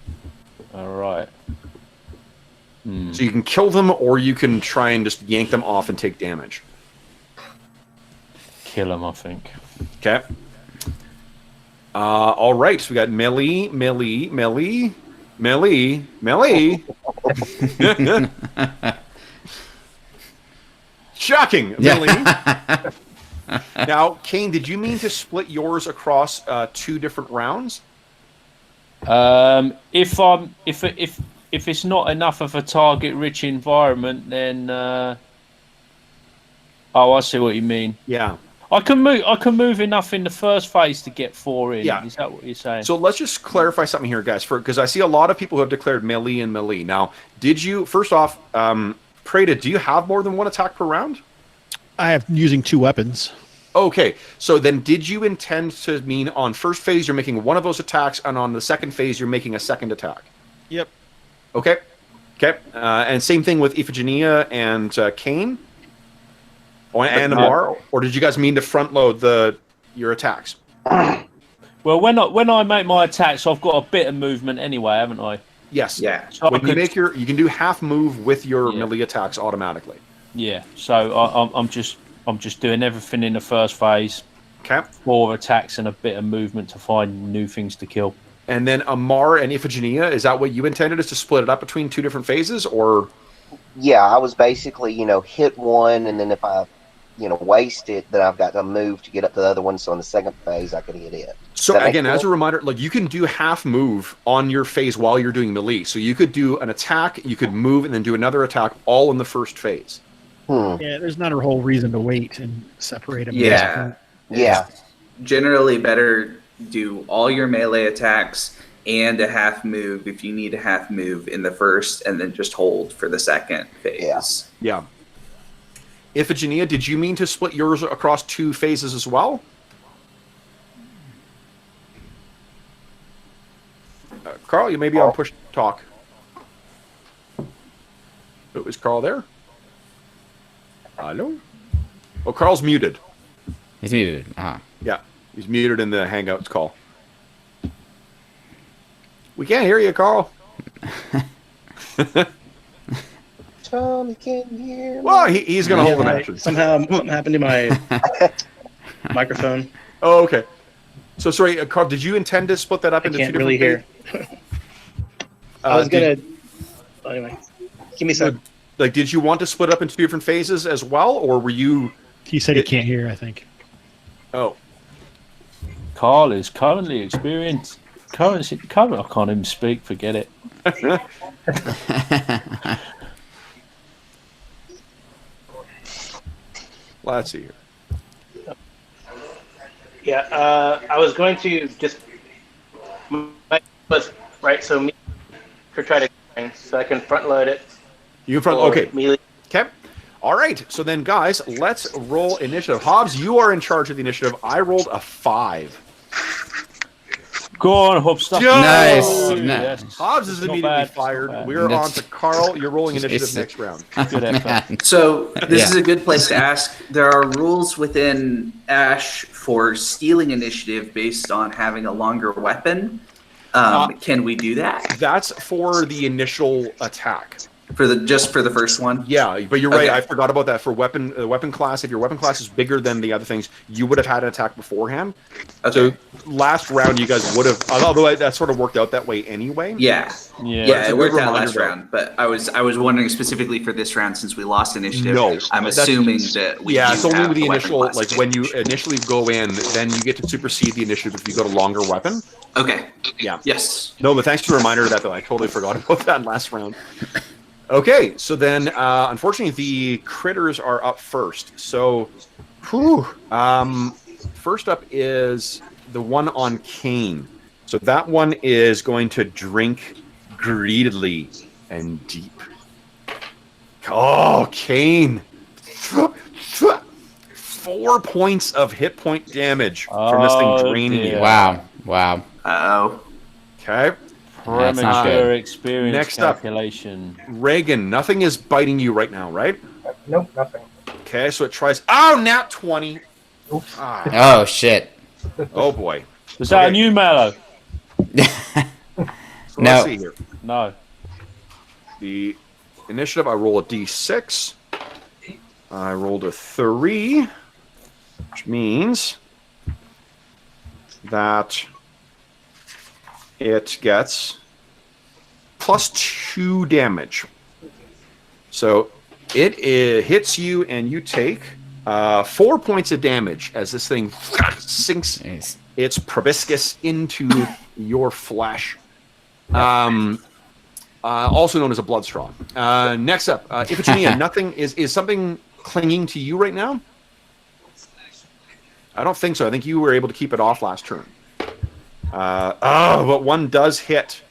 All right. So you can kill them, or you can try and just yank them off and take damage. Kill them, I think. Okay. All right. So we got melee. Shocking. Melee. Now, Kane, did you mean to split yours across 2 different rounds? If it's not enough of a target-rich environment, then I see what you mean. Yeah. I can move enough in the first phase to get 4 in. Yeah. Is that what you're saying? So let's just clarify something here, guys, because I see a lot of people who have declared melee and melee. Now, did you, first off, Preda, do you have more than 1 attack per round? I have using 2 weapons. Okay, so then did you intend to mean on first phase you're making one of those attacks, and on the second phase you're making a second attack? Yep. Okay. Okay. And same thing with Iphigenia and Cain? And Amar? Or did you guys mean to front load your attacks? Well, when I make my attacks, I've got a bit of movement anyway, haven't I? Yes. Yeah. So When you make you can do half move with your melee attacks automatically. Yeah. So I'm just doing everything in the first phase. Okay. 4 attacks and a bit of movement to find new things to kill. And then Amar and Iphigenia, is that what you intended, is to split it up between 2 different phases, or? Yeah, I was basically, hit one, and then if I, waste it, then I've got to move to get up to the other one, so in the second phase I can hit it. So again, as a reminder, like you can do half move on your phase while you're doing melee. So you could do an attack, you could move, and then do another attack all in the first phase. Yeah, there's not a whole reason to wait and separate them. Yeah. Yeah. Generally better do all your melee attacks and a half move if you need a half move in the first, and then just hold for the second phase. Yeah. Iphigenia, did you mean to split yours across 2 phases as well? Carl, you may be on push talk. Oh, is Carl there? Hello? Oh, Carl's muted. He's muted. Yeah, he's muted in the Hangouts call. We can't hear you, Carl. Tommy can hear me. Well, he's going to hold an action. Somehow something happened to my microphone. Oh, okay. So, sorry, Carl, did you intend to split that up into 2 Can't different really hear. I was gonna. Anyway, give me some. Did you want to split up into 2 different phases as well, or were you? He said he can't hear, I think. Oh. Carl is currently experiencing. I can't even speak. Forget it. Let's see here. Yeah, I was going to just right. So me to try to so I can front load it. You can front. Okay. Melee. Okay. All right. So then, guys, let's roll initiative. Hobbs, you are in charge of the initiative. I rolled a 5. Go on, Hobster. Nice. Yes. Hobbs is Not immediately bad, fired. not bad. We're on to Carl. You're rolling initiative next round. Good effort. So this is a good place to ask. There are rules within Ash for stealing initiative based on having a longer weapon. Can we do that That's for the initial attack. for the first one? Yeah, but you're right. Okay. I forgot about that. For weapon class, if your weapon class is bigger than the other things, you would have had an attack beforehand. Okay. So last round, you guys would have. Although that sort of worked out that way anyway. Yeah. Yeah. it's a It worked good out reminder, last though. round, but I was wondering specifically for this round since we lost initiative. No, I'm that's- assuming that we. Yeah, do it's only have with the weapon initial, class like too. when you initially go in, then you get to supersede the initiative if you got a longer weapon. Okay. Yeah. Yes. No, but thanks for the reminder of that, though. I totally forgot about that last round. Okay, so then, unfortunately, the critters are up first. So, first up is the one on Cain. So that one is going to drink greedily and deep. Oh, Cain. 4 points of hit point damage from this thing draining you. dear. Wow. Uh-oh. Okay. That's not Premature good. experience Next up. calculation. Reagan, nothing is biting you right now, right? Nope, nothing. Okay, so it tries. Oh, nat 20. Oops. Ah, Oh shit. oh boy. Was that Okay. a new Mallow? So No. let's see here. No. The initiative, I roll a d6. I rolled a 3, which means that it gets plus 2 damage. So it hits you, and you take 4 points of damage as this thing sinks Jeez. its proboscis into your flesh. Also known as a blood straw. Next up, Iphigenia, nothing is something clinging to you right now? I don't think so. I think you were able to keep it off last turn. But one does hit.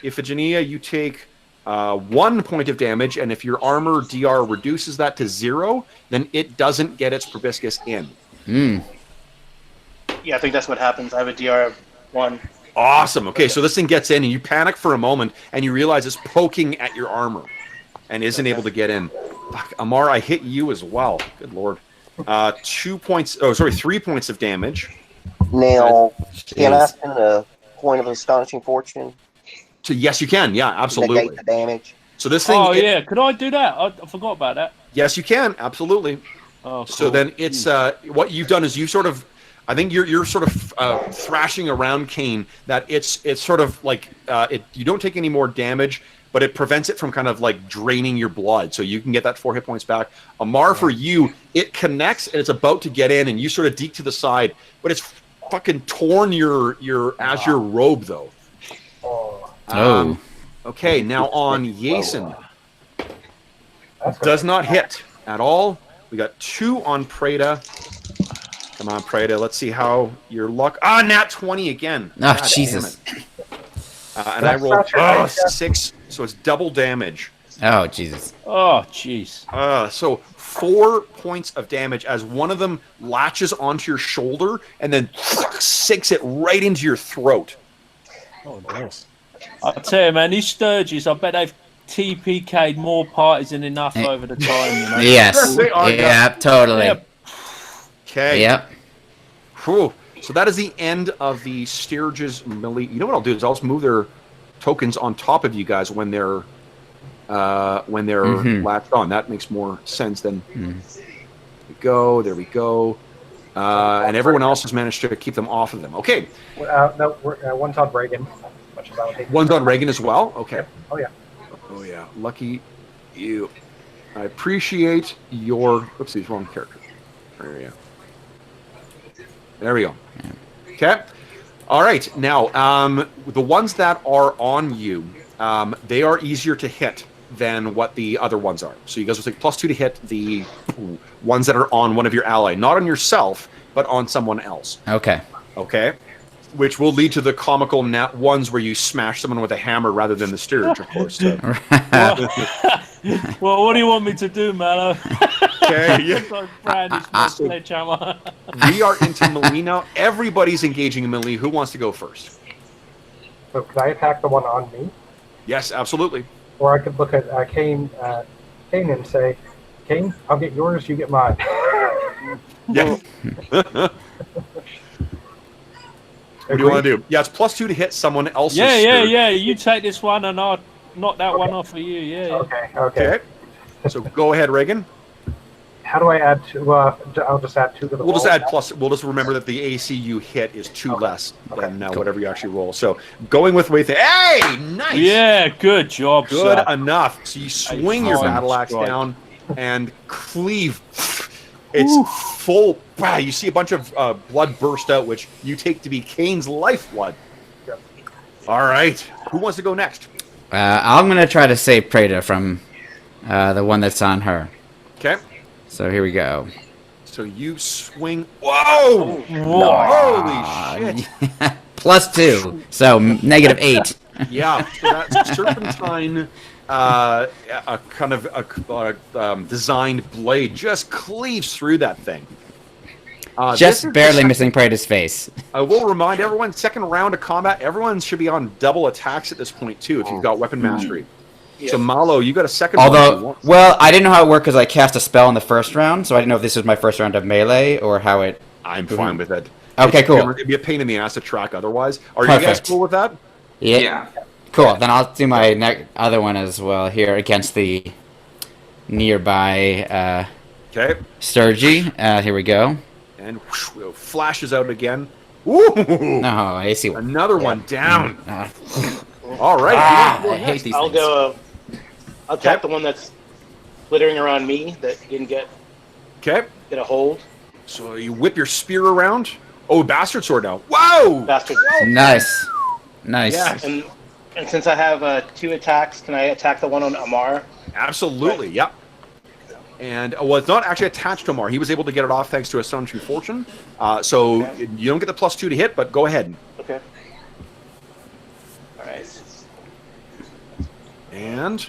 Iphigenia, you take 1 point of damage, and if your armor DR reduces that to 0, then it doesn't get its proboscis in. Mm. Yeah, I think that's what happens. I have a DR of 1. Awesome. Okay, so this thing gets in, and you panic for a moment, and you realize it's poking at your armor, and isn't able to get in. Fuck, Amar, I hit you as well. Good lord. 2 points. Oh, sorry, 3 points of damage. Now, can I spend a point of astonishing fortune So yes, you can. Yeah, to absolutely. negate the damage? So this thing. Oh yeah, could I do that? I forgot about that. Yes, you can. Absolutely. Oh, cool. So then it's what you've done is you sort of. I think you're sort of thrashing around Kane. That it's sort of like you don't take any more damage, but it prevents it from kind of like draining your blood, so you can get that 4 hit points back. Amar, for you, it connects and it's about to get in, and you sort of deke to the side, but it's fucking torn your azure robe though. Okay, now on Yason. Does not hit at all. We got 2 on Preda. Come on, Preda. Let's see how your luck. Nat 20 again. Oh, Jesus. And I rolled 6, so it's double damage. Oh, Jesus. Oh, jeez. So 4 points of damage as one of them latches onto your shoulder and then sinks it right into your throat. Oh, nice. I tell you, man, these Sturges, I bet they've TPK'd more parties than enough over the time. You know? Yes. Yeah, totally. Yeah. Okay. Yep. Whew. So that is the end of the Sturges melee. You know what I'll do is I'll just move their tokens on top of you guys when they're latched on. That makes more sense than. There we go. And everyone else has managed to keep them off of them. Okay. No, one's on Reagan. Much as I would hate One's on Reagan as well. Okay. Yep. Oh yeah. Oh yeah. Lucky you. I appreciate your. Oopsies, wrong character. There we go. There we go. Okay. All right. Now, the ones that are on you, they are easier to hit than what the other ones are. So you guys will take +2 to hit the ones that are on one of your ally, not on yourself, but on someone else. Okay. Okay. Which will lead to the comical ones where you smash someone with a hammer rather than the Sturge, of course. Well, what do you want me to do, Mallow? Okay. Yeah. Sledgehammer. We are into melee now. Everybody's engaging in melee. Who wants to go first? So can I attack the one on me? Yes, absolutely. Or I could look at Kane and say, Kane, I'll get yours, you get mine. Yeah. What do you want to do? Yeah, it's +2 to hit someone else's. Yeah. You take this one and I'll knock that one off for you. Yeah. Okay. So go ahead, Reagan. How do I add 2? I'll just add 2 to the We'll just roll. add plus. We'll just remember that the AC you hit is 2 less than whatever you actually roll. So going with hey, nice. Yeah, good job. Good sir. enough. So you swing your battle axe down and cleave. It's full. Wow, you see a bunch of blood burst out, which you take to be Kane's lifeblood. Yep. All right. Who wants to go next? I'm going to try to save Preda from the one that's on her. Okay. So here we go. So you swing. Whoa! Holy shit! +2. So -8. Yeah. So that serpentine, a kind of designed blade just cleaves through that thing. Just barely missing Preda's face. I will remind everyone, second round of combat, everyone should be on double attacks at this point too, if you've got weapon mastery. So Malo, you got a second one. Well, I didn't know how it worked because I cast a spell in the first round, so I didn't know if this was my first round of melee or how it... I'm fine with it. Okay, cool. It'd be a pain in the ass to track otherwise. Are you guys cool with that? Yeah. Cool, then I'll do my other one as well here against the nearby Sturgy. Here we go. And whoosh, flashes out again. Ooh! No, I see one. Another one down. All right. I hate these things. I'll attack the one that's flittering around me that didn't get a hold. So you whip your spear around. Oh, bastard sword now. Whoa! Bastard. Nice. Yes. And since I have 2 attacks, can I attack the one on Amar? Absolutely. Right. Yep. And it's not actually attached to Amar. He was able to get it off thanks to Astonishing Fortune. So you don't get the +2 to hit, but go ahead. Okay. All right. And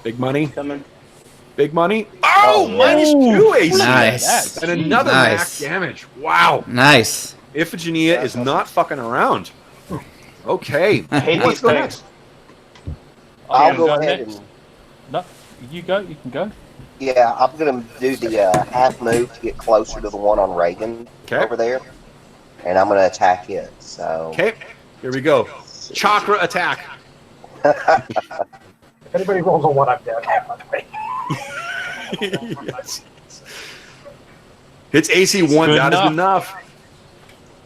big money. Coming. Big money. Oh, -2 AC. Nice. And another max damage. Wow. Nice. Iphigenia is not fucking around. Okay. I hate Let's these go things. next. I'll go ahead and No, you go. You can go. yeah, I'm gonna do the half move to get closer to the one on Reagan over there, and I'm gonna attack it. So okay, here we go. Chakra attack. If anybody rolls a 1, I'm dead. By the way. Yes. It's AC 1. That is enough.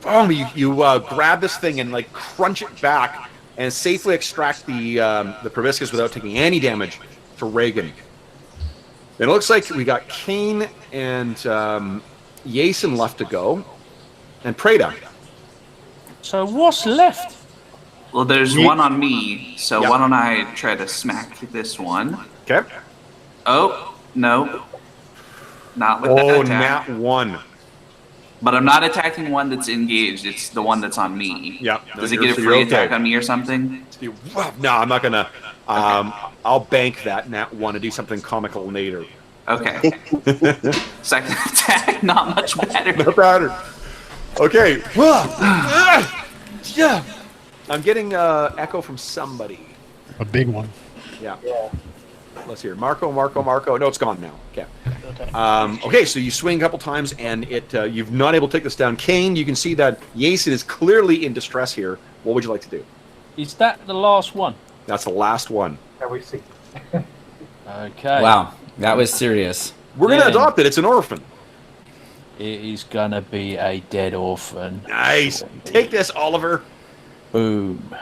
Boom! You grab this thing and like crunch it back and safely extract the proboscis without taking any damage to Reagan. It looks like we got Kane and Yason left to go, and Preda. So what's left? Well, there's one on me, so why don't I try to smack this one? Okay. Oh, no. Not with that attack. Nat 1. But I'm not attacking one that's engaged. It's the one that's on me. Yeah. Does it get a free attack on me or something? No, I'm not gonna. I'll bank that Nat 1 and do something comical later. Okay. Second attack, not much better. Not better. Okay. Yeah. I'm getting echo from somebody. A big one. Yeah. Let's hear. Marco. No, it's gone now. Okay. Okay, so you swing a couple times, and you've not able to take this down. Kane, you can see that Yason is clearly in distress here. What would you like to do? Is that the last one? That's the last one. And we see. Okay. Wow, that was serious. We're going to adopt it. It's an orphan. It is going to be a dead orphan. Nice. Take this, Oliver. Boom.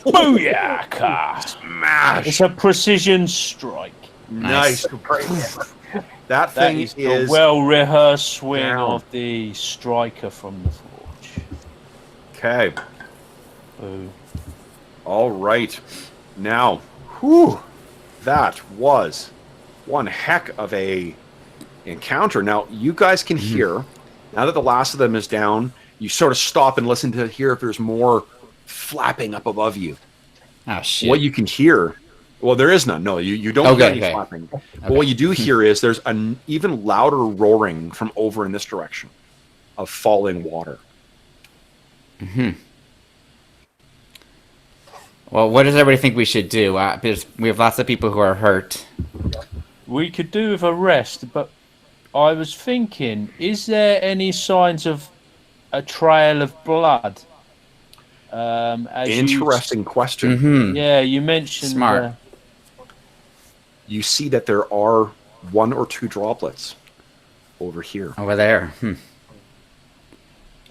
Booyaka! Smash. It's a precision strike. Nice. That thing is the well-rehearsed swing of the striker from the forge. Okay. Boom. All right. Now, whew, that was one heck of a encounter. Now, you guys can hear, now that the last of them is down, you sort of stop and listen to hear if there's more flapping up above you. Oh, shit. What you can hear, well, there is none. No, you don't hear any flapping. But what you do hear is there's an even louder roaring from over in this direction of falling water. Well, what does everybody think we should do? Because we have lots of people who are hurt. We could do with a rest, but I was thinking, is there any signs of a trail of blood? Interesting question. Yeah, you mentioned... Smart. You see that there are 1 or 2 droplets over here. Over there.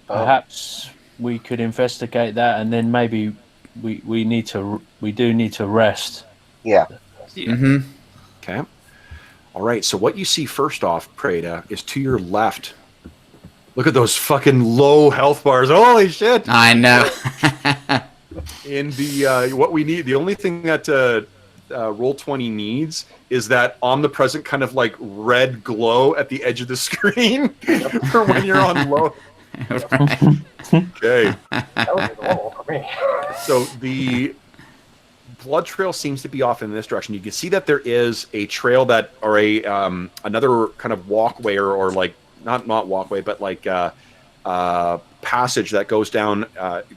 Perhaps we could investigate that, and then maybe we do need to rest. Yeah. Okay. All right. So what you see first off, Preda, is to your left. Look at those fucking low health bars. Holy shit! I know. In the what we need, the only thing that Roll20 needs is that omnipresent kind of like red glow at the edge of the screen for when you're on low. Okay. That would be normal for me. So the blood trail seems to be off in this direction. You can see that there is a trail that, or a another kind of walkway, or like not walkway, but like passage that goes down,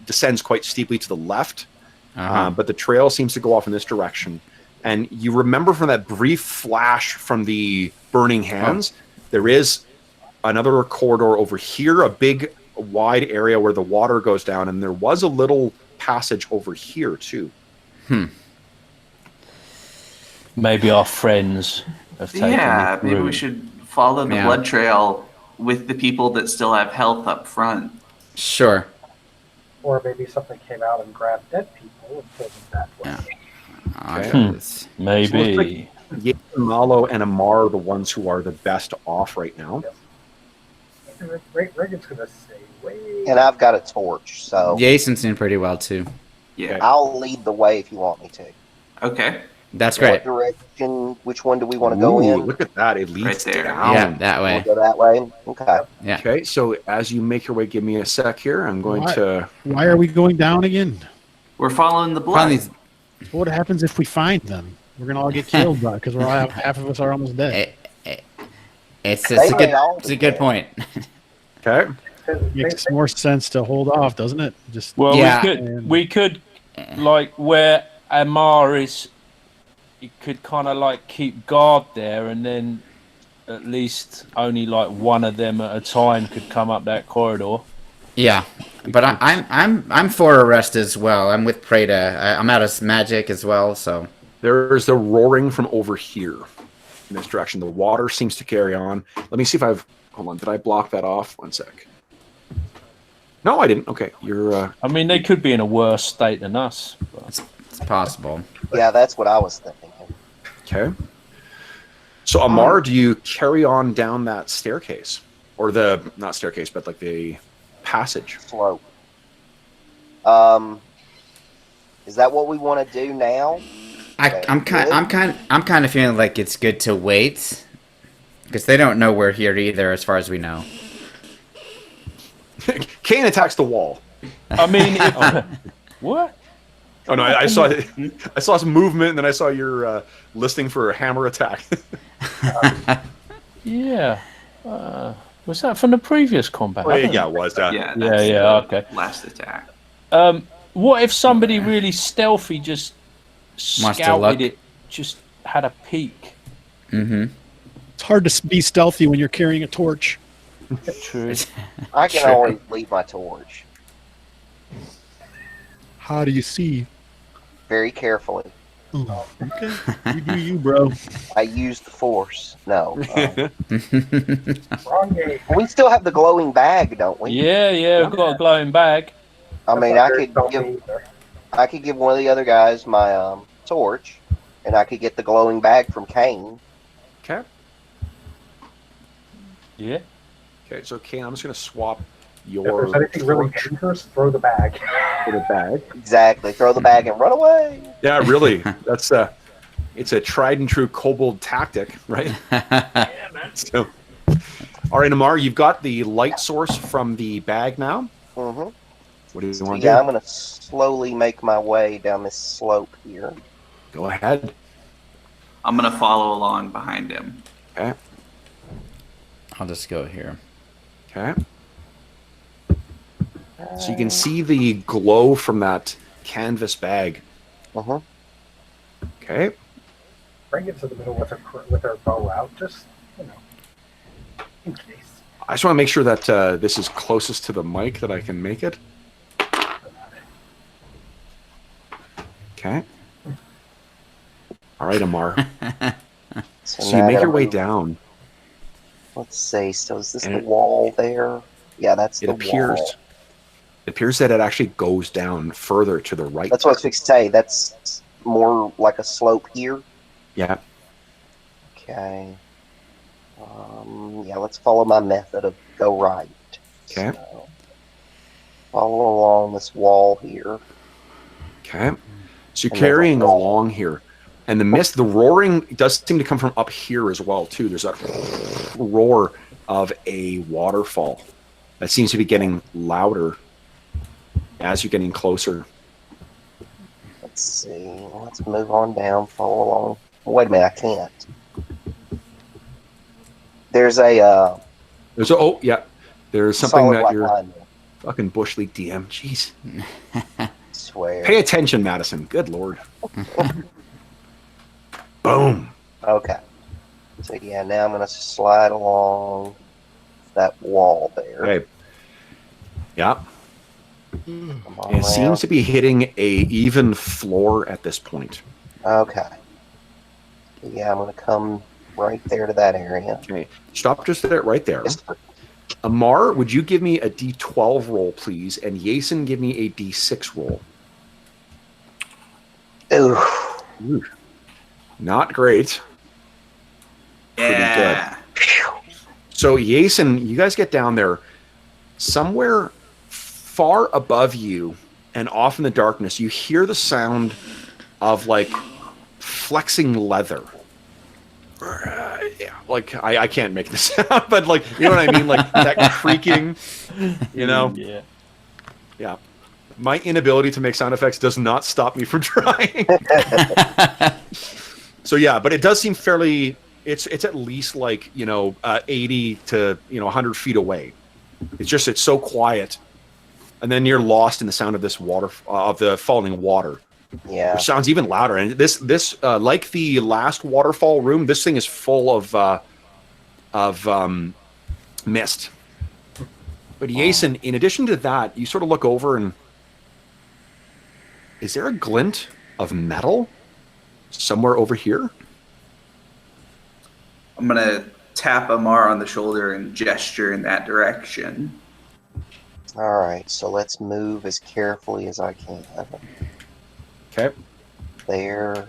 descends quite steeply to the left. But the trail seems to go off in this direction. And you remember from that brief flash from the burning hands, there is another corridor over here, a big wide area where the water goes down, and there was a little passage over here too. Maybe our friends have taken the maybe we route. should follow the blood trail with the people that still have health up front. Sure. Or maybe something came out and grabbed dead people and killed them that way. Maybe. So Malo and Amar are the ones who are the best off right now. Reagan's going to say, wait. And I've got a torch, so Jason's doing pretty well too. Yeah. I'll lead the way if you want me to. Okay. That's What great. direction? Which one do we want to go in? Look at that. It leads Right there. down. Yeah, that way. We'll go that way? Okay. Yeah. Okay, so as you make your way, give me a sec here. I'm going to... Why are we going down again? We're following the blood. Following these- What happens if we find them? We're gonna all get killed because we're all half of us are almost dead. It's They a may all good, it's be a good dead. point. Okay. Makes more sense to hold off, doesn't it? Just Well, Yeah. we could, like where Amar is, you could kind of like keep guard there, and then at least only like one of them at a time could come up that corridor. Yeah, but I'm for arrest as well. I'm with Preda. I'm out of magic as well, so There's the roaring from over here in this direction. The water seems to carry on. Let me see if I've... Hold on. Did I block that off? One sec. No, I didn't. Okay. You're... I mean, they could be in a worse state than us. But... it's possible. Yeah, that's what I was thinking. Okay. So, Amar, do you carry on down that staircase? Or the... Not staircase, but like the passage? Slope. Is that what we want to do now? I'm kind of feeling like it's good to wait because they don't know we're here either, as far as we know. Kane attacks the wall. I mean, what? Oh no! I saw some movement, and then I saw your listing for a hammer attack. Yeah. Was that from the previous combat? Yeah, it was. Yeah, Okay. Last attack. What if somebody really stealthy just Wants to look? scouted it, just had a peek? Mm-hmm. it's hard to be stealthy when you're carrying a torch. True. I can always leave my torch How do you see? very carefully. Oh, okay, you do you, bro. I use the force. No. Wrong game. We still have the glowing bag, don't we? Yeah, we've got a glowing bag. I mean, Either. I could give one of the other guys my torch, and I could get the glowing bag from Kane. Okay. Yeah. Okay. So, Kane, I'm just going to swap If your there's anything really torch dangerous, throw the bag. for the bag. Exactly. Throw the bag and run away. Yeah, really. That's it's a tried and true kobold tactic, right? Yeah, man. So, all right, Amar, you've got the light source from the bag now. Mm-hmm. What do you want Yeah, to I'm going to slowly make my way down this slope here. do? Go ahead. I'm gonna follow along behind him. Okay. I'll just go here. Okay. So you can see the glow from that canvas bag. Uh-huh. Okay. Bring it to the middle with her bow out, just, in case. I just want to make sure that this is closest to the mic that I can make it. Okay. All right, Amar. So you now I make gotta your way move. down. Let's see. So is this And the it- wall there? Yeah, that's It the appears. wall. It appears that it actually goes down further to the right. That's what I was fixing to say. That's more like a slope here. Yeah. Okay. Yeah, let's follow my method of go right. Okay. So, follow along this wall here. Okay. So you're And carrying there's a- along here. And the mist, the roaring does seem to come from up here as well, too. There's a roar of a waterfall that seems to be getting louder as you're getting closer. Let's see. Let's move on down. Follow along. Wait a minute, I can't. There's a There's oh yeah. There's something solid that black you're line there. fucking Bush League DM. Jeez. I swear. Pay attention, Madison. Good lord. Boom. Okay. So yeah, now I'm gonna slide along that wall there. Okay. Yeah. Come on It seems around. to be hitting a even floor at this point. Okay. Yeah, I'm gonna come right there to that area. Okay. Stop just there, right there. Just- Amar, would you give me a D12 roll, please? And Yason, give me a D6 roll. Ooh. Ooh. Not great. Yeah. So, Yason, you guys get down there. Somewhere far above you and off in the darkness, you hear the sound of, like, flexing leather. Yeah, like, I can't make this sound, but, like, you know what I mean? Like, that creaking, you know? Yeah. Yeah. My inability to make sound effects does not stop me from trying. So yeah, but it does seem fairly. It's at least like 80 to 100 feet away. It's so quiet, and then you're lost in the sound of this water of the falling water. Yeah. Which sounds even louder. And this like the last waterfall room, this thing is full of mist. But Jason, in addition to that, you sort of look over and is there a glint of metal somewhere over here? I'm gonna tap Amar on the shoulder and gesture in that direction. All right, so let's move as carefully as I can. Okay. There.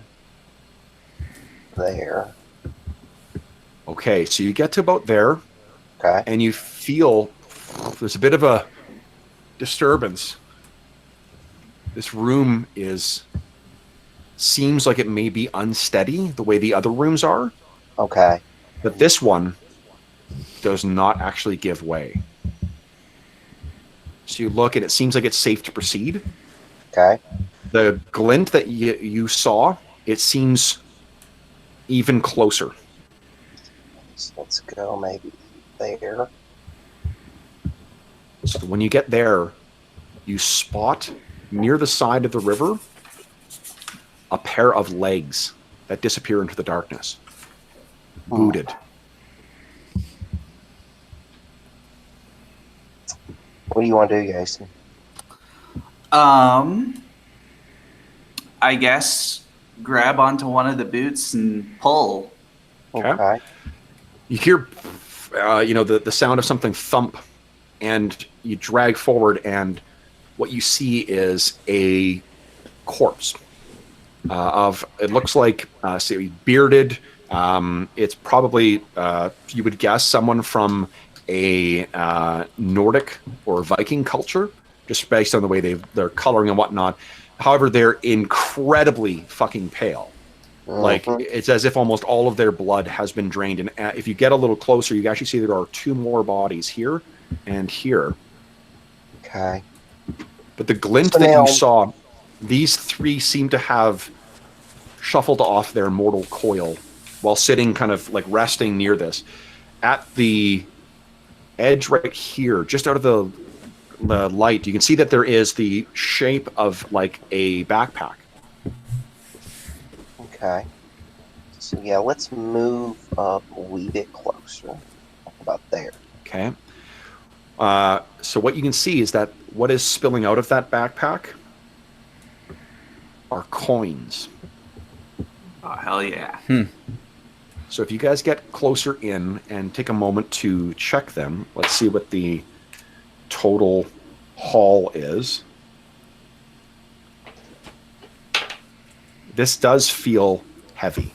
Okay, so you get to about there. Okay. And you feel there's a bit of a disturbance. This room seems like it may be unsteady the way the other rooms are. Okay. But this one does not actually give way. So you look and it seems like it's safe to proceed. Okay. The glint that you saw, it seems even closer. So let's go maybe there. So when you get there, you spot near the side of the river a pair of legs that disappear into the darkness. Booted. What do you want to do, Jason? I guess grab onto one of the boots and pull. Okay. You hear, the sound of something thump, and you drag forward, and what you see is a corpse it looks like bearded. It's probably you would guess someone from a Nordic or Viking culture, just based on the way they're coloring and whatnot. However, they're incredibly fucking pale. Like, it's as if almost all of their blood has been drained. And if you get a little closer, you can actually see there are two more bodies here and here. Okay. But the glint that you saw, these three seem to have shuffled off their mortal coil while sitting kind of like resting near this. At the edge right here, just out of the light, you can see that there is the shape of like a backpack. Okay. So yeah, let's move up a wee bit closer. About there. Okay. So what you can see is that what is spilling out of that backpack are coins. Oh, hell yeah. So if you guys get closer in and take a moment to check them, let's see what the total haul is. This does feel heavy.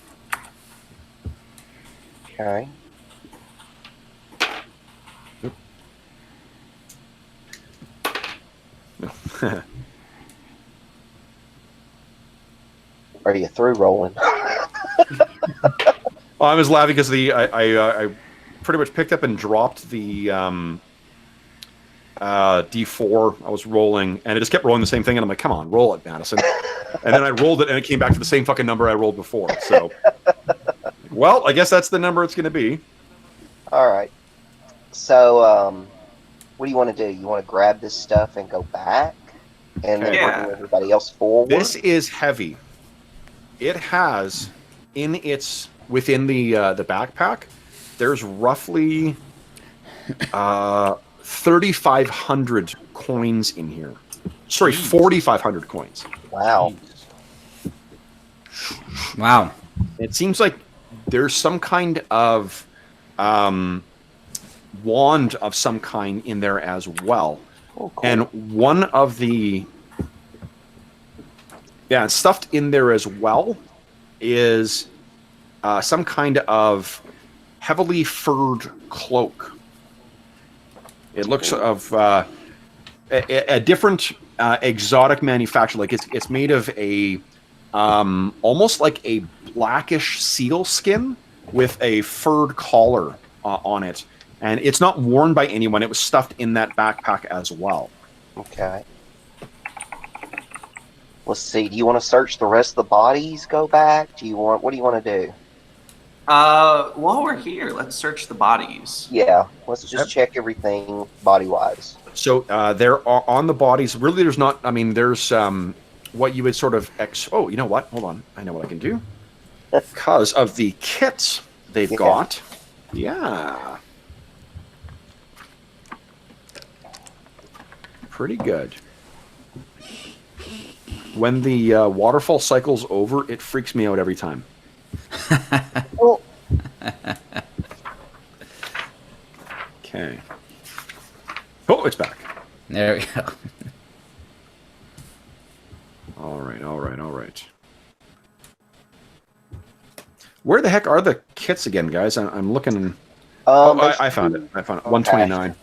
Okay. Are you through rolling? Well, I was laughing because I pretty much picked up and dropped the D4. I was rolling, and it just kept rolling the same thing, and I'm like, come on, roll it, Madison. And then I rolled it, and it came back to the same fucking number I rolled before. So, well, I guess that's the number it's going to be. All right. So, what do you want to do? You want to grab this stuff and go back? And then bring everybody else forward? This is heavy. It has, within the backpack, there's roughly 3,500 coins in here. Sorry, 4,500 coins. Wow. Wow. It seems like there's some kind of wand of some kind in there as well. Oh, cool. And one of the stuffed in there as well is some kind of heavily furred cloak. It looks of a different exotic manufacture. Like it's made of a almost like a blackish seal skin with a furred collar on it, and it's not worn by anyone. It was stuffed in that backpack as well. Okay. Let's see. Do you want to search the rest of the bodies? Go back. What do you want to do? While we're here, let's search the bodies. Yeah, let's just check everything body wise. So there are on the bodies. Really, there's not. I mean, there's what you would sort of. Oh, you know what? Hold on. I know what I can do. Because of the kits they've got. Yeah. Pretty good. When the waterfall cycles over, it freaks me out every time. Well, okay. Oh, it's back. There we go. All right, all right, all right. Where the heck are the kits again, guys? I'm looking. I found it. I found it. 129.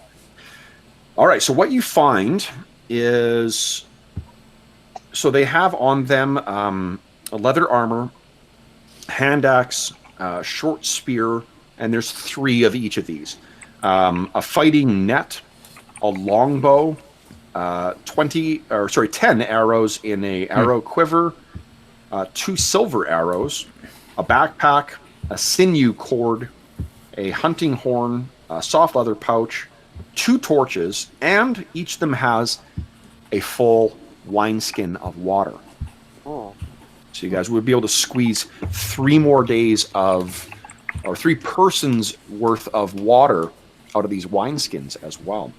All right, so what you find is... So they have on them a leather armor, hand axe, short spear, and there's 3 of each of these. A fighting net, a longbow, 10 arrows in a arrow quiver, 2 silver arrows, a backpack, a sinew cord, a hunting horn, a soft leather pouch, 2 torches, and each of them has a full wineskin of water. Oh. So you guys would be able to squeeze 3 more days of, or 3 persons worth of water out of these wineskins as well.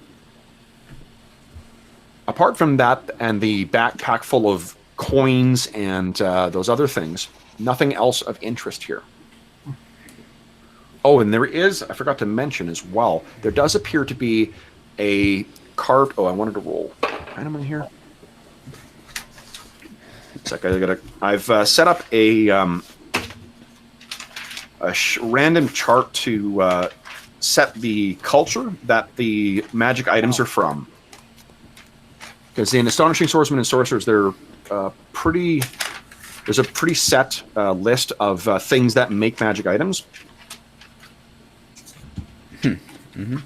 Apart from that and the backpack full of coins and those other things, nothing else of interest here. Oh, and there is, I forgot to mention as well, there does appear to be a carved, I wanted to roll item in here. I've set up a random chart to set the culture that the magic items are from. Because in Astonishing Swordsmen and Sorcerers, there's a pretty set list of things that make magic items. Mm-hmm.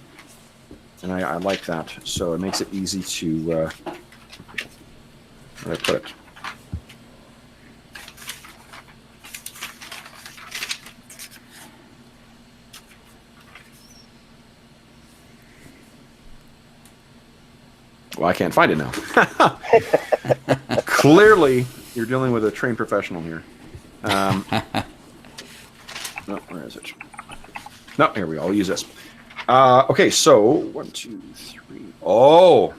And I like that, so it makes it easy to where do I put it? Well, I can't find it now. Clearly, you're dealing with a trained professional here. No, where is it? No, here we go. I'll use this. Okay, so 1, 2, 3. Oh,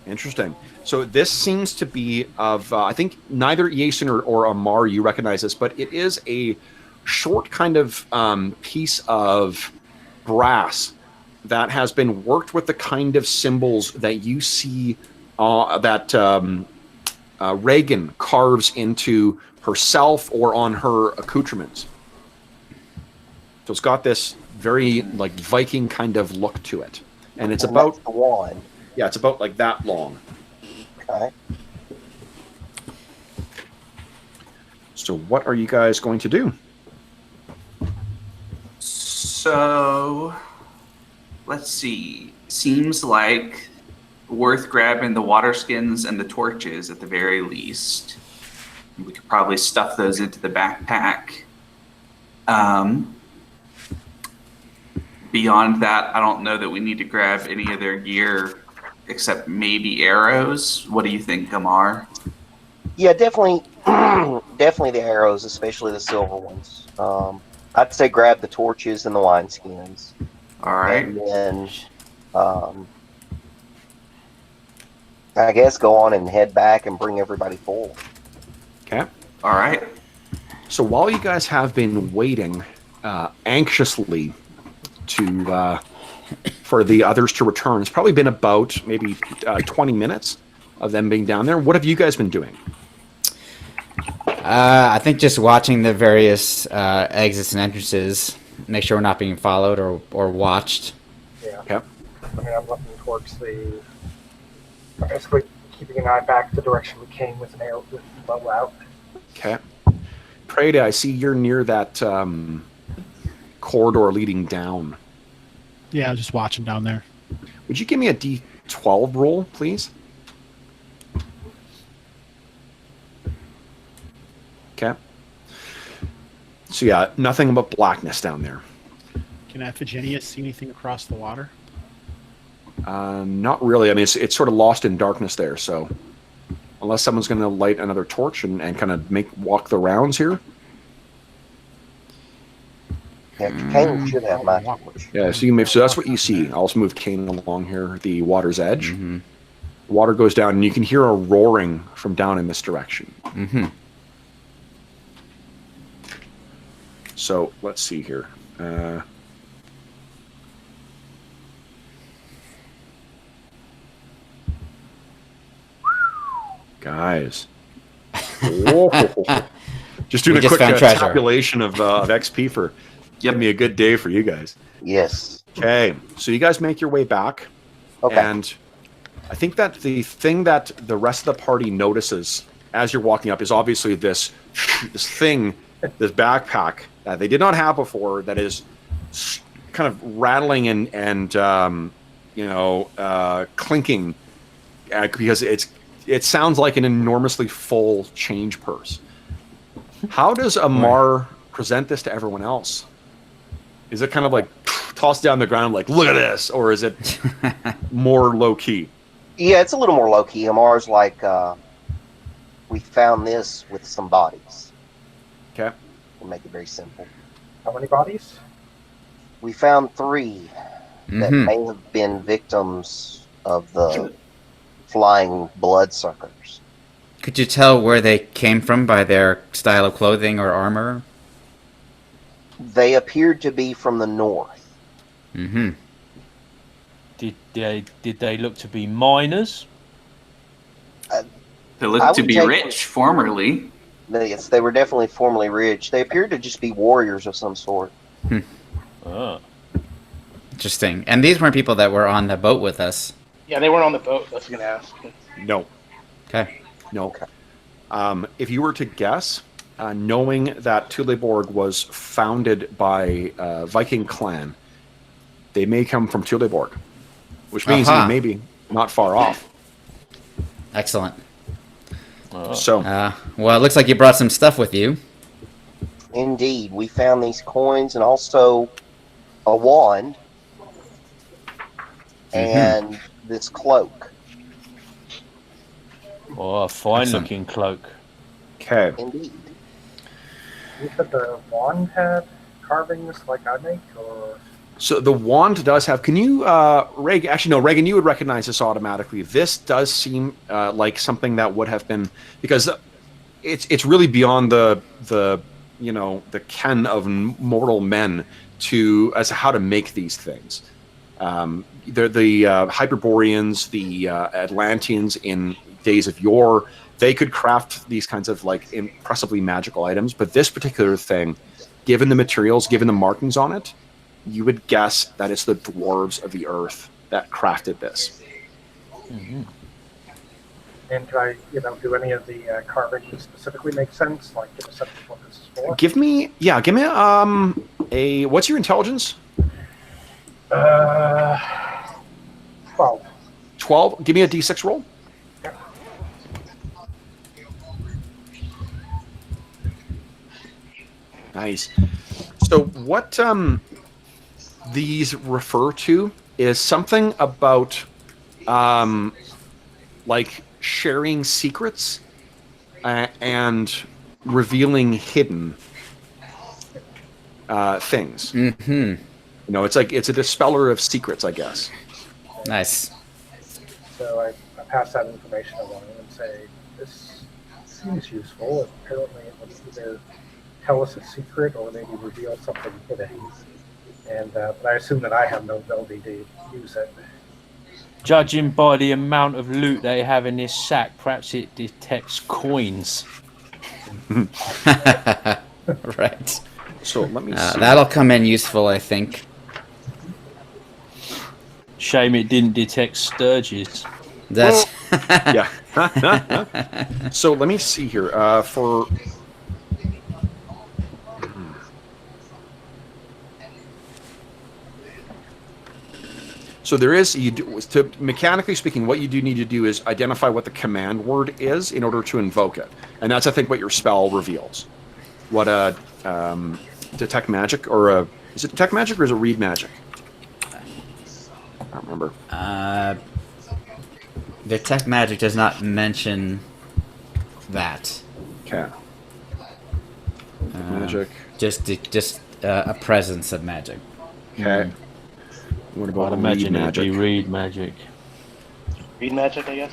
interesting. So this seems to be of, I think neither Yason or Amar, you recognize this, but it is a short kind of piece of brass that has been worked with the kind of symbols that you see that Reagan carves into herself or on her accoutrements. So it's got this very like Viking kind of look to it, and it's about that's the wand. Yeah, it's about like that long. Okay. So what are you guys going to do? So, let's see. Seems like worth grabbing the water skins and the torches at the very least. We could probably stuff those into the backpack. Beyond that, I don't know that we need to grab any of their gear except maybe arrows. What do you think, Gamar? Yeah, definitely, definitely the arrows, especially the silver ones. I'd say grab the torches and the wineskins. All right. And then, I guess go on and head back and bring everybody full. Okay. All right. So while you guys have been waiting anxiously to for the others to return, it's probably been about maybe 20 minutes of them being down there. What have you guys been doing? I think just watching the various exits and entrances, make sure we're not being followed or watched. Yeah. Yep. I mean, I'm looking towards the. Basically, keeping an eye back the direction we came with an arrow with the bow out. Okay. Prada, I see you're near that corridor leading down. Yeah, I was just watching down there. Would you give me a D12 roll, please? Okay. So yeah, nothing but blackness down there. Can Iphigenia see anything across the water? Not really. I mean, it's sort of lost in darkness there. So unless someone's going to light another torch and kind of walk the rounds here. Yeah, Kane should have my torch. Yeah, so that's what you see. I'll also move Kane along here, the water's edge. Water goes down, and you can hear a roaring from down in this direction. So let's see here. Guys. Just doing a quick tabulation of XP for giving me a good day for you guys. Yes. Okay, so you guys make your way back. Okay. And I think that the thing that the rest of the party notices as you're walking up is obviously this thing, this backpack that they did not have before, that is kind of rattling and clinking because it sounds like an enormously full change purse. How does Amar present this to everyone else? Is it kind of like tossed down the ground like, look at this? Or is it more low-key? Yeah, it's a little more low-key. Amar's like, we found this with some bodies. Okay. We'll make it very simple. How many bodies? We found 3 that may have been victims of the flying bloodsuckers. Could you tell where they came from by their style of clothing or armor? They appeared to be from the north. Did they look to be miners? They looked to be rich formerly. Yes, they were definitely formerly rich. They appeared to just be warriors of some sort. Oh. Interesting. And these weren't people that were on the boat with us. Yeah, they weren't on the boat. I was going to ask. No. Okay. No. If you were to guess, knowing that Tuleborg was founded by a Viking clan, they may come from Tuleborg, which means they may be not far off. Excellent. So, well, it looks like you brought some stuff with you. Indeed. We found these coins and also a wand and this cloak. Oh, a fine-looking cloak. Okay. Indeed. You said the wand had carvings like I make, or? So the wand does have. Can you, Reagan? Actually, no, Reagan. You would recognize this automatically. This does seem like something that would have been, because it's really beyond the ken of mortal men as to how to make these things. They're the Hyperboreans, the Atlanteans in days of yore. They could craft these kinds of like impressively magical items, but this particular thing, given the materials, given the markings on it, you would guess that it's the dwarves of the earth that crafted this. And can I, do any of the carvings specifically make sense? Like, give a sense of what this is for? Give me a what's your intelligence? 12. 12. Give me a d6 roll. Yeah. Nice. So what these refer to is something about like sharing secrets and revealing hidden things. It's like it's a dispeller of secrets, I guess. Nice. So I pass that information along and say, this seems useful. Apparently it would either tell us a secret or maybe reveal something hidden. And but I assume that I have no ability to use it. Judging by the amount of loot they have in this sack, perhaps it detects coins. Right. So let me see. That'll come in useful, I think. Shame it didn't detect sturges. That's Yeah. So let me see here. So there is, mechanically speaking, what you do need to do is identify what the command word is in order to invoke it. And that's, I think, what your spell reveals. What a detect magic, or is it detect magic or is it read magic? I don't remember. Detect magic does not mention that. Okay. Magic. Just a presence of magic. Okay. What about I'd imagine read it'd be magic? read magic. Read magic, I guess.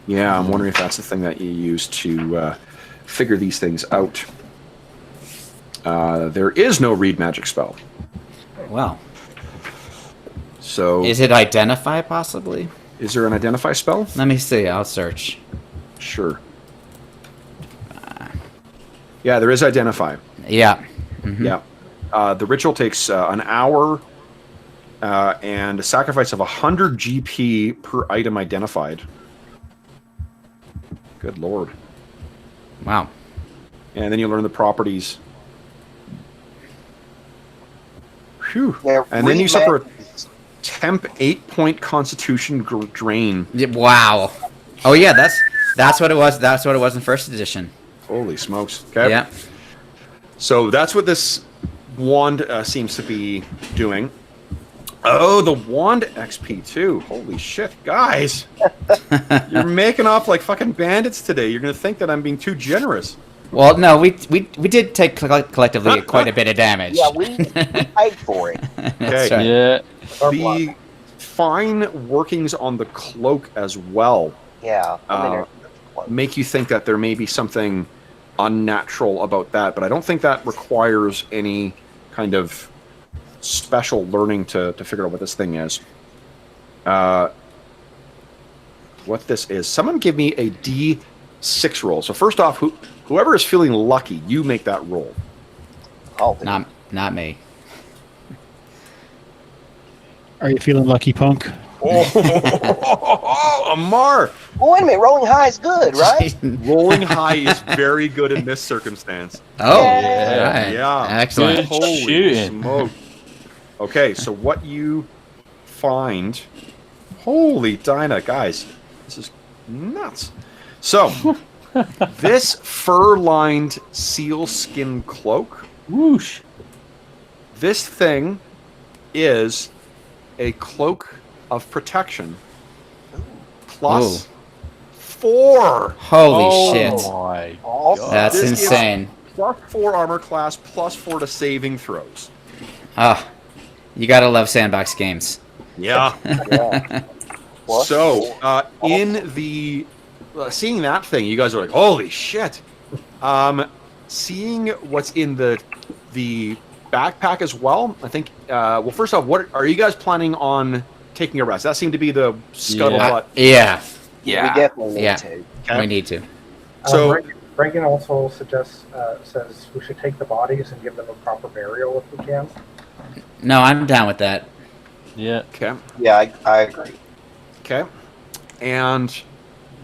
Yeah, I'm wondering if that's the thing that you use to figure these things out. There is no read magic spell. Well, So is it identify possibly? is there an identify spell? Let me see. I'll search. Sure. Yeah, there is identify. Yeah. Mhm. Yeah. The ritual takes an hour and a sacrifice of 100 GP per item identified. Good lord. Wow. And then you learn the properties. Phew. Yeah, And then you read suffer a magic is- temp 8-point constitution drain. Yeah, wow. Oh yeah, that's what it was. That's what it was in first edition. Holy smokes. Okay. Yeah. So that's what this wand seems to be doing. Oh, the wand XP too. Holy shit, guys. You're making off like fucking bandits today. You're going to think that I'm being too generous. Well, no, we did take collectively quite a bit of damage. Yeah, we paid for it. That's Okay. right. Yeah. Our The blood. fine workings on the cloak as well Yeah. I mean, make you think that there may be something unnatural about that, but I don't think that requires any kind of special learning to figure out what this thing is. What this is. Someone give me a D6 roll. So first off, whoever is feeling lucky, you make that roll. I'll do it. Not me. Are you feeling lucky, punk? Oh, Amar! Well, wait a minute. Rolling high is good, right? Rolling high is very good in this circumstance. Oh, Yeah. right. Yeah. Excellent. Good Holy shooting. smoke. Okay, so what you find... Holy Dinah, guys. This is nuts. So, this fur-lined sealskin cloak, Whoosh. this thing is a cloak of protection plus 4. Holy Oh shit. my. Awesome. That's This is- insane. Plus 4 armor class, plus 4 to saving throws. Ah, you gotta love sandbox games. Yeah. Yeah. Plus So, four. in the seeing that thing, you guys are like, "Holy shit!" Seeing what's in the backpack as well. I think. Well, first off, what are you guys planning on taking a rest? That seemed to be the scuttlebutt. Yeah, Yeah. We definitely need Yeah. to. Okay. we need to. So- Reagan also suggests says we should take the bodies and give them a proper burial if we can. No, I'm down with that. Yeah. Okay. Yeah, I agree. Okay. And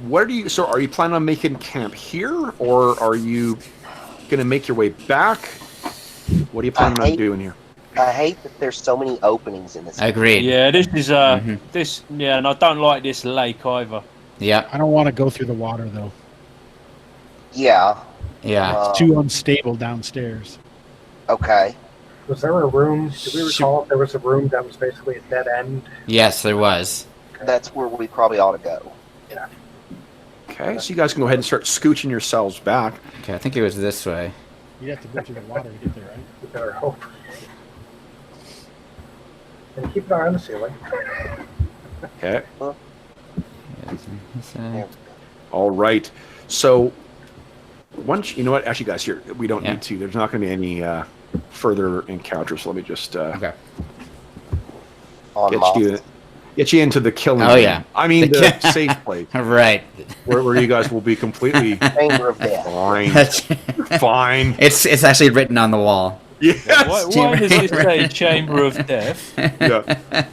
what are you? So, are you planning on making camp here, or are you going to make your way back? What are you planning on hate- doing here? I hate that there's so many openings in this. Agreed. Yeah, this is Mhm. this yeah, and I don't like this lake either. Yeah, I don't want to go through the water though. Yeah. yeah. It's too unstable downstairs. Okay. Was there a room? Do we recall if there was a room that was basically a dead end? Yes, there was. That's where we probably ought to go. Okay, so you guys can go ahead and start scooching yourselves back. Okay, I think it was this way. You'd have to go through the water to get there, right? We better hope. And keep an eye on the ceiling. Okay. This, All right. So, once you know what, actually, guys, here we don't Yeah. need to. There's not going to be any further encounters. So let me just Okay. On get you into the killing. Oh, room. yeah. I mean The the ki- safe place Right. where you guys will be completely Chamber of Death. fine. Fine. It's actually written on the wall. Yes. Why does it say Chamber of Death? Yeah.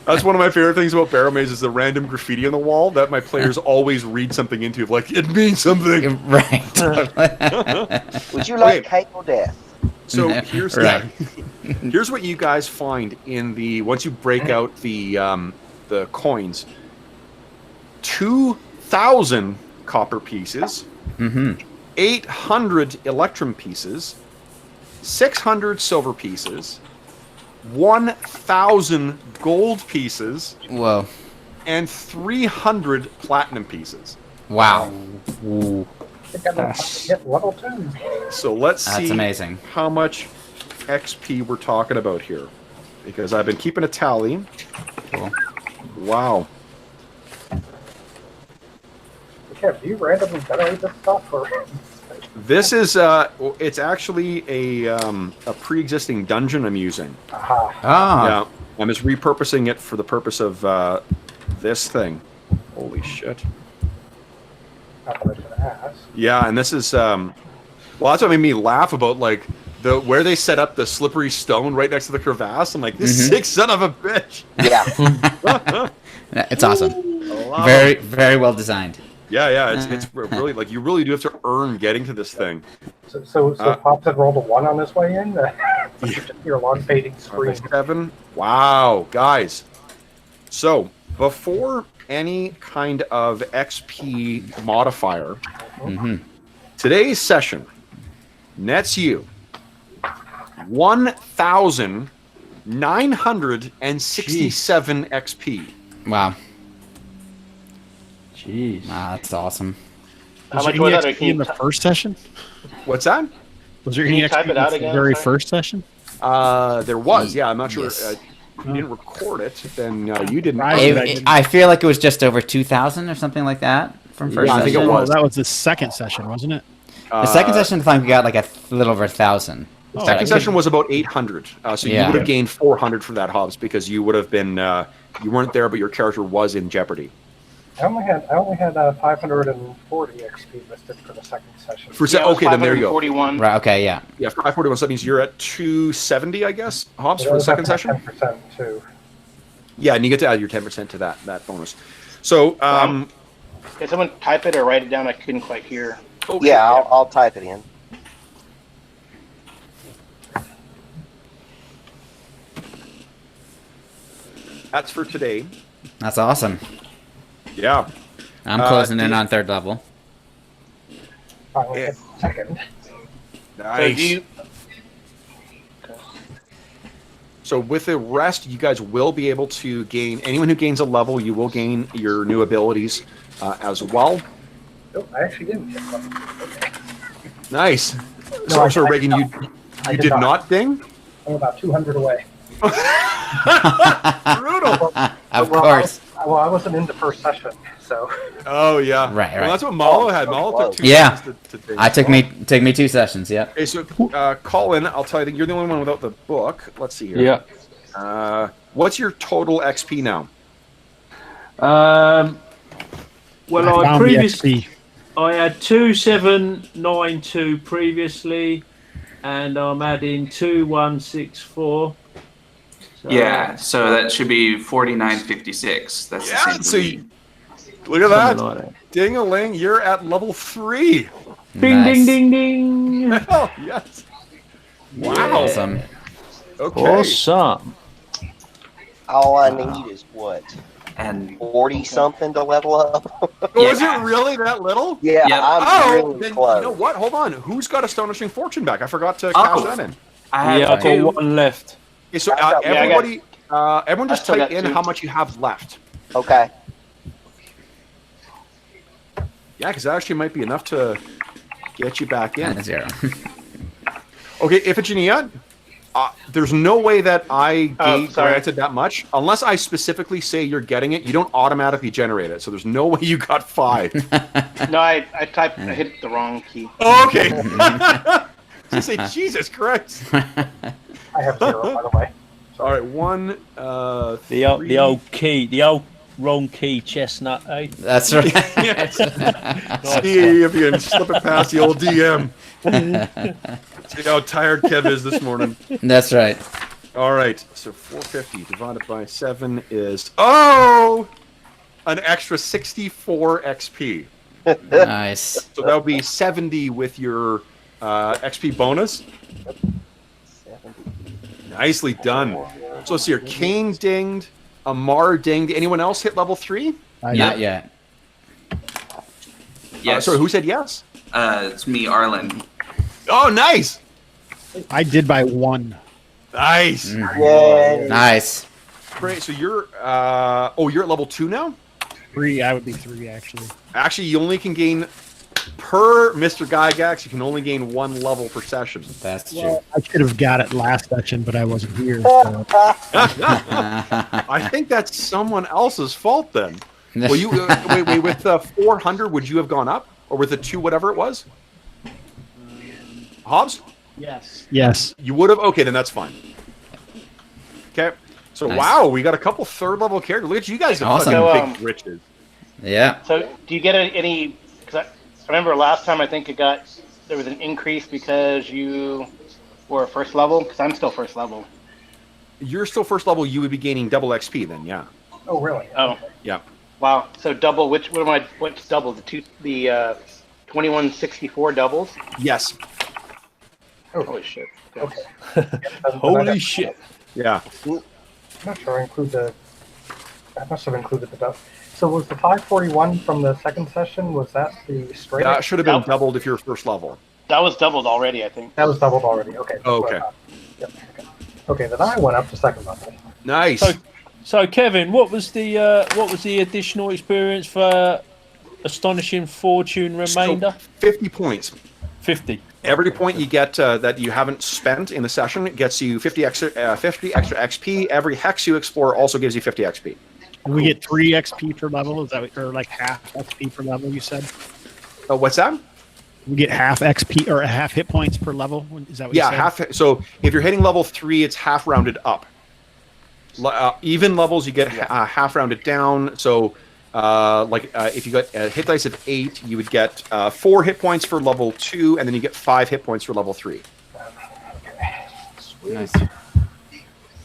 That's one of my favorite things about Barrel Maze is the random graffiti on the wall that my players always read something into. Like it means something. Right. Would you like Okay. cake or death? So here's Right. here's what you guys find in the once you break out the the coins. 2,000 copper pieces. 800 electrum pieces. 600 silver pieces. 1,000 gold pieces. Whoa. And 300 platinum pieces. Wow. I think I'm going to hit level 2. So let's see That's amazing. how much XP we're talking about here. Because I've been keeping a tally. Cool. Wow. Okay, do you randomly generate this stuff? Or... This is, it's actually a pre-existing dungeon I'm using. Aha. Ah. Yeah, I'm just repurposing it for the purpose of this thing. Holy shit. Not that I should ask. Yeah, and this is, well, that's what made me laugh about, like, where they set up the slippery stone right next to the crevasse. I'm like, this sick son of a bitch. Yeah. It's awesome. Very well designed. Yeah, it's really, like, you really do have to earn getting to this thing. So Pops had rolled a 1 on this way in? Your long fading screen. 7. Wow, guys. So, before any kind of XP modifier, today's session nets you 1,967 XP. Wow. Jeez. Wow, that's awesome. How Was much there was any that? XP in the first session? What's that? Was there Can any you type XP it out in the again? very Sorry. first session? There was, yeah. I'm not sure. Yes. If you didn't record it, then you didn't. I feel like it was just over 2,000 or something like that from first Yeah, I think it session. was. That was the second session, wasn't it? The second session, I think we got like a little over 1,000. Second session was about 800. So you Yeah. would have gained 400 for that, Hobbs, because you would have been you weren't there, but your character was in jeopardy. I only had 540 XP listed for the second session. Okay, then there you go. 41. Right. Okay. Yeah. Yeah, 541. So that means you're at 270, I guess, Hobbs, for the second session. 10% too. Yeah, and you get to add your 10% to that bonus. So, Can someone type it or write it down? I couldn't quite hear. okay, Yeah, I'll type it in. that's for today. That's awesome. Yeah. I'm closing in on 3rd level. Finally Yeah. hit second. Nice. So with the rest, you guys will be able to gain. Anyone who gains a level, you will gain your new abilities as well. Nope, I actually didn't hit level. Okay. Nice. No, So I Reagan, you did did not. not ding? I'm about 200 away. Brutal. Of course. I wasn't in the first session, so. Oh yeah. Right. Well, that's what Malo had. Malo took 2 Yeah. sessions to ding. I took me 2 sessions. Yep. Okay, so Colin, I'll tell you, you're the only one without the book. Let's see here. Yeah. What's your total XP now? Well, I found the previously XP. I had 2792 previously, and I'm adding 2164. So, Yeah, so that should be 4956. That's Yeah, the so same. you, look at that. something like that. Ding-a-ling, you're at level 3. Ding, Nice. ding, ding, ding. Oh, yes. Wow. Awesome. Okay. Awesome. All I need is what? And 40 something to level up? Was it really that little? Yeah, Yep. I'm really Then close. you know what? Hold on. Who's got Astonishing Fortune back? I forgot to cash that in. I have Yeah, I've got 2. one left. Okay, so I got- yeah, I got- everybody, everyone just I still type got in 2. how much you have left. Okay. Yeah, because that actually might be enough to get you back in. And 0. Okay, Iphigenia, there's no way that I sorry. granted that much. Unless I specifically say you're getting it, you don't automatically generate it. So there's no way you got 5. No, I hit the wrong key. Oh, okay. Just say, Jesus Christ. I have 0, by the way. All right, 1, The old key, the old wrong key chestnut, eh? That's right. See if you can slip it past the old DM. See how tired Kev is this morning. That's right. All right, so 450 divided by 7 is, an extra 64 XP. Nice. So that would be 70 with your XP bonus. 70. Nicely done. So see your King dinged, Amar dinged. Anyone else hit level 3? Not yet. Yes. Sorry, who said yes? It's me, Arlen. Oh, nice. I did by 1. Nice. Yay. Nice. Great. So you're you're at level 2 now? 3. I would be 3 actually. Actually, you only can gain per Mr. Gygax. You can only gain 1 level per session. That's true. Well, I should have got it last session, but I wasn't here. So. I think that's someone else's fault then. Well, you wait. With 400, would you have gone up, or with the 2, whatever it was? Hobbs? Yes. Yes. You would have. Okay, then that's fine. Okay. So Nice. wow, we got a couple 3rd level characters. Look at you guys, have Awesome. fucking big riches. Yeah. So, do you get any? Because I remember last time I think there was an increase because you were 1st level. Because I'm still 1st level. You're still 1st level. You would be gaining double XP then, yeah. Oh, really? Oh, Yeah. wow. So double. What's double? The 2164 doubles. Yes. Holy shit. Okay. Holy shit. Yeah. I'm not sure I must have included the double. So was the 541 from the 2nd session, was that the straight? That should have been Nope. doubled if you're 1st level. That was doubled already, I think. That was doubled already. Okay. Oh, okay. Yep. Okay, then I went up to 2nd level. Nice. So Kevin, what was the additional experience for Astonishing Fortune remainder? So 50 points. 50. Every point you get that you haven't spent in the session gets you 50 extra XP. Every hex you explore also gives you 50 XP. We get 3 XP per level. Is that or like half XP per level? You said. What's that? We get half XP or half hit points per level. Is that what Yeah, you said? half. So if you're hitting level 3, it's half rounded up. Even levels, you get half rounded down. So, if you got a hit dice of 8, you would get 4 hit points for level 2, and then you get 5 hit points for level 3. Nice.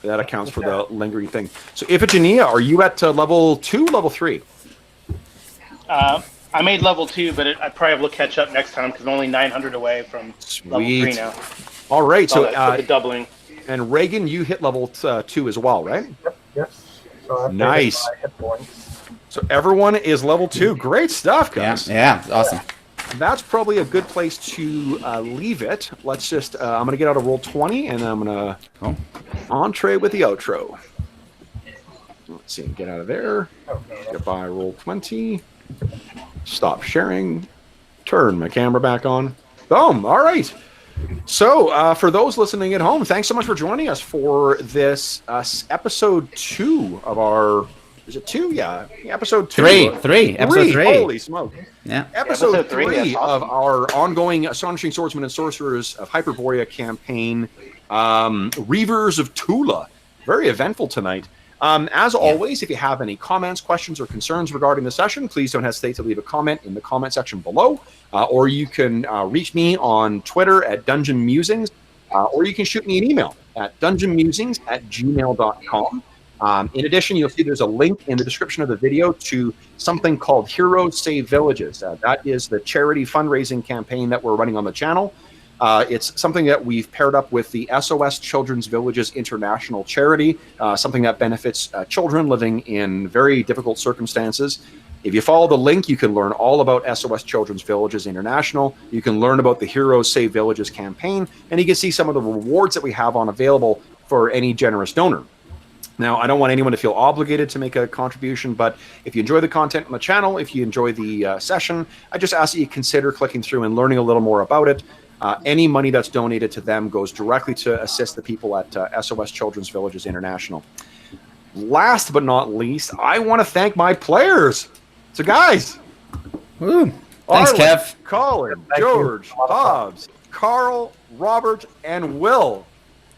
That accounts for the lingering thing. So, Iphigenia, are you at level 2, level 3? I made level 2, but I probably will catch up next time because I'm only 900 away from level 3 now. All right. So, the doubling. And Reagan, you hit level 2 as well, right? Yep. Yes. So I've Nice. my hit points. So everyone is level 2. Great stuff, Yeah. guys. Yeah. Awesome. That's probably a good place to leave it. Let's just, I'm going to get out of roll 20, and I'm going to entree with the outro. Let's see, get out of there. Get by roll 20. Stop sharing. Turn my camera back on. Boom. All right. So, for those listening at home, thanks so much for joining us for this episode 2 of our. Is it 2? Yeah, episode 2. Three. Episode 3. Holy smoke! Yeah. Episode 3 that's awesome. of our ongoing Astonishing Swordsmen and Sorcerers of Hyperborea campaign, Reavers of Thule. Very eventful tonight. As always, if you have any comments, questions, or concerns regarding the session, please don't hesitate to leave a comment in the comment section below, or you can reach me on Twitter at Dungeon Musings, or you can shoot me an email at dungeonmusings@gmail.com. In addition, you'll see there's a link in the description of the video to something called Heroes Save Villages. That is the charity fundraising campaign that we're running on the channel. It's something that we've paired up with the SOS Children's Villages International charity, something that benefits children living in very difficult circumstances. If you follow the link, you can learn all about SOS Children's Villages International. You can learn about the Heroes Save Villages campaign, and you can see some of the rewards that we have on available for any generous donor. Now, I don't want anyone to feel obligated to make a contribution, but if you enjoy the content on the channel, if you enjoy the session, I just ask that you consider clicking through and learning a little more about it. Any money that's donated to them goes directly to assist the people at SOS Children's Villages International. Last but not least, I want to thank my players. So, guys. Woo. Thanks, Arlen, Kev. Colin, George, Hobbs, Carl, Robert, and Will.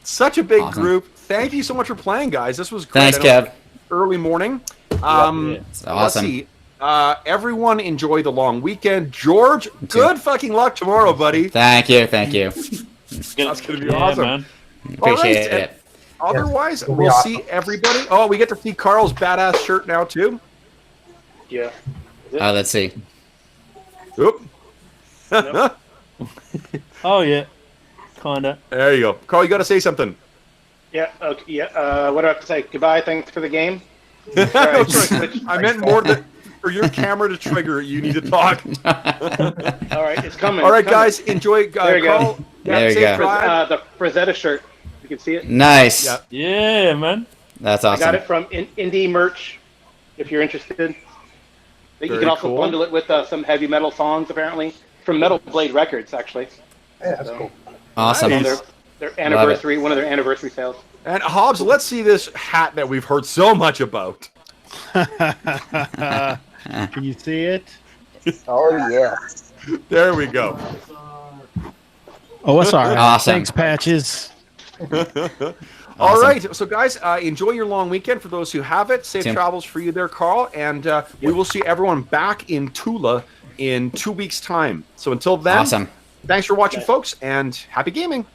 Such a big group. Thank you so much for playing, guys. This was great. Thanks, Kev. Early morning. It's Let's awesome. see. Everyone enjoy the long weekend. George, good fucking luck tomorrow, buddy. Thank you. Thank you. That's going to be awesome. Man. Appreciate All right, it. Otherwise, Yes, it'll be we'll awesome. see everybody. Oh, we get to see Carl's badass shirt now, too. Yeah. Let's see. Oop. Oh yeah, kinda. There you go. Carl, you got to say something. Yeah. Okay. Yeah. What do I have to say? Goodbye. Thanks for the game. Right. Sorry, I meant more that for your camera to trigger, you need to talk. All right, it's coming. All right, it's coming. guys, enjoy. There you Carl, go. There you safe go. drive. The Frazetta shirt. You can see it. Nice. Yeah. Yeah, man. That's I got awesome. it from Indie Merch. If you're interested, you Very can also cool. bundle it with some heavy metal songs. Apparently, from Metal Blade Records, actually. Yeah, that's cool. Awesome. Nice. Their anniversary, one of their anniversary sales. And Hobbs, let's see this hat that we've heard so much about. Can you see it? Oh yeah. There we go. Oh, it's all right. Awesome. Thanks, Patches. All Awesome. right, so guys, enjoy your long weekend. For those who have it, safe Tim. travels for you there, Carl. And we will see everyone back in Thule in 2 weeks' time. So until then, Awesome. thanks for watching, folks, and happy gaming.